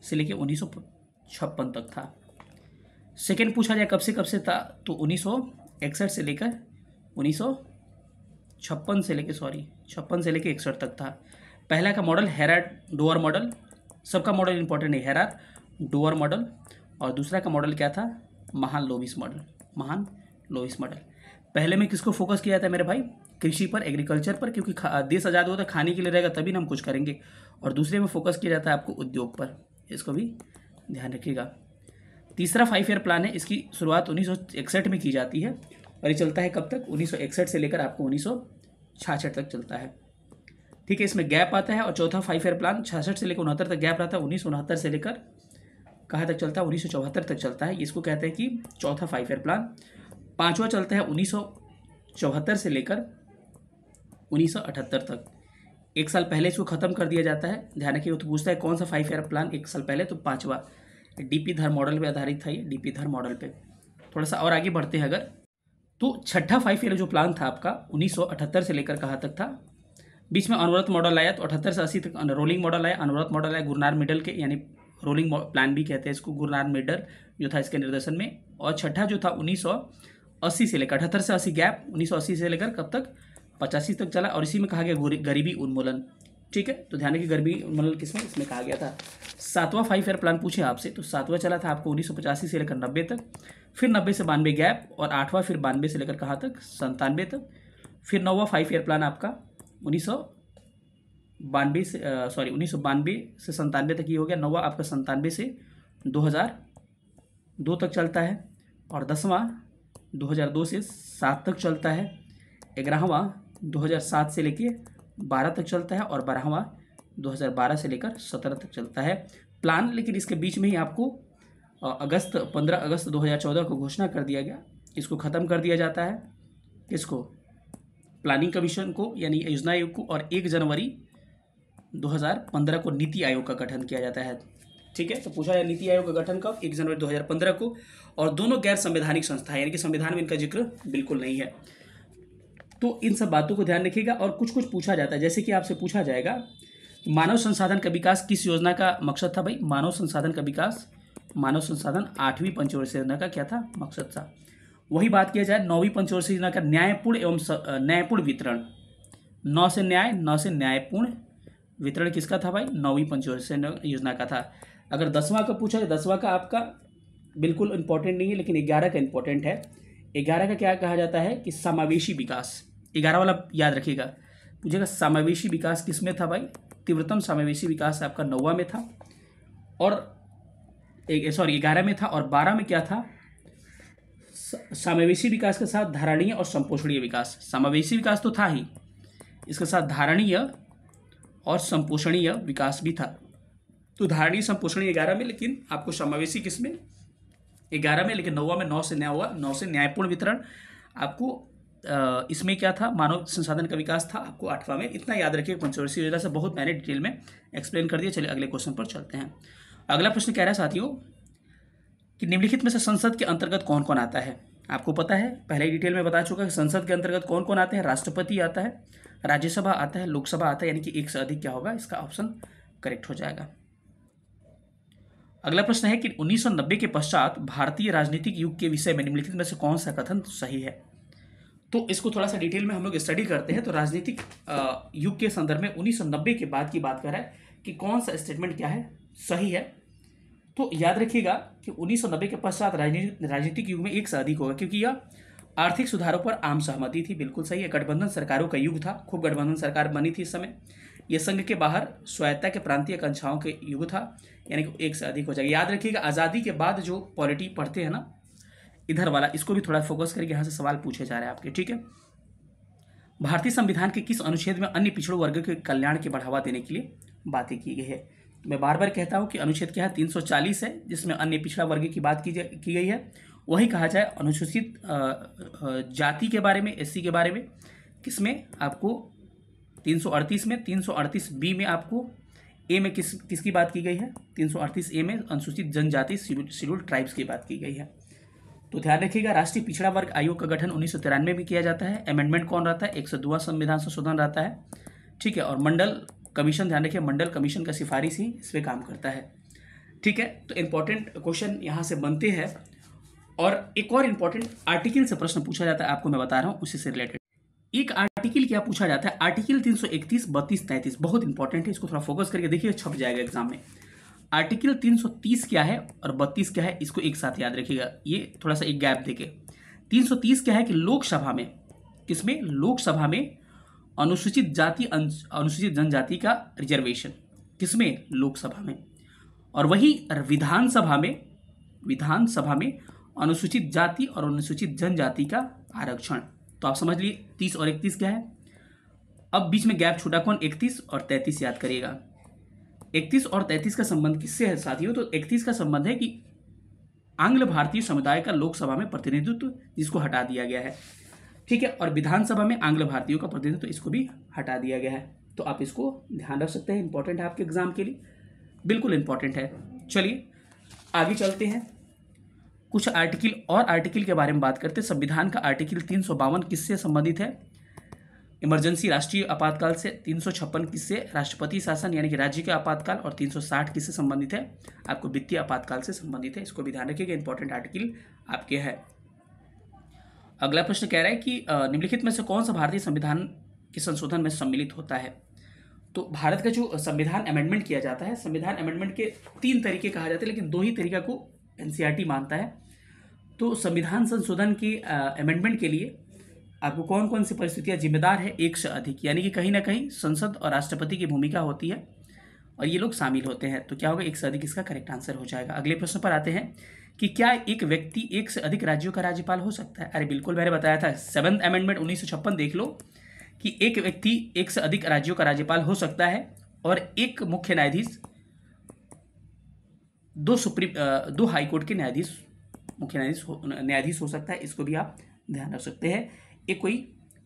से लेकर 1956 तक था। सेकेंड पूछा जाए कब से था, तो 1961 से लेकर 1956 से लेकर 61 तक था। पहला का मॉडल हेराट डोअर मॉडल, सबका मॉडल इंपॉर्टेंट है, हेराट डोअर मॉडल। और दूसरा का मॉडल क्या था? महान लोविस मॉडल। पहले में किसको फोकस किया जाता है मेरे भाई? कृषि पर, एग्रीकल्चर पर, क्योंकि देश आज़ाद होता है, खाने के लिए रहेगा तभी ना हम कुछ करेंगे। और दूसरे में फोकस किया जाता है आपको उद्योग पर, इसको भी ध्यान रखिएगा। तीसरा 5 ईयर प्लान है, इसकी शुरुआत 1961 में की जाती है और ये चलता है कब तक? 1961 से लेकर आपको 1966 तक चलता है। ठीक है, इसमें गैप आता है। और चौथा 5 ईयर प्लान 66 से लेकर 69 तक गैप रहता है। 1969 से लेकर कहाँ तक चलता है? 1974 तक चलता है। इसको कहते हैं कि चौथा 5 ईयर प्लान। पांचवा चलता है 1974 से लेकर 1978 तक। एक साल पहले इसको खत्म कर दिया जाता है। ध्यान रखिए, तो पूछता है कौन सा 5 ईयर प्लान एक साल पहले, तो पांचवा। डीपी धर मॉडल पे आधारित था ये, डीपी धर मॉडल पे। थोड़ा सा और आगे बढ़ते हैं अगर, तो छठा 5 ईयर जो प्लान था आपका 1978 से लेकर कहाँ तक था? बीच में अनवरत मॉडल आया, तो 78 से 80 तक रोलिंग मॉडल आया, अनवरत मॉडल आया गुरनार मिडल के, यानी रोलिंग प्लान भी कहते हैं इसको, गुरनार मिडल जो था इसके निर्देशन में। और छठा जो था 1980 से लेकर 78 से 80 गैप, 1980 से लेकर कब तक? 85 तक चला। और इसी में कहा गया गरीबी उन्मूलन। ठीक है, तो ध्यान रखिए, गरीबी उन्मूलन किसमें? इसमें कहा गया था। सातवां 5 ईयर प्लान पूछे आपसे, तो सातवां चला था आपको 1985 से लेकर 90 तक, फिर 90 से 92 गैप, और आठवां फिर 92 से लेकर कहाँ तक? 97 तक। फिर नौवां 5 ईयर प्लान आपका 1992 से 97 तक ही हो गया। नौवां आपका 97 से 2002 तक चलता है। और 10वां 2002 से 7 तक चलता है। 11वां 2007 से लेके 12 तक चलता है। और 12वां 2012 से लेकर 17 तक चलता है प्लान। लेकिन इसके बीच में ही आपको 15 अगस्त 2014 को घोषणा कर दिया गया, इसको ख़त्म कर दिया जाता है। किसको? प्लानिंग कमीशन को, यानी योजना आयोग को। और 1 जनवरी 2015 को नीति आयोग का गठन किया जाता है। ठीक है, तो पूछा है नीति आयोग का गठन कब? 1 जनवरी 2015 को। और दोनों गैर संवैधानिक संस्था है, यानी कि संविधान में इनका जिक्र बिल्कुल नहीं है। तो इन सब बातों को ध्यान रखिएगा। और कुछ कुछ पूछा जाता है, जैसे कि आपसे पूछा जाएगा मानव संसाधन का विकास किस योजना का मकसद था भाई? मानव संसाधन का विकास, मानव संसाधन 8वीं पंचवर्षीय योजना का क्या था? मकसद था। वही बात किया जाए 9वीं पंचवर्षीय योजना का न्यायपूर्ण वितरण, 9 से न्याय, 9 से न्यायपूर्ण वितरण किसका था भाई? 9वीं पंचवर्षीय योजना का था। अगर 10वां का पूछा है, 10वां का आपका बिल्कुल इंपॉर्टेंट नहीं है, लेकिन 11 का इंपॉर्टेंट है। 11 का क्या कहा जाता है कि समावेशी विकास। 11 वाला याद रखिएगा, पूछेगा समावेशी विकास किस में था भाई? तीव्रतम समावेशी विकास आपका 9वां में था, और 11 में था, और 12 में क्या था? समावेशी विकास के साथ धारणीय और संपोषणीय विकास। समावेशी विकास तो था ही, इसके साथ धारणीय और संपोषणीय विकास भी था। तो धारणीय संपोषणीय 11 में, लेकिन आपको समावेशी किस में? 11 में, लेकिन 9वां में 9 से न्याय हुआ, 9 से न्यायपूर्ण वितरण। आपको इसमें क्या था? मानव संसाधन का विकास था आपको 8वां में। इतना याद रखिए, पंचवर्षीय योजना से बहुत मैंने डिटेल में एक्सप्लेन कर दिया। चलिए अगले क्वेश्चन पर चलते हैं। अगला प्रश्न कह रहा है साथियों कि निम्नलिखित में से संसद के अंतर्गत कौन कौन आता है? आपको पता है, पहले ही डिटेल में बता चुका है कि संसद के अंतर्गत कौन कौन आते हैं। राष्ट्रपति आता है, राज्यसभा आता है, लोकसभा आता है, यानी कि एक से अधिक क्या होगा? इसका ऑप्शन करेक्ट हो जाएगा। अगला प्रश्न है कि 1990 के पश्चात भारतीय राजनीतिक युग के विषय में निम्नलिखित में से कौन सा कथन सही है? तो इसको थोड़ा सा डिटेल में हम लोग स्टडी करते हैं। तो राजनीतिक युग के संदर्भ में 1990 के बाद की बात कर रहा है कि कौन सा स्टेटमेंट क्या है? सही है। तो याद रखिएगा कि 1990 के पश्चात राजनीतिक युग में एक से अधिक होगा, क्योंकि यह आर्थिक सुधारों पर आम सहमति थी। बिल्कुल सही है। गठबंधन सरकारों का युग था, खूब गठबंधन सरकार बनी थी इस समय। यह संघ के बाहर स्वायत्ता के प्रांतीय आकांक्षाओं के युग था, यानी कि एक से अधिक हो जाएगा। याद रखिएगा, आज़ादी के बाद जो पॉलिटी पढ़ते हैं ना, इधर वाला, इसको भी थोड़ा फोकस करके यहाँ से सवाल पूछे जा रहे हैं आपके, ठीक है। भारतीय संविधान के किस अनुच्छेद में अन्य पिछड़ों वर्ग के कल्याण के बढ़ावा देने के लिए बातें की गई है? मैं बार बार कहता हूं कि अनुच्छेद क्या है? 340 है, जिसमें अन्य पिछड़ा वर्ग की बात की गई है। वही कहा जाए अनुसूचित जाति के बारे में, एससी के बारे में। किसमें? आपको 338 में, 338 बी में आपको ए में किसकी बात की गई है? 338 ए में अनुसूचित जनजाति शेड्यूल्ड ट्राइब्स की बात की गई है। तो ध्यान रखिएगा, राष्ट्रीय पिछड़ा वर्ग आयोग का गठन 1993 में किया जाता है। अमेंडमेंट कौन रहता है? 102वां संविधान संशोधन रहता है, ठीक है। और मंडल कमीशन, ध्यान रखिए, मंडल कमीशन का सिफारिश ही इस पर काम करता है, ठीक है। तो इंपॉर्टेंट क्वेश्चन यहाँ से बनते हैं। और एक और इंपॉर्टेंट आर्टिकल से प्रश्न पूछा जाता है, आपको मैं बता रहा हूँ, उसी से रिलेटेड एक आर्टिकल क्या पूछा जाता है? आर्टिकल 331, 32, 33 बहुत इंपॉर्टेंट है। इसको थोड़ा फोकस करके देखिए, छप जाएगा एग्जाम में। आर्टिकल 330 क्या है और 32 क्या है, इसको एक साथ याद रखिएगा। ये थोड़ा सा एक गैप देके, 330 क्या है कि लोकसभा में, किसमें? लोकसभा में अनुसूचित जाति अनुसूचित जनजाति का रिजर्वेशन, किसमें? लोकसभा में। और वही विधानसभा में अनुसूचित जाति और अनुसूचित जनजाति का आरक्षण। तो आप समझ लिए 30 और 31 क्या है। अब बीच में गैप छूटा कौन? 31 और 33 याद करिएगा। 31 और 33 का संबंध किससे है साथियों? तो 31 का संबंध है कि आंग्ल भारतीय समुदाय का लोकसभा में प्रतिनिधित्व, जिसको हटा दिया गया है, ठीक है। और विधानसभा में आंग्ल भारतीयों का प्रतिनिधित्व, इसको भी हटा दिया गया है। तो आप इसको ध्यान रख सकते हैं, इंपॉर्टेंट है आपके एग्जाम के लिए, बिल्कुल इंपॉर्टेंट है। चलिए आगे चलते हैं, कुछ आर्टिकल के बारे में बात करते हैं। संविधान का आर्टिकल 352 किससे संबंधित है? इमरजेंसी, राष्ट्रीय आपातकाल से। 356 किससे? राष्ट्रपति शासन यानी कि राज्य के आपातकाल। और 360 किससे संबंधित है? आपको वित्तीय आपातकाल से संबंधित है। इसको भी ध्यान रखिएगा, इंपॉर्टेंट आर्टिकल आपके है। अगला प्रश्न कह रहा है कि निम्नलिखित में से कौन सा भारतीय संविधान के संशोधन में सम्मिलित होता है? तो भारत का जो संविधान अमेंडमेंट किया जाता है, संविधान अमेंडमेंट के 3 तरीके कहा जाते हैं, लेकिन 2 ही तरीका को एनसीईआरटी मानता है। तो संविधान संशोधन की अमेंडमेंट के लिए आपको कौन कौन सी परिस्थितियां जिम्मेदार है? एक से अधिक, यानी कि कहीं ना कहीं संसद और राष्ट्रपति की भूमिका होती है और ये लोग शामिल होते हैं। तो क्या होगा? एक से अधिक इसका करेक्ट आंसर हो जाएगा। अगले प्रश्न पर आते हैं कि क्या एक व्यक्ति एक से अधिक राज्यों का राज्यपाल हो सकता है? अरे बिल्कुल, मैंने बताया था 7th अमेंडमेंट 1956 देख लो कि एक व्यक्ति एक से अधिक राज्यों का राज्यपाल हो सकता है और एक मुख्य न्यायाधीश, 2 हाईकोर्ट के न्यायाधीश, मुख्य न्यायाधीश हो सकता है। इसको भी आप ध्यान रख सकते हैं। ये कोई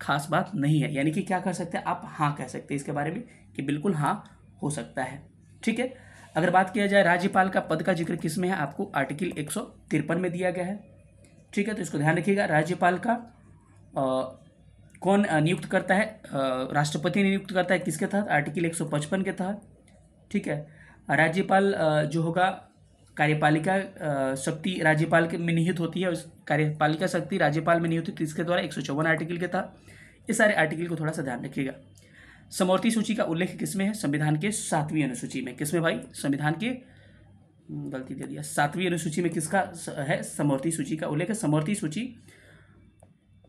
खास बात नहीं है, यानी कि क्या कर सकते हैं आप? हाँ कह सकते हैं इसके बारे में कि बिल्कुल हाँ हो सकता है, ठीक है। अगर बात किया जाए राज्यपाल का पद का जिक्र किस में है? आपको आर्टिकल 153 में दिया गया है, ठीक है। तो इसको ध्यान रखिएगा। राज्यपाल का कौन नियुक्त करता है? राष्ट्रपति नियुक्त करता है। किसके तहत? आर्टिकल 155 के तहत, ठीक है। राज्यपाल जो होगा, कार्यपालिका शक्ति राज्यपाल के में निहित होती है, उस कार्यपालिका शक्ति राज्यपाल में निहित होती है। इसके द्वारा 154 आर्टिकल के तहत। इस सारे आर्टिकल को थोड़ा सा ध्यान रखिएगा। समवर्ती सूची का उल्लेख किसमें है? संविधान के 7वीं अनुसूची में। किसमें भाई? संविधान के, गलती दे दिया, 7वीं अनुसूची में किसका है? समवर्ती सूची का उल्लेख है। समवर्ती सूची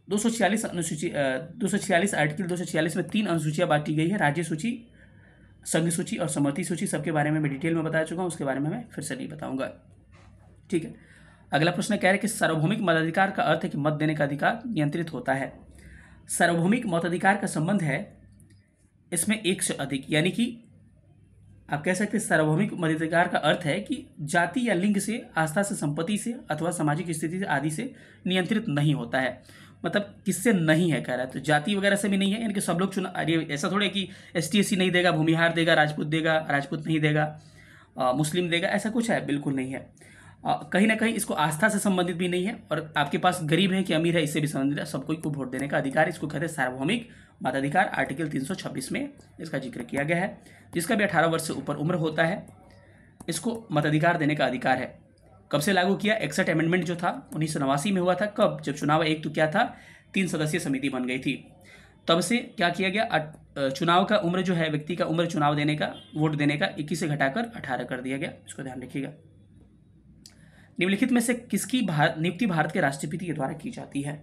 246 अनुसूची 246 आर्टिकल 246 में 3 अनुसूचियां बांटी गई है, राज्य सूची, संघ सूची और समवर्ती सूची। सबके बारे में मैं डिटेल में बता चुका हूँ, उसके बारे में मैं फिर से नहीं बताऊंगा। ठीक है, अगला प्रश्न कह रहा है कि सार्वभौमिक मताधिकार का अर्थ है कि मत देने का अधिकार नियंत्रित होता है। सार्वभौमिक मताधिकार का संबंध है इसमें एक से अधिक, यानी कि आप कह सकते हैं सार्वभौमिक मताधिकार का अर्थ है कि जाति या लिंग से, आस्था से, संपत्ति से अथवा सामाजिक स्थिति से आदि से नियंत्रित नहीं होता है। मतलब किससे नहीं है कह रहा है, तो जाति वगैरह से भी नहीं है, यानी कि सब लोग चुना, अरे ऐसा थोड़ा है कि ST SC नहीं देगा, भूमिहार देगा, राजपूत नहीं देगा, मुस्लिम देगा, ऐसा कुछ है? बिल्कुल नहीं है। कहीं ना कहीं इसको आस्था से संबंधित भी नहीं है, और आपके पास गरीब है कि अमीर है इससे भी संबंधित है, सबको को वोट देने का अधिकार, इसको कहते हैं सार्वभौमिक मताधिकार। आर्टिकल 326 में इसका जिक्र किया गया है। जिसका भी 18 वर्ष से ऊपर उम्र होता है, इसको मताधिकार देने का अधिकार है। कब से लागू किया? 61 अमेंडमेंट जो था 1989 में हुआ था। कब? जब चुनाव आयोग तो क्या था, 3 सदस्यीय समिति बन गई थी। तब से क्या किया गया, चुनाव का उम्र जो है, व्यक्ति का उम्र चुनाव देने का, वोट देने का 21 से घटाकर 18 कर दिया गया। इसको ध्यान रखिएगा। निम्नलिखित में से किसकी नियुक्ति भारत के राष्ट्रपति के द्वारा की जाती है?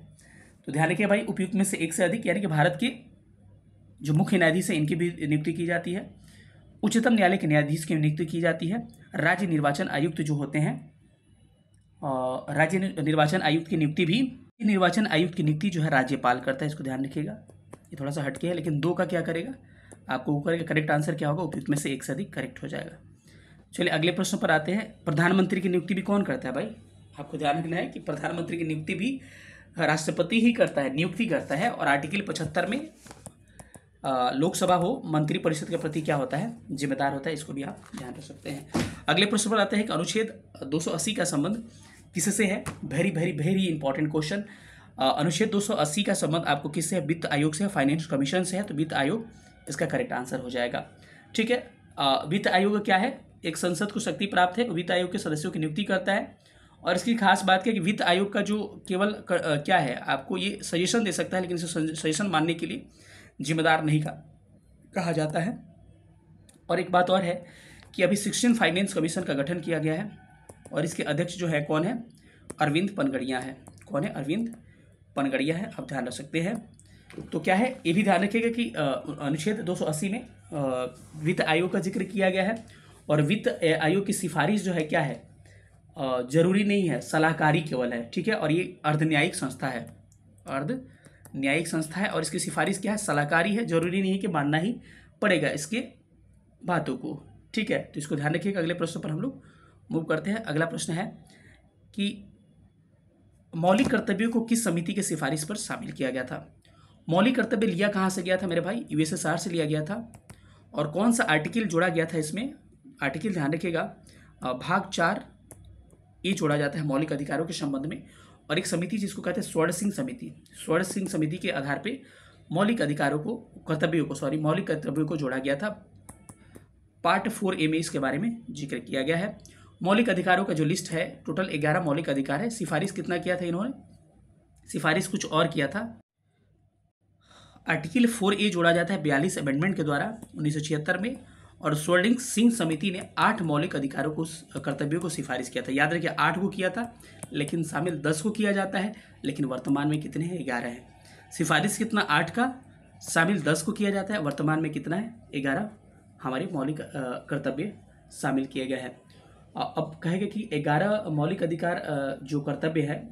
तो ध्यान रखिए भाई, उपयुक्त में से एक से अधिक, यानी कि भारत के जो मुख्य न्यायाधीश है इनकी भी नियुक्ति की जाती है। उच्चतम न्यायालय के न्यायाधीश की नियुक्ति की जाती है। राज्य निर्वाचन आयुक्त जो होते हैं, राज्य निर्वाचन आयुक्त की नियुक्ति भी, निर्वाचन आयुक्त की नियुक्ति जो है राज्यपाल करता है। इसको ध्यान रखिएगा, ये थोड़ा सा हटके है, लेकिन 2 का क्या करेगा आपको करेगा, करेक्ट आंसर क्या होगा? उपयुक्त में से एक से अधिक करेक्ट हो जाएगा। चलिए अगले प्रश्न पर आते हैं। प्रधानमंत्री की नियुक्ति भी कौन करता है भाई? आपको ध्यान रखना है कि प्रधानमंत्री की नियुक्ति भी राष्ट्रपति ही करता है, नियुक्ति करता है। और आर्टिकल 75 में लोकसभा हो, मंत्री परिषद के प्रति क्या होता है? जिम्मेदार होता है। इसको भी आप ध्यान रख सकते हैं। अगले प्रश्न पर आते हैं कि अनुच्छेद 280 का संबंध किससे है? Very very very important question. अनुच्छेद 280 का संबंध आपको किससे है? वित्त आयोग से है, फाइनेंस कमीशन से है, तो वित्त आयोग इसका करेक्ट आंसर हो जाएगा। ठीक है, वित्त आयोग क्या है? एक संसद को शक्ति प्राप्त है, वित्त आयोग के सदस्यों की नियुक्ति करता है। और इसकी खास बात क्या है कि वित्त आयोग का जो केवल क्या है, आपको ये सजेशन दे सकता है, लेकिन इसे सजेशन मानने के लिए जिम्मेदार नहीं कहा जाता है। और एक बात और है कि अभी 16 फाइनेंस कमीशन का गठन किया गया है, और इसके अध्यक्ष जो है कौन है? अरविंद पनगड़िया है। कौन है? अरविंद पनगड़िया है, आप ध्यान रख सकते हैं। तो क्या है, ये भी ध्यान रखिएगा कि अनुच्छेद 280 में वित्त आयोग का जिक्र किया गया है, और वित्त आयोग की सिफारिश जो है क्या है, जरूरी नहीं है, सलाहकारी केवल है। ठीक है, और ये अर्धन्यायिक संस्था है, अर्धन्यायिक संस्था है, और इसकी सिफारिश क्या है? सलाहकारी है, जरूरी नहीं है कि मानना ही पड़ेगा इसके बातों को। ठीक है, तो इसको ध्यान रखिएगा। अगले प्रश्न पर हम लोग मूव करते हैं। अगला प्रश्न है कि मौलिक कर्तव्यों को किस समिति के सिफारिश पर शामिल किया गया था? मौलिक कर्तव्य लिया कहाँ से गया था मेरे भाई? USSR से लिया गया था। और कौन सा आर्टिकल जोड़ा गया था इसमें? आर्टिकल ध्यान रखिएगा, भाग 4 ये जोड़ा जाता है मौलिक अधिकारों के संबंध में। और एक समिति जिसको कहते हैं स्वर्ण सिंह समिति, स्वर्ण सिंह समिति के आधार पे मौलिक अधिकारों को, मौलिक कर्तव्यों को जोड़ा गया था। पार्ट 4A में इसके बारे में जिक्र किया गया है। मौलिक अधिकारों का जो लिस्ट है, टोटल 11 मौलिक अधिकार है। सिफारिश कितना किया था इन्होंने? सिफारिश कुछ और किया था। आर्टिकल 4A जोड़ा जाता है 42 अमेंडमेंट के द्वारा 1976 में। और स्वर्ण सिंह समिति ने 8 मौलिक अधिकारों को, कर्तव्यों को सिफारिश किया था। याद रखिए 8 को किया था, लेकिन शामिल 10 को किया जाता है, लेकिन वर्तमान में कितने हैं? 11 हैं। सिफारिश कितना? 8 का, शामिल 10 को किया जाता है, वर्तमान में कितना है? 11 हमारे मौलिक कर्तव्य शामिल किए गए हैं। अब कहेगा कि 11 मौलिक अधिकार जो कर्तव्य है,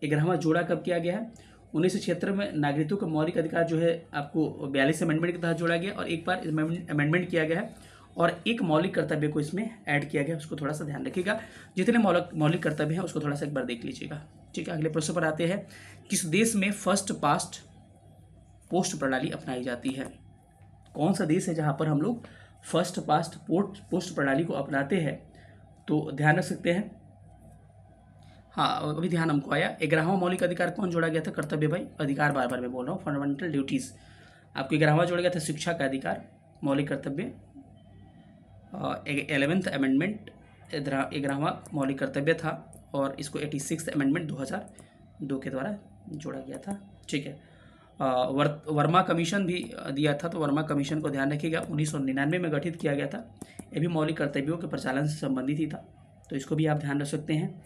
11वां जोड़ा कब किया गया है? 1976 में नागरिकों का मौलिक अधिकार जो है आपको 42 अमेंडमेंट के तहत जोड़ा गया, और एक बार अमेंडमेंट किया गया है, और एक मौलिक कर्तव्य को इसमें ऐड किया गया। उसको थोड़ा सा ध्यान रखिएगा। जितने मौलिक कर्तव्य हैं उसको थोड़ा सा एक बार देख लीजिएगा। ठीक है, अगले प्रश्न पर आते हैं। किस देश में फर्स्ट पास्ट पोस्ट प्रणाली अपनाई जाती है? कौन सा देश है जहाँ पर हम लोग फर्स्ट पास्ट पोस्ट प्रणाली को अपनाते हैं? तो ध्यान रख सकते हैं। हाँ, अभी ध्यान हमको आया। 11वां मौलिक अधिकार कौन जोड़ा गया था? कर्तव्य भाई, अधिकार बार बार मैं बोल रहा हूँ, फंडामेंटल ड्यूटीज़। आपको 11वां जोड़ा गया था शिक्षा का अधिकार, मौलिक कर्तव्य। 11th अमेंडमेंट 11वां मौलिक कर्तव्य था, और इसको 86th अमेंडमेंट 2002 के द्वारा जोड़ा गया था। ठीक है, वर्मा कमीशन भी दिया था, तो वर्मा कमीशन को ध्यान रखिएगा 1999 में गठित किया गया था। ये भी मौलिक कर्तव्यों के प्रचालन से संबंधित ही था, तो इसको भी आप ध्यान रख सकते हैं।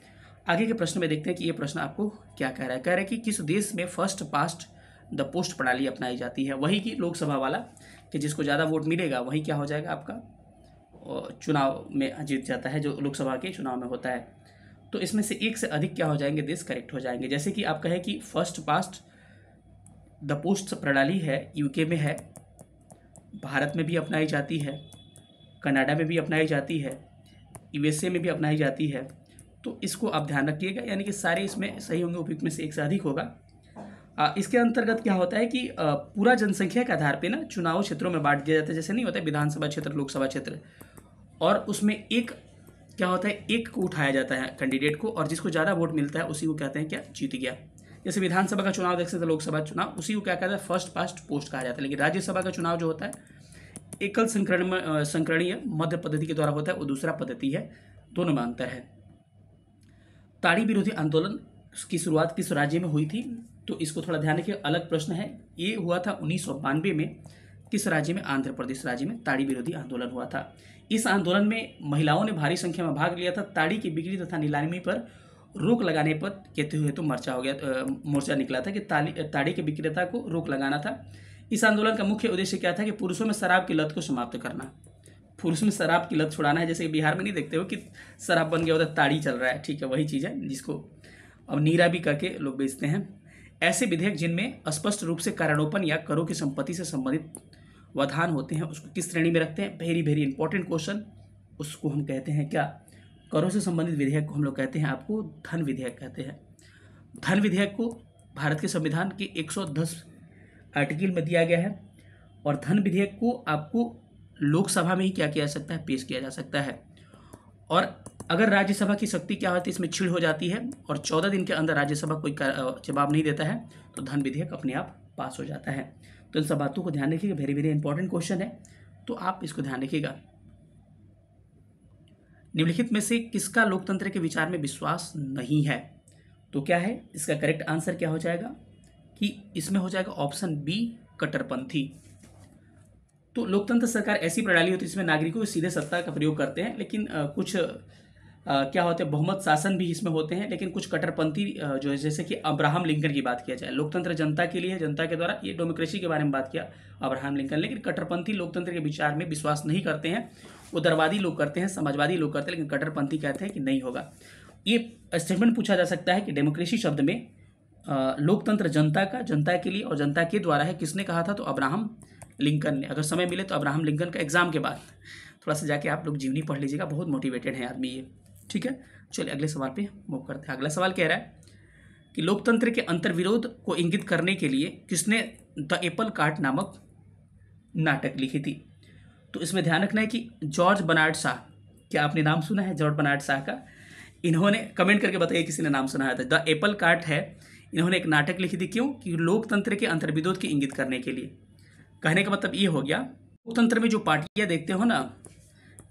आगे के प्रश्न में देखते हैं कि ये प्रश्न आपको क्या कह रहा है। कह रहा है कि किस देश में फर्स्ट पास्ट द पोस्ट प्रणाली अपनाई जाती है। वही की लोकसभा वाला कि जिसको ज़्यादा वोट मिलेगा वही क्या हो जाएगा आपका चुनाव में जीत जाता है, जो लोकसभा के चुनाव में होता है। तो इसमें से एक से अधिक क्या हो जाएंगे देश करेक्ट हो जाएंगे। जैसे कि आप कहें कि फर्स्ट पास्ट द पोस्ट प्रणाली है यूके में है, भारत में भी अपनाई जाती है, कनाडा में भी अपनाई जाती है, यूएसए में भी अपनाई जाती है। तो इसको आप ध्यान रखिएगा, यानी कि सारे इसमें सही होंगे, उपयुक्त में से एक से अधिक होगा। इसके अंतर्गत क्या होता है कि पूरा जनसंख्या के आधार पे ना चुनाव क्षेत्रों में बांट दिया जाता है। जैसे नहीं होता है विधानसभा क्षेत्र, लोकसभा क्षेत्र, और उसमें एक क्या होता है, एक को उठाया जाता है कैंडिडेट को, और जिसको ज़्यादा वोट मिलता है उसी को कहते हैं क्या, जीत गया। जैसे विधानसभा का चुनाव देख सकते हैं, लोकसभा चुनाव, उसी को क्या कहता है, फर्स्ट पास्ट पोस्ट कहा जाता है। लेकिन राज्यसभा का चुनाव जो होता है एकल संकरणीय मध्य पद्धति के द्वारा होता है, वो दूसरा पद्धति है, दोनों में अंतर है। ताड़ी विरोधी आंदोलन की शुरुआत किस राज्य में हुई थी, तो इसको थोड़ा ध्यान रखिए, अलग प्रश्न है। ये हुआ था 1992 में, किस राज्य में, आंध्र प्रदेश राज्य में ताड़ी विरोधी आंदोलन हुआ था। इस आंदोलन में महिलाओं ने भारी संख्या में भाग लिया था। ताड़ी की बिक्री तथा नीलामी पर रोक लगाने पर कहते हुए तो मोर्चा निकला था कि ताड़ी के विक्रेता को रोक लगाना था। इस आंदोलन का मुख्य उद्देश्य क्या था कि पुरुषों में शराब की लत को समाप्त करना, पुरुष में शराब की लत छुड़ाना है। जैसे बिहार में नहीं देखते हो कि शराब बन गया होता है, ताड़ी चल रहा है, ठीक है, वही चीज़ है जिसको अब नीरा भी करके लोग बेचते हैं। ऐसे विधेयक जिनमें स्पष्ट रूप से कारणोपन या करों की संपत्ति से संबंधित वधान होते हैं उसको किस श्रेणी में रखते हैं, वेरी वेरी इंपॉर्टेंट क्वेश्चन। उसको हम कहते हैं क्या, करों से संबंधित विधेयक को हम लोग कहते हैं आपको धन विधेयक कहते हैं। धन विधेयक को भारत के संविधान के 110 आर्टिकल में दिया गया है, और धन विधेयक को आपको लोकसभा में ही क्या किया जा सकता है, पेश किया जा सकता है। और अगर राज्यसभा की शक्ति क्या होती है, इसमें छिड़ हो जाती है, और 14 दिन के अंदर राज्यसभा कोई जवाब नहीं देता है, तो धन विधेयक अपने आप पास हो जाता है। तो इन सब बातों को ध्यान रखिएगा, वेरी वेरी इंपॉर्टेंट क्वेश्चन है, तो आप इसको ध्यान रखिएगा। निम्नलिखित में से किसका लोकतंत्र के विचार में विश्वास नहीं है, तो क्या है इसका करेक्ट आंसर, क्या हो जाएगा कि इसमें हो जाएगा ऑप्शन बी, कट्टरपंथी। तो लोकतंत्र सरकार ऐसी प्रणाली होती है जिसमें नागरिकों को सीधे सत्ता का प्रयोग करते हैं, लेकिन कुछ क्या होते हैं, बहुमत शासन भी इसमें होते हैं, लेकिन कुछ कट्टरपंथी जो है, जैसे कि अब्राहम लिंकन की बात किया जाए, लोकतंत्र जनता के लिए, जनता के द्वारा, ये डेमोक्रेसी के बारे में बात किया अब्राहम लिंकन। लेकिन कट्टरपंथी लोकतंत्र के विचार में विश्वास नहीं करते हैं, उदारवादी लोग करते हैं, समाजवादी लोग करते हैं, लेकिन कट्टरपंथी कहते हैं कि नहीं होगा। ये स्टेटमेंट पूछा जा सकता है कि डेमोक्रेसी शब्द में लोकतंत्र जनता का, जनता के लिए और जनता के द्वारा है, किसने कहा था, तो अब्राहम लिंकन ने। अगर समय मिले तो अब्राहम लिंकन का एग्जाम के बाद थोड़ा सा जाके आप लोग जीवनी पढ़ लीजिएगा, बहुत मोटिवेटेड है आदमी ये, ठीक है। चलिए अगले सवाल पे मूव करते हैं। अगला सवाल कह रहा है कि लोकतंत्र के अंतर्विरोध को इंगित करने के लिए किसने द एप्पल कार्ट नामक नाटक लिखी थी, तो इसमें ध्यान रखना है कि जॉर्ज बर्नार्ड शाह, क्या आपने नाम सुना है जॉर्ज बर्नार्ड शाह का? इन्होंने कमेंट करके बताइए किसी ने नाम सुना है। द एप्पल कार्ट है, इन्होंने एक नाटक लिखी थी, क्यों, कि लोकतंत्र के अंतर्विरोध की इंगित करने के लिए। कहने का मतलब ये हो गया, लोकतंत्र में जो पार्टियां देखते हो ना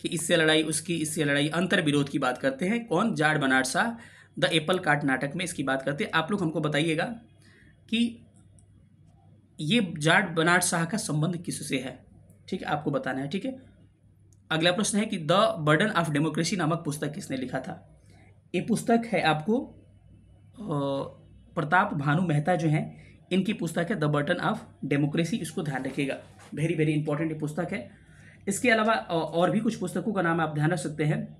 कि इससे लड़ाई उसकी, इससे लड़ाई, अंतर विरोध की बात करते हैं कौन, George Bernard Shaw the apple cart नाटक में इसकी बात करते हैं। आप लोग हमको बताइएगा कि ये जॉर्ज बर्नार्ड शाह का संबंध किससे है, ठीक है, आपको बताना है, ठीक है। अगला प्रश्न है कि द बर्डन ऑफ डेमोक्रेसी नामक पुस्तक किसने लिखा था। ये पुस्तक है आपको प्रताप भानु मेहता जो हैं, इनकी पुस्तक है द बर्डन ऑफ डेमोक्रेसी, इसको ध्यान रखिएगा, वेरी वेरी इंपॉर्टेंट ये पुस्तक है। इसके अलावा और भी कुछ पुस्तकों का नाम आप ध्यान रख सकते हैं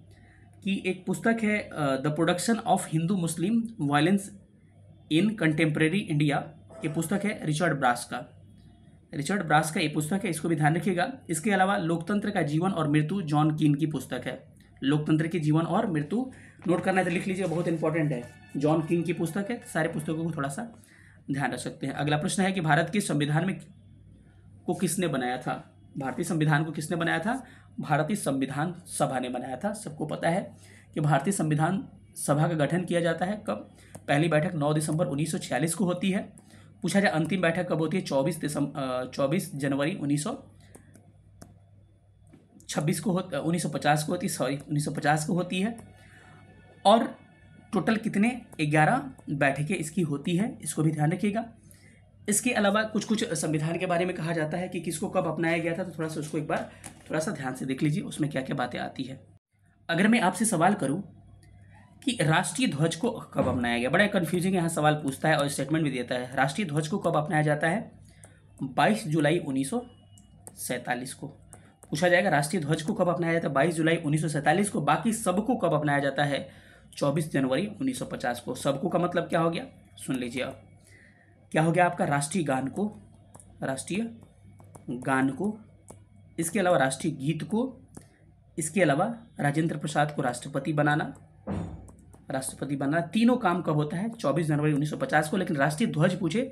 कि एक पुस्तक है the production of Hindu Muslim violence in contemporary India, ये पुस्तक है रिचर्ड ब्रास का ये पुस्तक है, इसको भी ध्यान रखिएगा। इसके अलावा लोकतंत्र का जीवन और मृत्यु जॉन कीन की पुस्तक है, लोकतंत्र की जीवन और मृत्यु, नोट करना है तो लिख लीजिए, बहुत इंपॉर्टेंट है, जॉन कीन की पुस्तक है। सारे पुस्तकों को थोड़ा सा ध्यान रख सकते हैं। अगला प्रश्न है कि भारत के संविधान में को किसने बनाया था, भारतीय संविधान को किसने बनाया था, भारतीय संविधान सभा ने बनाया था। सबको पता है कि भारतीय संविधान सभा का गठन किया जाता है कब, पहली बैठक 9 दिसंबर 1946 को होती है। पूछा जाए अंतिम बैठक कब होती है, 24 जनवरी 1950 को होती, 1950 को होती है। और टोटल कितने, 11 बैठकें इसकी होती है, इसको भी ध्यान रखिएगा। इसके अलावा कुछ कुछ संविधान के बारे में कहा जाता है कि किसको कब अपनाया गया था, तो थोड़ा सा उसको एक बार थोड़ा सा ध्यान से देख लीजिए, उसमें क्या क्या बातें आती है। अगर मैं आपसे सवाल करूं कि राष्ट्रीय ध्वज को कब अपनाया गया, बड़ा कन्फ्यूजिंग यहाँ सवाल पूछता है और स्टेटमेंट भी देता है। राष्ट्रीय ध्वज को कब अपनाया जाता है? 22 जुलाई 1947 को पूछा जाएगा। राष्ट्रीय ध्वज को कब अपनाया जाता है? 22 जुलाई 1947 को। बाकी सबको कब अपनाया जाता है? 24 जनवरी 1950 को। सबको का मतलब क्या हो गया, सुन लीजिए आप। क्या हो गया आपका? राष्ट्रीय गान को, इसके अलावा राष्ट्रीय गीत को, इसके अलावा राजेंद्र प्रसाद को राष्ट्रपति बनाना, तीनों काम कब होता है? 24 जनवरी 1950 को। लेकिन राष्ट्रीय ध्वज पूछे,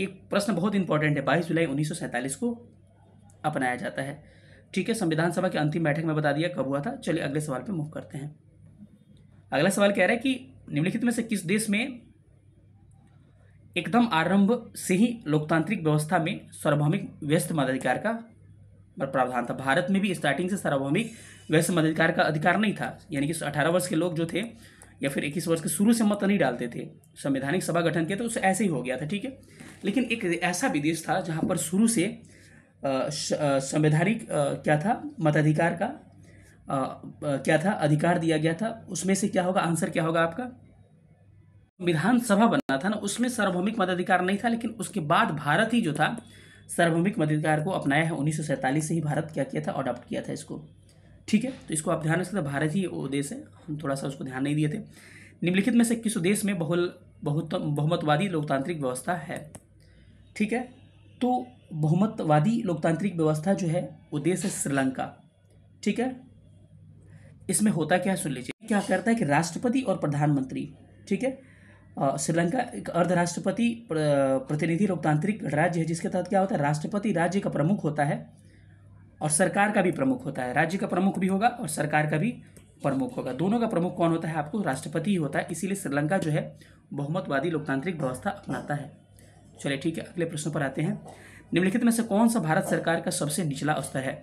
एक प्रश्न बहुत इंपॉर्टेंट है, 22 जुलाई 1947 को अपनाया जाता है। ठीक है, संविधान सभा की अंतिम बैठक में बता दिया कब हुआ था। चलिए अगले सवाल पे मूव करते हैं। अगला सवाल कह रहा है कि निम्नलिखित में से किस देश में एकदम आरंभ से ही लोकतांत्रिक व्यवस्था में सार्वभौमिक व्यस्त मताधिकार का प्रावधान था? भारत में भी स्टार्टिंग से सार्वभौमिक व्यस्त मताधिकार का अधिकार नहीं था, यानी कि 18 वर्ष के लोग जो थे या फिर 21 वर्ष के शुरू से मत नहीं डालते थे संवैधानिक सभा गठन के, तो उससे ऐसे ही हो गया था। ठीक है, लेकिन एक ऐसा भी देश था जहां पर शुरू से संवैधानिक क्या था, मताधिकार का क्या था, अधिकार दिया गया था। उसमें से क्या होगा, आंसर क्या होगा आपका? विधानसभा बनना था ना, उसमें सार्वभौमिक मताधिकार नहीं था, लेकिन उसके बाद भारत ही जो था सार्वभौमिक मताधिकार को अपनाया है। 1947 से ही भारत क्या किया था, अडॉप्ट किया था इसको। ठीक है, तो इसको आप ध्यान रख सकते, भारत ही वो देश है, हम थोड़ा सा उसको ध्यान नहीं दिए थे। निम्नलिखित में से किस देश में बहुमतवादी लोकतांत्रिक व्यवस्था है? ठीक है, तो बहुमतवादी लोकतांत्रिक व्यवस्था जो है वो देश है श्रीलंका। ठीक है, इसमें होता क्या है सुन लीजिए। क्या करता है कि राष्ट्रपति और प्रधानमंत्री, ठीक है, श्रीलंका एक अर्धराष्ट्रपति प्रतिनिधि लोकतांत्रिक राज्य है, जिसके तहत क्या होता है, राष्ट्रपति राज्य का प्रमुख होता है और सरकार का भी प्रमुख होता है। राज्य का प्रमुख भी होगा और सरकार का भी प्रमुख होगा। दोनों का प्रमुख कौन होता है? आपको राष्ट्रपति ही होता है। इसीलिए श्रीलंका जो है बहुमतवादी लोकतांत्रिक व्यवस्था अपनाता है। चलिए ठीक है, अगले प्रश्न पर आते हैं। निम्नलिखित में से कौन सा भारत सरकार का सबसे निचला स्तर है?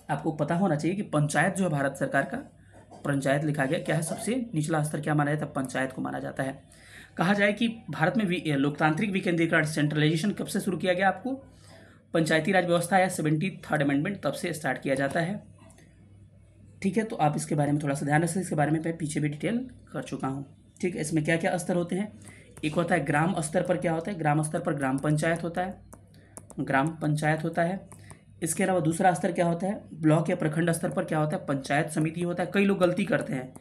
आपको पता होना चाहिए कि पंचायत जो है भारत सरकार का, पंचायत लिखा गया, क्या है सबसे निचला स्तर, क्या माना जाता है? पंचायत को माना जाता है। कहा जाए कि भारत में लोकतांत्रिक विकेंद्रीकरण, सेंट्रलाइजेशन कब से शुरू किया गया? आपको पंचायती राज व्यवस्था या 73rd अमेंडमेंट तब से स्टार्ट किया जाता है। ठीक है, तो आप इसके बारे में थोड़ा सा ध्यान रखें, इसके बारे में मैं पीछे भी डिटेल कर चुका हूँ। ठीक है, इसमें क्या क्या स्तर होते हैं? एक होता है ग्राम स्तर पर, क्या होता है ग्राम स्तर पर? ग्राम पंचायत होता है, ग्राम पंचायत होता है। इसके अलावा दूसरा स्तर क्या होता है? ब्लॉक या प्रखंड स्तर पर क्या होता है? पंचायत समिति होता है। कई लोग गलती करते हैं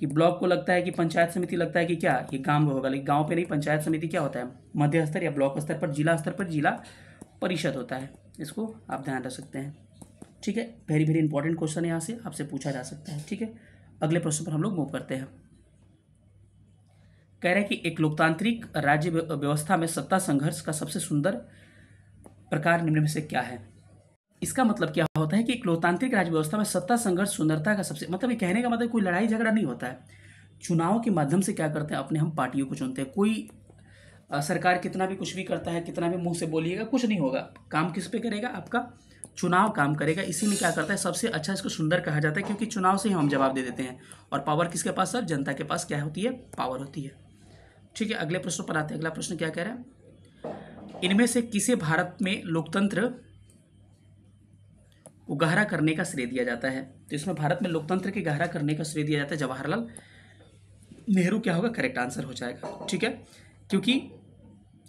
कि ब्लॉक को लगता है कि पंचायत समिति, लगता है कि क्या ये गांव में होगा, लेकिन गांव पे नहीं, पंचायत समिति क्या होता है? मध्य स्तर या ब्लॉक स्तर पर। जिला स्तर पर जिला परिषद होता है। इसको आप ध्यान रख सकते हैं। ठीक है, वेरी वेरी इंपॉर्टेंट क्वेश्चन यहाँ से आपसे पूछा जा सकता है। ठीक है, अगले प्रश्न पर हम लोग मूव करते हैं। कह रहे हैं कि एक लोकतांत्रिक राज्य व्यवस्था में सत्ता संघर्ष का सबसे सुंदर प्रकार निम्न में से क्या है? इसका मतलब क्या होता है कि एक लोकतांत्रिक राज्य व्यवस्था में सत्ता संघर्ष सुंदरता का सबसे, मतलब ये कहने का मतलब कोई लड़ाई झगड़ा नहीं होता है। चुनाव के माध्यम से क्या करते हैं, अपने हम पार्टियों को चुनते हैं। कोई सरकार कितना भी कुछ भी करता है, कितना भी मुंह से बोलिएगा, कुछ नहीं होगा। काम किस पे करेगा? आपका चुनाव काम करेगा। इसीलिए क्या करता है, सबसे अच्छा इसको सुंदर कहा जाता है, क्योंकि चुनाव से हम जवाब दे देते हैं। और पावर किसके पास सर? जनता के पास क्या होती है? पावर होती है। ठीक है, अगले प्रश्न पर आते हैं। अगला प्रश्न क्या कह रहा है? इनमें से किसे भारत में लोकतंत्र को गहरा करने का श्रेय दिया जाता है? तो इसमें भारत में लोकतंत्र के गहरा करने का श्रेय दिया जाता है जवाहरलाल नेहरू। क्या होगा? करेक्ट आंसर हो जाएगा। ठीक है, क्योंकि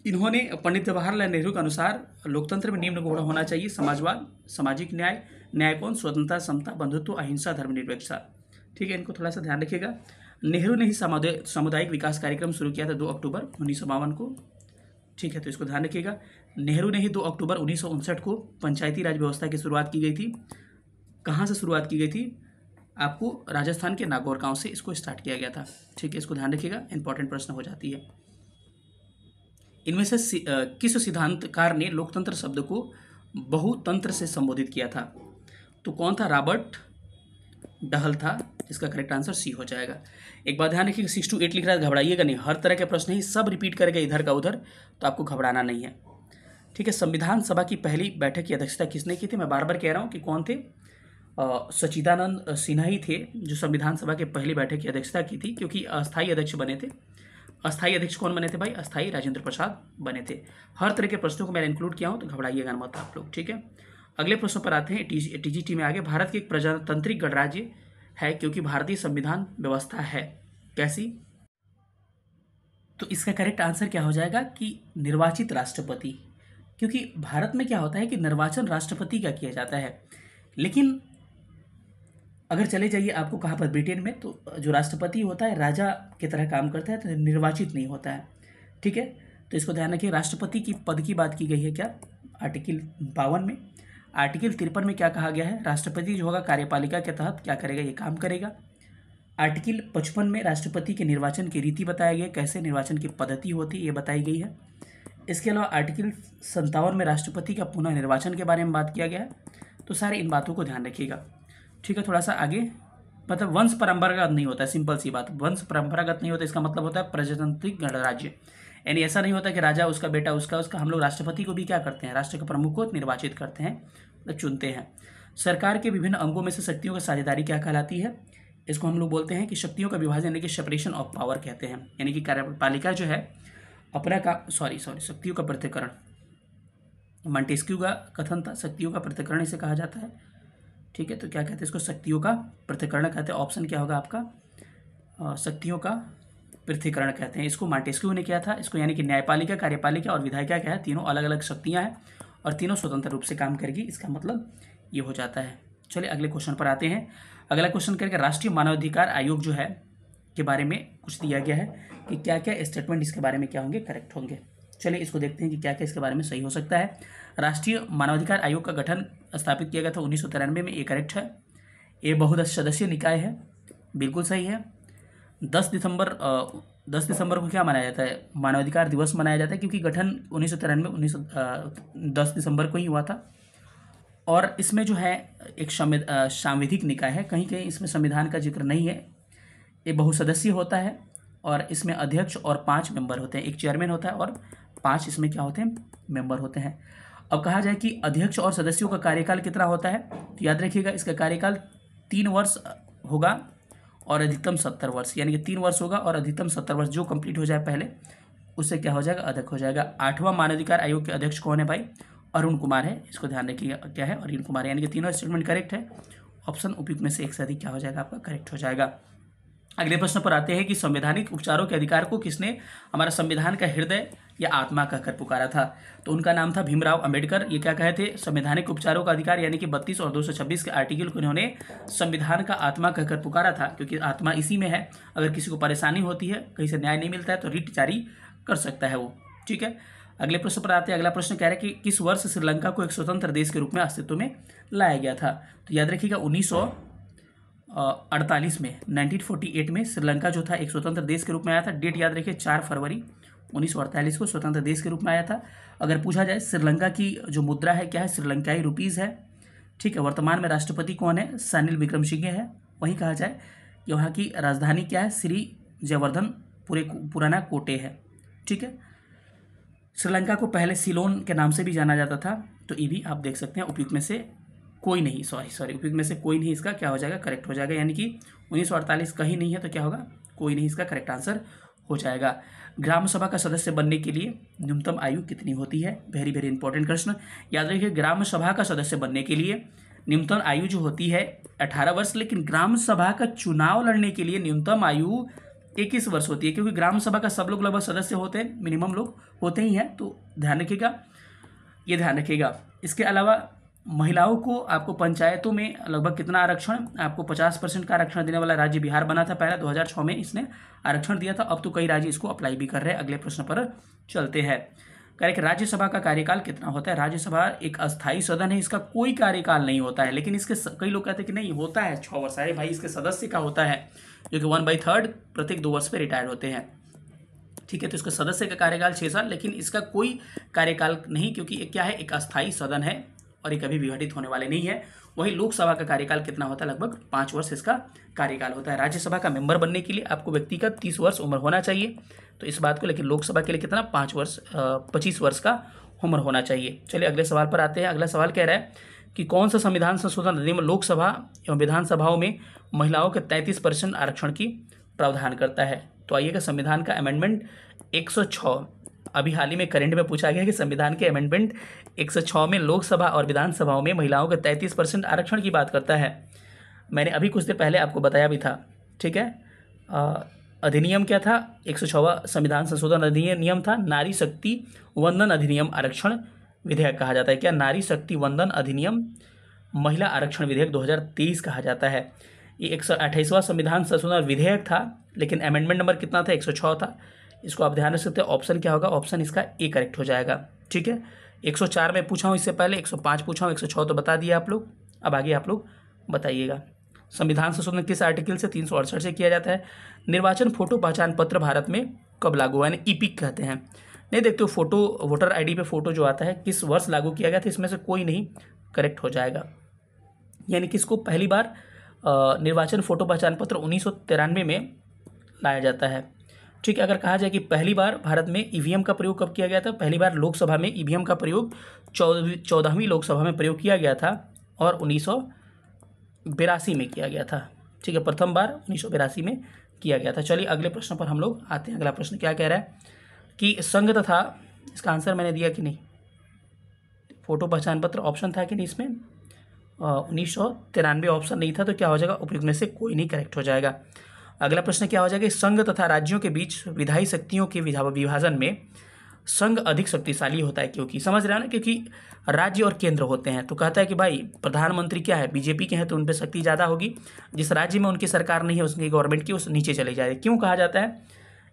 इन्होंने पंडित जवाहरलाल नेहरू के अनुसार लोकतंत्र में निम्न गुण होना चाहिए: समाजवाद, सामाजिक न्याय, न्यायपूर्ण, स्वतंत्रता, समता, बंधुत्व, अहिंसा, धर्मनिरपेक्षता। ठीक है, इनको थोड़ा सा ध्यान रखिएगा। नेहरू ने ही सामुदायिक विकास कार्यक्रम शुरू किया था 2 अक्टूबर 1952 को। ठीक है, तो इसको ध्यान रखिएगा। नेहरू ने ही 2 अक्टूबर 1959 को पंचायती राज व्यवस्था की शुरुआत की गई थी। कहाँ से शुरुआत की गई थी? आपको राजस्थान के नागौर गांव से इसको स्टार्ट किया गया था। ठीक है, इसको ध्यान रखिएगा, इंपॉर्टेंट प्रश्न हो जाती है। इनमें से किस सिद्धांतकार ने लोकतंत्र शब्द को बहुतंत्र से संबोधित किया था? तो कौन था? रॉबर्ट डहल था, जिसका करेक्ट आंसर सी हो जाएगा। एक बात ध्यान रखिएगा, 6 to 8 लिख रहा है, घबराइएगा नहीं। हर तरह के प्रश्न ही सब रिपीट करेगा इधर का उधर, तो आपको घबराना नहीं है। ठीक है, संविधान सभा की पहली बैठक की अध्यक्षता किसने की थी? मैं बार बार कह रहा हूँ कि कौन थे? सच्चिदानंद सिन्हा ही थे जो संविधान सभा के पहली बैठक की अध्यक्षता की थी, क्योंकि अस्थायी अध्यक्ष बने थे अस्थाई अध्यक्ष कौन बने थे भाई? अस्थाई राजेंद्र प्रसाद बने थे। हर तरह के प्रश्नों को मैंने इंक्लूड किया हूँ, तो घबराइएगा मत आप लोग, ठीक है। अगले प्रश्न पर आते हैं, टीजीटी में आगे। भारत की एक प्रजातांत्रिक गणराज्य है क्योंकि भारतीय संविधान व्यवस्था है। कैसी? तो इसका करेक्ट आंसर क्या हो जाएगा कि निर्वाचित राष्ट्रपति, क्योंकि भारत में क्या होता है कि निर्वाचन राष्ट्रपति का किया जाता है, लेकिन अगर चले जाइए आपको कहाँ पर, ब्रिटेन में, तो जो राष्ट्रपति होता है राजा की तरह काम करता है, तो निर्वाचित नहीं होता है, ठीक है। तो इसको ध्यान रखिए। राष्ट्रपति की पद की बात की गई है क्या? आर्टिकल 52 में। आर्टिकल 53 में क्या कहा गया है? राष्ट्रपति जो होगा कार्यपालिका के तहत क्या करेगा? ये काम करेगा। आर्टिकल 55 में राष्ट्रपति के निर्वाचन की रीति बताया गया, कैसे निर्वाचन की पद्धति होती है ये बताई गई है। इसके अलावा आर्टिकल 57 में राष्ट्रपति का पुनः निर्वाचन के बारे में बात किया गया है। तो सारे इन बातों को ध्यान रखिएगा, ठीक है। थोड़ा सा आगे, मतलब वंश परंपरागत नहीं होता है, सिंपल सी बात, वंश परंपरागत नहीं होता, इसका मतलब होता है प्रजातांत्रिक गणराज्य। यानी ऐसा नहीं होता कि राजा उसका बेटा उसका हम लोग राष्ट्रपति को भी क्या करते हैं? राष्ट्र के प्रमुख को निर्वाचित करते हैं, मतलब चुनते हैं। सरकार के विभिन्न अंगों में से शक्तियों की साझेदारी क्या कहलाती है? इसको हम लोग बोलते हैं कि शक्तियों का विभाजन, यानी कि सेपरेशन ऑफ पावर कहते हैं। यानी कि कार्यपालिका जो है अपना का शक्तियों का पृथक्करण, मॉन्टेस्क्यू का कथन था, शक्तियों का पृथक्करण इसे कहा जाता है, ठीक है। तो क्या कहते हैं इसको? शक्तियों का पृथक्करण कहते हैं। ऑप्शन क्या होगा आपका? शक्तियों का पृथक्करण कहते हैं। इसको मॉन्टेस्क्यू ने किया था। इसको यानी कि न्यायपालिका, कार्यपालिका और विधायिका क्या है? तीनों अलग अलग शक्तियाँ हैं और तीनों स्वतंत्र रूप से काम करेगी, इसका मतलब ये हो जाता है। चलिए अगले क्वेश्चन पर आते हैं। अगला क्वेश्चन करके राष्ट्रीय मानवाधिकार आयोग जो है के बारे में कुछ दिया गया है कि क्या क्या स्टेटमेंट इसके बारे में क्या होंगे? करेक्ट होंगे। चलिए इसको देखते हैं कि क्या क्या इसके बारे में सही हो सकता है। राष्ट्रीय मानवाधिकार आयोग का गठन स्थापित किया गया था 1993 में, ये करेक्ट है। ये बहुसदस्यीय निकाय है, बिल्कुल सही है। 10 दिसंबर को क्या मनाया जाता है? मानवाधिकार दिवस मनाया जाता है, क्योंकि गठन 1993 10 दिसंबर को ही हुआ था। और इसमें जो है एक सांविधिक निकाय है, कहीं कहीं इसमें संविधान का जिक्र नहीं है। ये बहुसदस्यीय होता है और इसमें अध्यक्ष और 5 मेंबर होते हैं। एक चेयरमैन होता है और 5 इसमें क्या होते हैं? मेंबर होते हैं। अब कहा जाए कि अध्यक्ष और सदस्यों का कार्यकाल कितना होता है, तो याद रखिएगा इसका कार्यकाल 3 वर्ष होगा और अधिकतम 70 वर्ष, यानी कि 3 वर्ष होगा और अधिकतम 70 वर्ष, जो कंप्लीट हो जाए पहले उससे क्या हो जाएगा? अध्यक्ष हो जाएगा। 8वां मानवाधिकार आयोग के अध्यक्ष कौन है भाई? अरुण कुमार है। इसको ध्यान रखिएगा क्या है? अरुण कुमार, यानी कि तीनों स्टेटमेंट करेक्ट है। ऑप्शन उपयुक्त में से एक से अधिक क्या हो जाएगा? आपका करेक्ट हो जाएगा। अगले प्रश्न पर आते हैं कि संवैधानिक उपचारों के अधिकार को किसने हमारा संविधान का हृदय या आत्मा कहकर पुकारा था? तो उनका नाम था भीमराव अंबेडकर। ये क्या कहे थे? संवैधानिक उपचारों का अधिकार यानी कि 32 और 226 के आर्टिकल को इन्होंने संविधान का आत्मा कहकर पुकारा था, क्योंकि आत्मा इसी में है। अगर किसी को परेशानी होती है, कहीं से न्याय नहीं मिलता है, तो रिट जारी कर सकता है वो, ठीक है। अगले प्रश्न पर आते हैं। अगला प्रश्न कह रहा है कि किस वर्ष श्रीलंका को एक स्वतंत्र देश के रूप में अस्तित्व में लाया गया था? तो याद रखिएगा 1948 में, 1948 में श्रीलंका जो था एक स्वतंत्र देश के रूप में आया था। डेट याद रखिए 4 फरवरी 1948 को स्वतंत्र देश के रूप में आया था। अगर पूछा जाए श्रीलंका की जो मुद्रा है क्या है? श्रीलंकाई रुपीज़ है, ठीक है। वर्तमान में राष्ट्रपति कौन है? सानिल विक्रमसिंघे है। वहीं कहा जाए कि वहाँ की राजधानी क्या है? श्री जयवर्धन पुराना कोटे है, ठीक है। श्रीलंका को पहले सिलोन के नाम से भी जाना जाता था। तो ये भी आप देख सकते हैं। उपयुक्त में से कोई नहीं, उपयुक्त में से कोई नहीं, इसका क्या हो जाएगा? करेक्ट हो जाएगा। यानी कि 1948 कहीं नहीं है, तो क्या होगा? कोई नहीं, इसका करेक्ट आंसर हो जाएगा। ग्राम सभा का सदस्य बनने के लिए न्यूनतम आयु कितनी होती है? वेरी वेरी इंपॉर्टेंट प्रश्न। याद रखिए ग्राम सभा का सदस्य बनने के लिए न्यूनतम आयु जो होती है 18 वर्ष, लेकिन ग्राम सभा का चुनाव लड़ने के लिए न्यूनतम आयु 21 वर्ष होती है, क्योंकि ग्राम सभा का सब लोग लगभग सदस्य होते हैं, मिनिमम लोग होते ही हैं। तो ध्यान रखिएगा, ये ध्यान रखिएगा। इसके अलावा महिलाओं को आपको पंचायतों में लगभग कितना आरक्षण? आपको 50% का आरक्षण देने वाला राज्य बिहार बना था पहला, 2006 में इसने आरक्षण दिया था। अब तो कई राज्य इसको अप्लाई भी कर रहे हैं। अगले प्रश्न पर चलते हैं। करेक्ट, राज्यसभा का कार्यकाल कितना होता है? राज्यसभा एक अस्थायी सदन है, इसका कोई कार्यकाल नहीं होता है, लेकिन इसके कई लोग कहते हैं कि नहीं होता है 6 वर्ष। अरे भाई, इसके सदस्य का होता है, जो कि 1/3 प्रत्येक 2 वर्ष पे रिटायर्ड होते हैं, ठीक है। तो इसका सदस्य का कार्यकाल 6 साल, लेकिन इसका कोई कार्यकाल नहीं, क्योंकि ये क्या है? एक अस्थायी सदन है और ये कभी विघटित होने वाले नहीं है। वहीं लोकसभा का कार्यकाल कितना होता है? लगभग 5 वर्ष इसका कार्यकाल होता है। राज्यसभा का मेंबर बनने के लिए आपको व्यक्तिगत 30 वर्ष उम्र होना चाहिए, तो इस बात को, लेकिन लोकसभा के लिए कितना? 25 वर्ष का उम्र होना चाहिए। चलिए अगले सवाल पर आते हैं। अगला सवाल कह रहा है कि कौन सा संविधान संशोधन अधिनियम लोकसभा एवं विधानसभाओं में महिलाओं के 33% आरक्षण की प्रावधान करता है? तो आइएगा, संविधान का अमेंडमेंट 106 अभी हाल ही में करंट में पूछा गया कि संविधान के अमेंडमेंट 106 में लोकसभा और विधानसभाओं में महिलाओं के 33% आरक्षण की बात करता है। मैंने अभी कुछ देर पहले आपको बताया भी था, ठीक है। अधिनियम क्या था? 106वां संविधान संशोधन अधिनियम था। नारी शक्ति वंदन अधिनियम आरक्षण विधेयक कहा जाता है। क्या? नारी शक्ति वंदन अधिनियम महिला आरक्षण विधेयक 2023 कहा जाता है। ये 128वां संविधान संशोधन विधेयक था, लेकिन अमेंडमेंट नंबर कितना था? 106 था। इसको आप ध्यान रख सकते हैं। ऑप्शन क्या होगा? ऑप्शन इसका ए करेक्ट हो जाएगा, ठीक है। 104 में पूछा हूँ इससे पहले, 105 पूछा हूँ, 106 तो बता दिया आप लोग। अब आगे आप लोग बताइएगा। संविधान संशोधन किस आर्टिकल से? 368 से किया जाता है। निर्वाचन फोटो पहचान पत्र भारत में कब लागू हुआ? यानी ईपिक कहते हैं। नहीं देखते हो, फोटो वोटर आईडी पे फोटो जो आता है किस वर्ष लागू किया गया था? इसमें से कोई नहीं करेक्ट हो जाएगा। यानी किसको पहली बार निर्वाचन फोटो पहचान पत्र 1993 में लाया जाता है, ठीक है। अगर कहा जाए कि पहली बार भारत में ईवीएम का प्रयोग कब किया गया था? पहली बार लोकसभा में ईवीएम का प्रयोग 14वीं लोकसभा में प्रयोग किया गया था और 1982 में किया गया था, ठीक है। प्रथम बार 1982 में किया गया था। चलिए अगले प्रश्न पर हम लोग आते हैं। अगला प्रश्न क्या कह रहा है कि संघ तथा, इसका आंसर मैंने दिया कि नहीं? फोटो पहचान पत्र ऑप्शन था कि नहीं इसमें? 1993 ऑप्शन नहीं था, तो क्या हो जाएगा? उपयुक्त में से कोई नहीं करेक्ट हो जाएगा। अगला प्रश्न क्या हो जाएगा? संघ तथा राज्यों के बीच विधायी शक्तियों के विभाजन में संघ अधिक शक्तिशाली होता है, क्योंकि समझ रहे हो ना, क्योंकि राज्य और केंद्र होते हैं। तो कहता है कि भाई प्रधानमंत्री क्या है? बीजेपी के हैं, तो उन पर शक्ति ज़्यादा होगी। जिस राज्य में उनकी सरकार नहीं है, उसकी गवर्नमेंट की, उस नीचे चले जाएगी। क्यों कहा जाता है?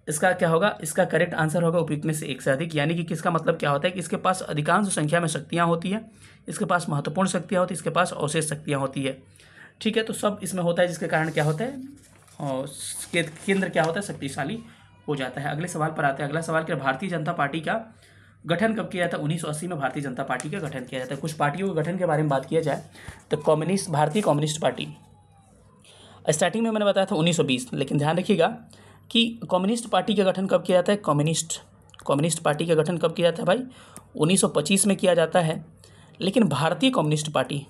इसका क्या होगा? इसका करेक्ट आंसर होगा उपयुक्त में से एक से अधिक। यानी कि किसका मतलब क्या होता है कि इसके पास अधिकांश संख्या में शक्तियाँ होती है, इसके पास महत्वपूर्ण शक्तियाँ होती है, इसके पास अवशेष शक्तियाँ होती है, ठीक है। तो सब इसमें होता है, जिसके कारण क्या होता है? और केंद्र क्या होता है? शक्तिशाली हो जाता है। अगले सवाल पर आते हैं। अगला सवाल क्या? भारतीय जनता पार्टी का गठन कब किया जाता है? 1980 में भारतीय जनता पार्टी का गठन किया जाता है। कुछ पार्टियों के गठन के बारे में बात किया जाए तो भारतीय कम्युनिस्ट पार्टी स्टार्टिंग में मैंने बताया था 1920, लेकिन ध्यान रखिएगा कि कम्युनिस्ट पार्टी का गठन कब किया जाता है? कम्युनिस्ट पार्टी का गठन कब किया जाता है भाई? 1925 में किया जाता है। लेकिन भारतीय कम्युनिस्ट पार्टी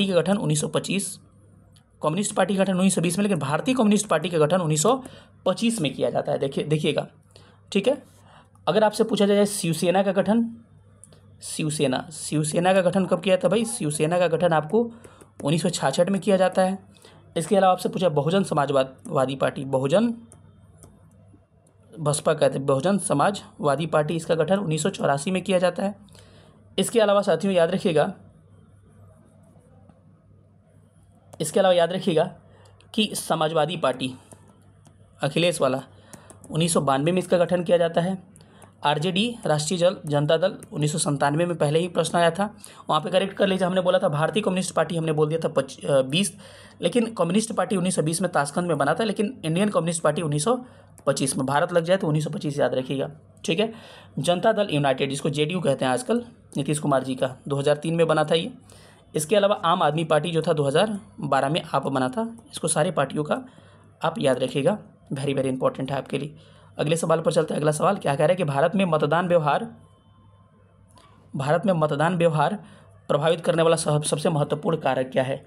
का गठन 1925, कम्युनिस्ट पार्टी का गठन 1920 में, लेकिन भारतीय कम्युनिस्ट पार्टी का गठन 1925 में किया जाता है। देखिएगा, ठीक है। अगर आपसे पूछा जाए शिवसेना का गठन, शिवसेना का गठन कब किया था भाई? शिवसेना का गठन आपको 1966 में किया जाता है। इसके अलावा आपसे पूछा बहुजन समाजवादी पार्टी, बसपा कहते हैं, बहुजन समाजवादी पार्टी, इसका गठन 1984 में किया जाता है। इसके अलावा साथियों याद रखिएगा कि समाजवादी पार्टी अखिलेश वाला 1992 में इसका गठन किया जाता है। आरजेडी राष्ट्रीय जनता दल 1997 में पहले ही प्रश्न आया था, वहाँ पे करेक्ट कर लीजिए। हमने बोला था भारतीय कम्युनिस्ट पार्टी, हमने बोल दिया था 20, लेकिन कम्युनिस्ट पार्टी 1920 में ताशकंद में बना था, लेकिन इंडियन कम्युनिस्ट पार्टी 1925 में। भारत लग जाए तो 1925 याद रखिएगा, ठीक है। जनता दल यूनाइटेड, जिसको जेडीयू कहते हैं आजकल, नीतीश कुमार जी का, 2003 में बना था ये। इसके अलावा आम आदमी पार्टी जो था 2012 में आप बना था। इसको सारे पार्टियों का आप याद रखिएगा, वेरी वेरी इंपॉर्टेंट है आपके लिए। अगले सवाल पर चलते हैं। अगला सवाल क्या कह रहा है कि भारत में मतदान व्यवहार प्रभावित करने वाला सबसे महत्वपूर्ण कारक क्या है?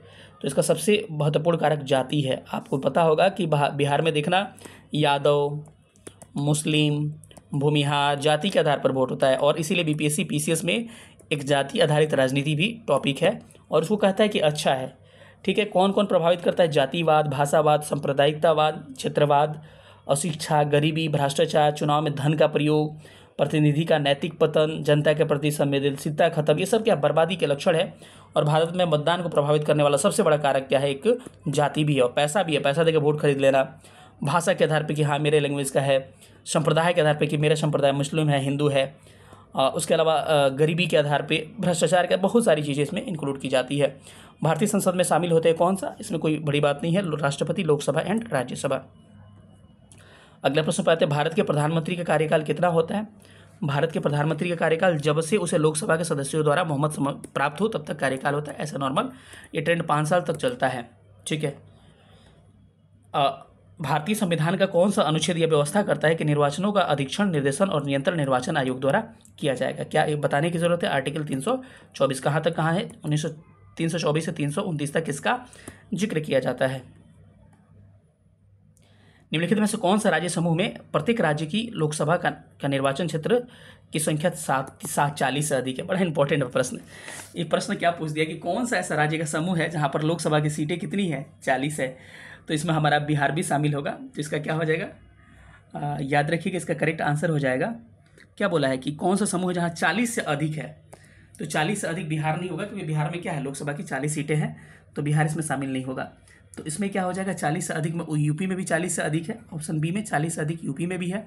तो इसका सबसे महत्वपूर्ण कारक जाति है। आपको पता होगा कि बिहार में देखना, यादव, मुस्लिम, भूमिहार, जाति के आधार पर वोट होता है, और इसीलिए बीपीएससी पीसीएस में एक जाति आधारित राजनीति भी टॉपिक है, और उसको कहता है कि अच्छा है, ठीक है। कौन कौन प्रभावित करता है? जातिवाद, भाषावाद, सांप्रदायिकतावाद, क्षेत्रवाद, अशिक्षा, गरीबी, भ्रष्टाचार, चुनाव में धन का प्रयोग, प्रतिनिधि का नैतिक पतन, जनता के प्रति संवेदनशीलता खत्म, ये सब क्या बर्बादी के लक्षण है। और भारत में मतदान को प्रभावित करने वाला सबसे बड़ा कारक क्या है? एक जाति भी है और पैसा भी है, पैसा देकर वोट खरीद लेना। भाषा के आधार पर कि हाँ मेरे लैंग्वेज का है, संप्रदाय के आधार पर कि मेरा संप्रदाय मुस्लिम है, हिंदू है, उसके अलावा गरीबी के आधार पे, भ्रष्टाचार के, बहुत सारी चीज़ें इसमें इंक्लूड की जाती है। भारतीय संसद में शामिल होते हैं कौन सा? इसमें कोई बड़ी बात नहीं है, राष्ट्रपति, लोकसभा एंड राज्यसभा। अगला प्रश्न पाते हैं, भारत के प्रधानमंत्री का कार्यकाल कितना होता है? भारत के प्रधानमंत्री का कार्यकाल जब से उसे लोकसभा के सदस्यों द्वारा बहुमत प्राप्त हो तब तक कार्यकाल होता है। ऐसा नॉर्मल ये ट्रेंड 5 साल तक चलता है, ठीक है। भारतीय संविधान का कौन सा अनुच्छेद यह व्यवस्था करता है कि निर्वाचनों का अधीक्षण, निर्देशन और नियंत्रण निर्वाचन आयोग द्वारा किया जाएगा? क्या ये बताने की जरूरत है? आर्टिकल 324 कहाँ तक कहाँ है? 324 से 329 तक इसका जिक्र किया जाता है। निम्नलिखित में से कौन सा राज्य समूह में प्रत्येक राज्य की लोकसभा का निर्वाचन क्षेत्र की संख्या 40 से अधिक है? बड़ा इंपॉर्टेंट प्रश्न। ये प्रश्न क्या पूछ दिया कि कौन सा ऐसा राज्य का समूह है जहां पर लोकसभा की सीटें कितनी है? 40 है। तो इसमें हमारा बिहार भी शामिल होगा। तो इसका क्या हो जाएगा? याद रखिएगा, इसका करेक्ट आंसर हो जाएगा, क्या बोला है कि कौन सा समूह है जहाँ 40 से अधिक है? तो 40 से अधिक बिहार नहीं होगा, क्योंकि बिहार में क्या है, लोकसभा की 40 सीटें हैं, तो बिहार इसमें शामिल नहीं होगा। तो इसमें क्या हो जाएगा? 40 से अधिक में यूपी में भी 40 से अधिक है, ऑप्शन बी में 40 से अधिक यूपी में भी है,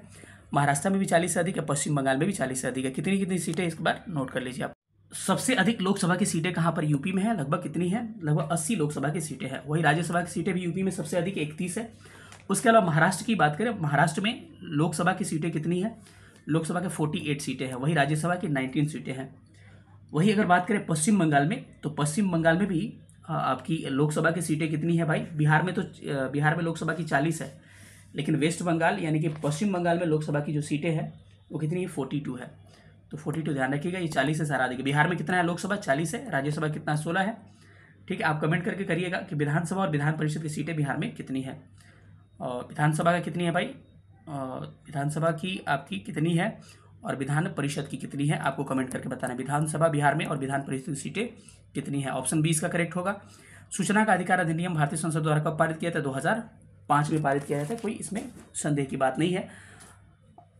महाराष्ट्र में भी 40 से अधिक है, पश्चिम बंगाल में भी 40 से अधिक है। कितनी कितनी सीटें इस बार नोट कर लीजिए आप। सबसे अधिक लोकसभा की सीटें कहाँ पर? यूपी में है। लगभग कितनी है? लगभग 80 लोकसभा की सीटें हैं। वही राज्यसभा की सीटें भी यूपी में सबसे अधिक 31 है। उसके अलावा महाराष्ट्र की बात करें, महाराष्ट्र में लोकसभा की सीटें कितनी है? लोकसभा के 48 सीटें हैं। वही राज्यसभा की 19 सीटें हैं। वही अगर बात करें पश्चिम बंगाल में, तो पश्चिम बंगाल में भी आपकी लोकसभा की सीटें कितनी है भाई? बिहार में तो बिहार में लोकसभा की 40 है, लेकिन वेस्ट बंगाल यानी कि पश्चिम बंगाल में लोकसभा की जो सीटें हैं वो कितनी है? 42 है। तो 42 ध्यान रखिएगा, ये 40 से सारा अधिक। बिहार में कितना है? लोकसभा 40 है, राज्यसभा कितना? 16 है। ठीक है, आप कमेंट करके करिएगा कि विधानसभा और विधान परिषद की सीटें बिहार में कितनी है। और विधानसभा का कितनी है भाई? विधानसभा की आपकी कितनी है और विधान परिषद की कितनी है, आपको कमेंट करके बताना है। विधानसभा बिहार में और विधान परिषद की सीटें कितनी है? ऑप्शन बी इसका करेक्ट होगा। सूचना का अधिकार अधिनियम भारतीय संसद द्वारा कब पारित किया था? 2005 में पारित किया था। कोई इसमें संदेह की बात नहीं है।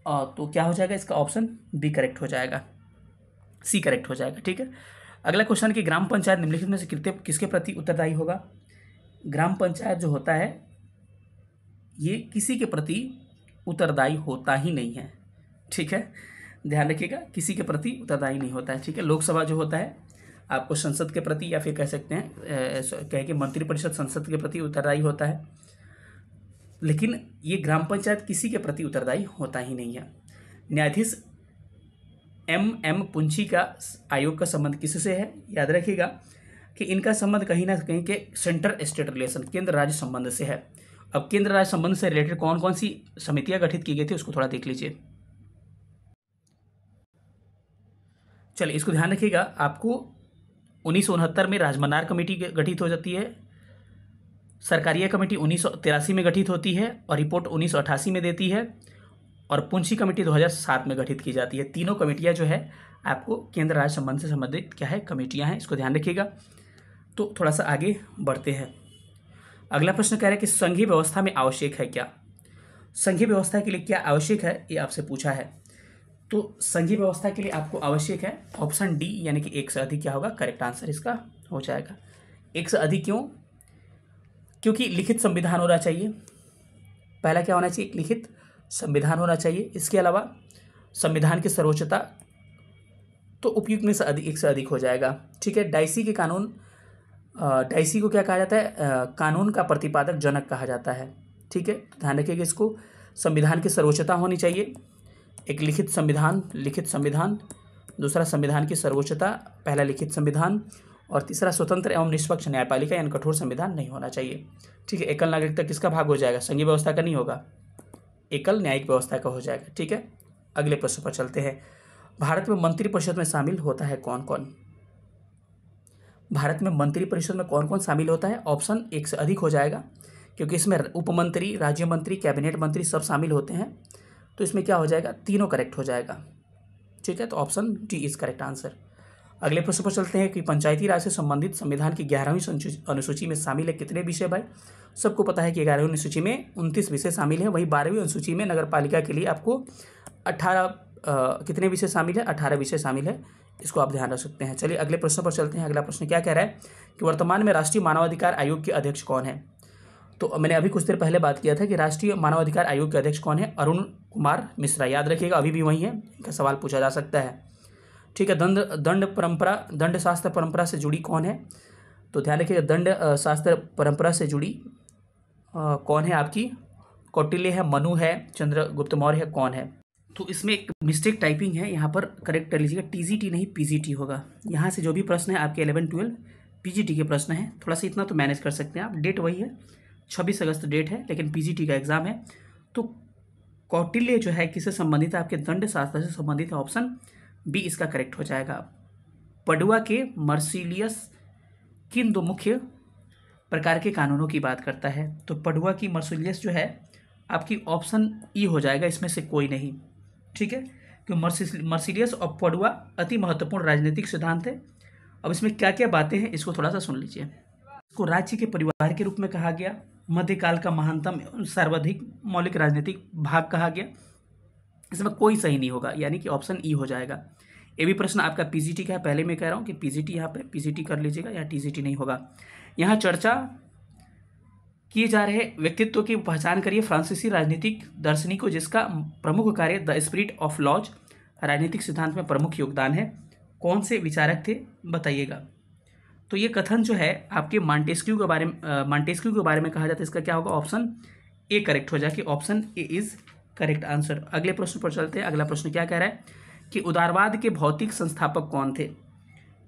तो क्या हो जाएगा? इसका ऑप्शन बी करेक्ट हो जाएगा, सी करेक्ट हो जाएगा। ठीक है, अगला क्वेश्चन कि ग्राम पंचायत निम्नलिखित में से किसके प्रति उत्तरदायी होगा? ग्राम पंचायत जो होता है ये किसी के प्रति उत्तरदायी होता ही नहीं है। ठीक है, ध्यान रखिएगा, किसी के प्रति उत्तरदायी नहीं होता है। ठीक है, लोकसभा जो होता है आपको संसद के प्रति, या फिर कह सकते हैं कह के मंत्रिपरिषद संसद के प्रति उत्तरदायी होता है, लेकिन ये ग्राम पंचायत किसी के प्रति उत्तरदायी होता ही नहीं है। न्यायाधीश एम पुंछी का आयोग का संबंध किससे है? याद रखिएगा कि इनका संबंध कहीं ना कहीं के सेंटर स्टेट रिलेशन, केंद्र राज्य संबंध से है। अब केंद्र राज्य संबंध से रिलेटेड कौन कौन सी समितियां गठित की गई थी उसको थोड़ा देख लीजिए। चलिए, इसको ध्यान रखिएगा, आपको 1969 में राजमनार कमेटी गठित हो जाती है, सरकारिया कमेटी 1983 में गठित होती है और रिपोर्ट 1988 में देती है, और पुंछी कमेटी 2007 में गठित की जाती है। तीनों कमेटियां जो है आपको केंद्र राज्य संबंध से संबंधित क्या है? कमेटियां हैं, इसको ध्यान रखिएगा। तो थोड़ा सा आगे बढ़ते हैं। अगला प्रश्न कह रहा है कि संघीय व्यवस्था में आवश्यक है क्या? संघीय व्यवस्था के लिए क्या आवश्यक है, ये आपसे पूछा है। तो संघीय व्यवस्था के लिए आपको आवश्यक है ऑप्शन डी, यानी कि एक से अधिक क्या होगा? करेक्ट आंसर इसका हो जाएगा। एक से अधिक क्यों? क्योंकि लिखित संविधान होना चाहिए। पहला क्या होना चाहिए? लिखित संविधान होना चाहिए। इसके अलावा संविधान की सर्वोच्चता तो उपयुक्त में से अधिक, एक से अधिक हो जाएगा। ठीक है, डाइसी के कानून, डाइसी को क्या कहा जाता है? कानून का प्रतिपादक जनक कहा जाता है। ठीक है, ध्यान रखिएगा इसको। संविधान की सर्वोच्चता होनी चाहिए, एक लिखित संविधान, दूसरा संविधान की सर्वोच्चता, पहला लिखित संविधान, और तीसरा स्वतंत्र एवं निष्पक्ष न्यायपालिका यानी कठोर संविधान नहीं होना चाहिए। ठीक है, एकल नागरिकता किसका भाग हो जाएगा? संघीय व्यवस्था का नहीं होगा, एकल न्यायिक व्यवस्था का हो जाएगा। ठीक है, अगले प्रश्न पर चलते हैं। भारत में मंत्रिपरिषद में शामिल होता है कौन कौन? भारत में मंत्रिपरिषद में कौन कौन शामिल होता है? ऑप्शन एक से अधिक हो जाएगा, क्योंकि इसमें उपमंत्री, राज्य मंत्री, कैबिनेट मंत्री सब शामिल होते हैं। तो इसमें क्या हो जाएगा? तीनों करेक्ट हो जाएगा। ठीक है, तो option D is correct answer. अगले प्रश्न पर चलते हैं कि पंचायती राज से संबंधित संविधान की 11वीं अनुसूची में शामिल है कितने विषय भाई? सबको पता है कि 11वीं अनुसूची में 29 विषय शामिल है। वही 12वीं अनुसूची में नगर पालिका के लिए आपको 18 कितने विषय शामिल है? 18 विषय शामिल है। इसको आप ध्यान रख सकते हैं। चलिए अगले प्रश्न पर चलते हैं। अगला प्रश्न क्या कह रहा है कि वर्तमान में राष्ट्रीय मानवाधिकार आयोग के अध्यक्ष कौन है? तो मैंने अभी कुछ देर पहले बात किया था कि राष्ट्रीय मानवाधिकार आयोग के अध्यक्ष कौन है? अरुण कुमार मिश्रा। याद रखिएगा, अभी भी वही है, इनका सवाल पूछा जा सकता है। ठीक है, दंड शास्त्र परंपरा से जुड़ी कौन है? तो ध्यान रखिएगा, दंड शास्त्र परंपरा से जुड़ी कौन है आपकी? कौटिल्य है, मनु है, चंद्रगुप्त मौर्य है, कौन है? तो इसमें एक मिस्टेक टाइपिंग है, यहाँ पर करेक्ट कर लीजिएगा, टीजीटी नहीं पीजीटी होगा। यहाँ से जो भी प्रश्न है आपके 11-12 पीजीटी के प्रश्न है। थोड़ा सा इतना तो मैनेज कर सकते हैं आप। डेट वही है, 26 अगस्त डेट है, लेकिन पीजीटी का एग्जाम है। तो कौटिल्य जो है किससे संबंधित है? आपके दंड शास्त्र से संबंधित है। ऑप्शन बी इसका करेक्ट हो जाएगा। पडुआ के मर्सिलियस किन दो मुख्य प्रकार के कानूनों की बात करता है? तो पडुआ की मर्सिलियस जो है आपकी ऑप्शन ई हो जाएगा, इसमें से कोई नहीं। ठीक है, क्योंकि मर्सिलियस और पडुआ अति महत्वपूर्ण राजनीतिक सिद्धांत है। अब इसमें क्या क्या बातें हैं इसको थोड़ा सा सुन लीजिए। इसको राज्य के परिवार के रूप में कहा गया, मध्यकाल का महानतम सर्वाधिक मौलिक राजनीतिक भाग कहा गया। इसमें कोई सही नहीं होगा, यानी कि ऑप्शन ई हो जाएगा। ये भी प्रश्न आपका पीजीटी का है, पहले मैं कह रहा हूँ कि पीजीटी यहाँ पे पीजीटी कर लीजिएगा, यहाँ टीजीटी नहीं होगा। यहाँ चर्चा किए जा रहे व्यक्तित्व की पहचान करिए, फ्रांसीसी राजनीतिक दार्शनिकों जिसका प्रमुख कार्य द स्पिरिट ऑफ लॉज राजनीतिक सिद्धांत में प्रमुख योगदान है, कौन से विचारक थे बताइएगा। तो ये कथन जो है आपके मांटेस्क्यू के बारे में कहा जाता है, इसका क्या होगा, ऑप्शन ए करेक्ट हो जाएगी, option A is correct answer. अगले प्रश्न पर चलते हैं। अगला प्रश्न क्या कह रहा है कि उदारवाद के भौतिक संस्थापक कौन थे।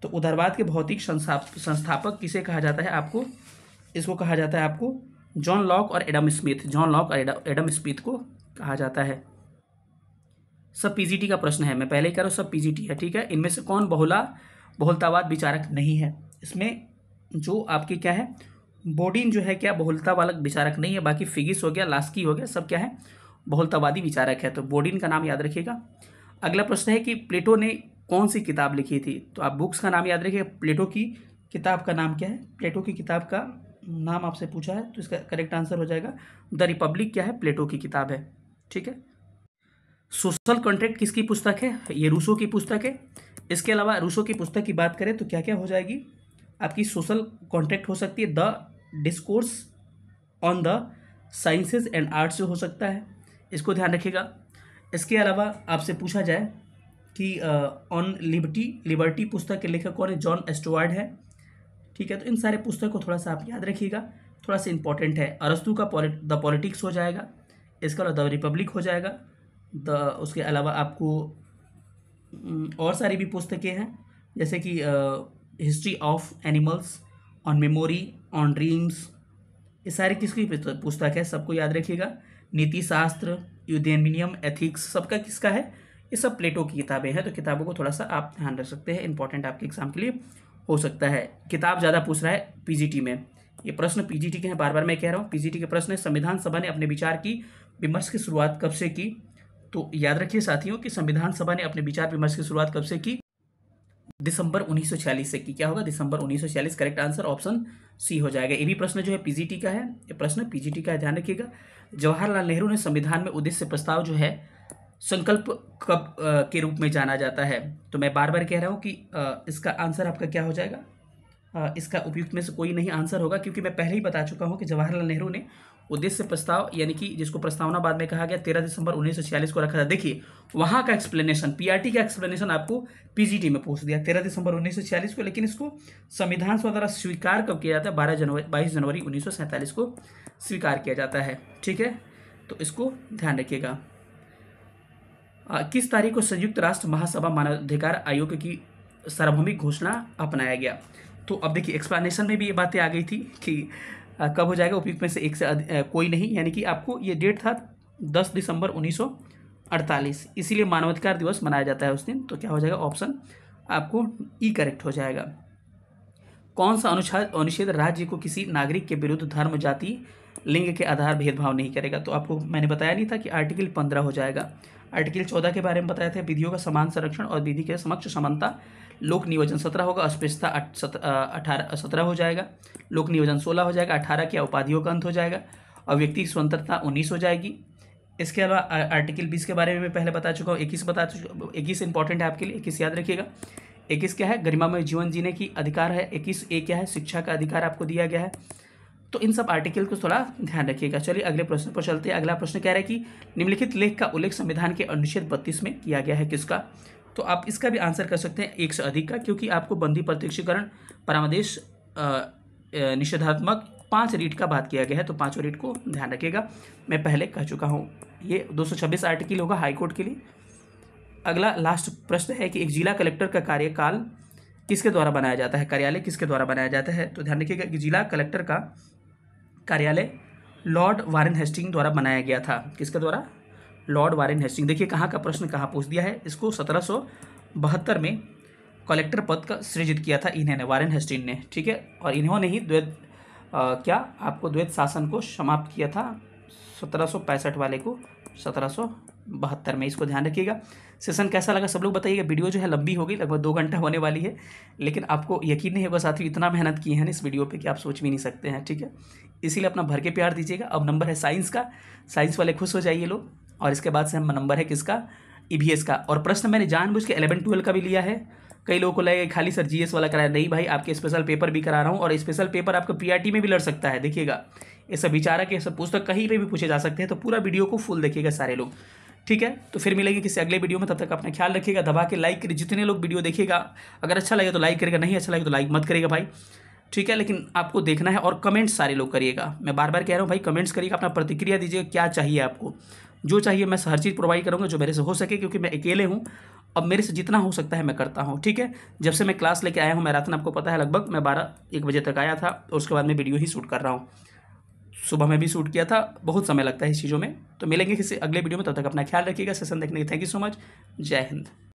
तो उदारवाद के भौतिक संस्थापक किसे कहा जाता है आपको, इसको कहा जाता है आपको जॉन लॉक और एडम स्मिथ, जॉन लॉक और एडम स्मिथ को कहा जाता है। सब पीजीटी का प्रश्न है, मैं पहले ही कह रहा हूँ सब पीजीटी है। ठीक है, इनमें से कौन बहुलतावाद विचारक नहीं है। इसमें जो आपके क्या है, बोडिन जो है क्या बहुलतावाद विचारक नहीं है, बाकी फिगिस हो गया, लास्की हो गया, सब क्या है बहुलतावादी विचारक है, तो बोडिन का नाम याद रखिएगा। अगला प्रश्न है कि प्लेटो ने कौन सी किताब लिखी थी। तो आप बुक्स का नाम याद रखिएगा, प्लेटो की किताब का नाम क्या है, प्लेटो की किताब का नाम आपसे पूछा है, तो इसका करेक्ट आंसर हो जाएगा द रिपब्लिक क्या है, प्लेटो की किताब है। ठीक है, सोशल कॉन्ट्रैक्ट किसकी पुस्तक है, ये रूसो की पुस्तक है। इसके अलावा रूसो की पुस्तक की बात करें तो क्या क्या हो जाएगी आपकी, सोशल कॉन्ट्रैक्ट हो सकती है, the discourse on the sciences and arts हो सकता है, इसको ध्यान रखिएगा। इसके अलावा आपसे पूछा जाए कि ऑन लिबर्टी पुस्तक के लेखक कौन है, जॉन स्टुअर्ट है। ठीक है, तो इन सारे पुस्तक को थोड़ा सा आप याद रखिएगा, थोड़ा सा इंपॉर्टेंट है। अरस्तु का द पॉलिटिक्स हो जाएगा, इसका द रिपब्लिक हो जाएगा। उसके अलावा आपको और सारी भी पुस्तकें हैं, जैसे कि history of animals, on memory, on dreams, ये सारी किसकी पुस्तक है, सबको याद रखिएगा। नीति शास्त्र, यूथेनियम, एथिक्स, सबका किसका है, ये सब प्लेटो की किताबें हैं। तो किताबों को थोड़ा सा आप ध्यान रख सकते हैं, इंपॉर्टेंट आपके एग्जाम के लिए हो सकता है। किताब ज़्यादा पूछ रहा है पीजीटी में, ये प्रश्न पीजीटी के हैं, बार बार मैं कह रहा हूँ पीजीटी के प्रश्न है। संविधान सभा ने अपने विचार की विमर्श की शुरुआत कब से की। तो याद रखिए साथियों कि संविधान सभा ने अपने विचार विमर्श की शुरुआत कब से की, दिसंबर 1946 से की। क्या होगा, दिसंबर 1946, करेक्ट आंसर ऑप्शन सी हो जाएगा। ये भी प्रश्न जो है पीजीटी का है, ये प्रश्न पीजीटी का है, ध्यान रखिएगा। जवाहरलाल नेहरू ने संविधान में उद्देश्य प्रस्ताव जो है संकल्प कब के रूप में जाना जाता है। तो मैं बार बार कह रहा हूँ कि इसका आंसर आपका क्या हो जाएगा, इसका उपयुक्त में से कोई नहीं आंसर होगा, क्योंकि मैं पहले ही बता चुका हूँ कि जवाहरलाल नेहरू ने उद्देश्य प्रस्ताव यानी कि जिसको प्रस्तावना बाद में कहा गया 13 दिसंबर 1946 को रखा था। देखिए वहाँ का एक्सप्लेनेशन, पीआरटी का एक्सप्लेनेशन आपको पीजीटी में पूछ दिया 13 दिसंबर 1946 को, लेकिन इसको संविधान सभा द्वारा स्वीकार कब किया जाता है, 22 जनवरी 1947 को स्वीकार किया जाता है। ठीक है, तो इसको ध्यान रखिएगा। किस तारीख को संयुक्त राष्ट्र महासभा मानवाधिकार आयोग की सार्वभौमिक घोषणा अपनाया गया। तो अब देखिए एक्सप्लेनेशन में भी ये बातें आ गई थी कि कब हो जाएगा, उपयुक्त में से एक से कोई नहीं, यानी कि आपको ये डेट था 10 दिसंबर 1948, इसीलिए मानवाधिकार दिवस मनाया जाता है उस दिन। तो क्या हो जाएगा, ऑप्शन आपको ई करेक्ट हो जाएगा। कौन सा अनुच्छेद राज्य को किसी नागरिक के विरुद्ध धर्म, जाति, लिंग के आधार भेदभाव नहीं करेगा। तो आपको मैंने बताया नहीं था कि आर्टिकल 15 हो जाएगा। आर्टिकल 14 के बारे में बताया था, विधियों का समान संरक्षण और विधि के समक्ष समानता। लोक नियोजन 17 होगा, अस्पृश्यता 17 हो जाएगा, लोक नियोजन 16 हो जाएगा, 18 क्या उपाधियों का अंत हो जाएगा, और व्यक्ति की स्वतंत्रता 19 हो जाएगी। इसके अलावा आर्टिकल 20 के बारे में मैं पहले बता चुका हूँ, 21 इंपॉर्टेंट है आपके लिए, 21 याद रखिएगा। 21 क्या है, गरिमामय जीवन जीने की अधिकार है। 21 ए क्या है, शिक्षा का अधिकार आपको दिया गया है। तो इन सब आर्टिकल को थोड़ा ध्यान रखिएगा। चलिए अगले प्रश्न पर चलते हैं। अगला प्रश्न कह रहा है कि निम्नलिखित लेख का उल्लेख संविधान के अनुच्छेद 32 में किया गया है, किसका। तो आप इसका भी आंसर कर सकते हैं एक से अधिक का, क्योंकि आपको बंदी, प्रत्यक्षीकरण, परामर्श, निषेधात्मक 5 रीट का बात किया गया है। तो 5 रीट को ध्यान रखिएगा, मैं पहले कह चुका हूँ। ये 226 आर्टिकल होगा हाईकोर्ट के लिए। अगला लास्ट प्रश्न है कि एक जिला कलेक्टर का कार्यकाल किसके द्वारा बनाया जाता है, कार्यालय किसके द्वारा बनाया जाता है। तो ध्यान रखिएगा कि जिला कलेक्टर का कार्यालय लॉर्ड वारेन हेस्टिंग द्वारा बनाया गया था। किसके द्वारा, लॉर्ड वारेन हेस्टिंग। देखिए कहाँ का प्रश्न कहाँ पूछ दिया है। इसको 1772 में कलेक्टर पद का सृजित किया था इन्होंने, वारेन हेस्टिंग ने। ठीक है, और इन्होंने ही द्वैत शासन को समाप्त किया था 1765 वाले को 1772 में, इसको ध्यान रखिएगा। सेशन कैसा लगा सब लोग बताइएगा। वीडियो जो है लंबी होगी, लगभग 2 घंटा होने वाली है, लेकिन आपको यकीन नहीं होगा साथियों, इतना मेहनत की है ना इस वीडियो पे कि आप सोच भी नहीं सकते हैं, ठीक है। इसीलिए अपना भर के प्यार दीजिएगा। अब नंबर है साइंस का, साइंस वाले खुश हो जाइए लोग। और इसके बाद से हम नंबर है किसका, ईवीएस का। और प्रश्न मैंने जानबूझ के 11-12 का भी लिया है। कई लोगों को लगेगा खाली सर जीएस वाला कराया, नहीं भाई, आपके स्पेशल पेपर भी करा रहा हूँ, और स्पेशल पेपर आपको पीआरटी में भी लड़ सकता है। देखिएगा ये सब विचारा के सब पुस्तक कहीं पे भी पूछे जा सकते हैं, तो पूरा वीडियो को फुल देखिएगा सारे लोग, ठीक है। तो फिर मिलेंगे किसी अगले वीडियो में, तब तक अपना ख्याल रखिएगा। दबा के लाइक करिए, जितने लोग वीडियो देखिएगा, अगर अच्छा लगे तो लाइक करेगा, नहीं अच्छा लगे तो लाइक मत करेगा भाई, ठीक है। लेकिन आपको देखना है, और कमेंट्स सारे लोग करिएगा। मैं बार बार कह रहा हूँ भाई, कमेंट्स करिएगा, अपना प्रतिक्रिया दीजिएगा, क्या चाहिए आपको, जो चाहिए मैं हर चीज़ प्रोवाइड करूँगा जो मेरे से हो सके, क्योंकि मैं अकेले हूँ। अब मेरे से जितना हो सकता है मैं करता हूँ, ठीक है। जब से मैं क्लास लेके आया हूँ मैराथन, आपको पता है लगभग मैं 12-1 बजे तक आया था, और उसके बाद मैं वीडियो ही शूट कर रहा हूँ। सुबह में भी शूट किया था, बहुत समय लगता है इस चीज़ों में। तो मिलेंगे किसी अगले वीडियो में, तब तक अपना ख्याल रखिएगा। सेशन देखने के थैंक यू सो मच। जय हिंद।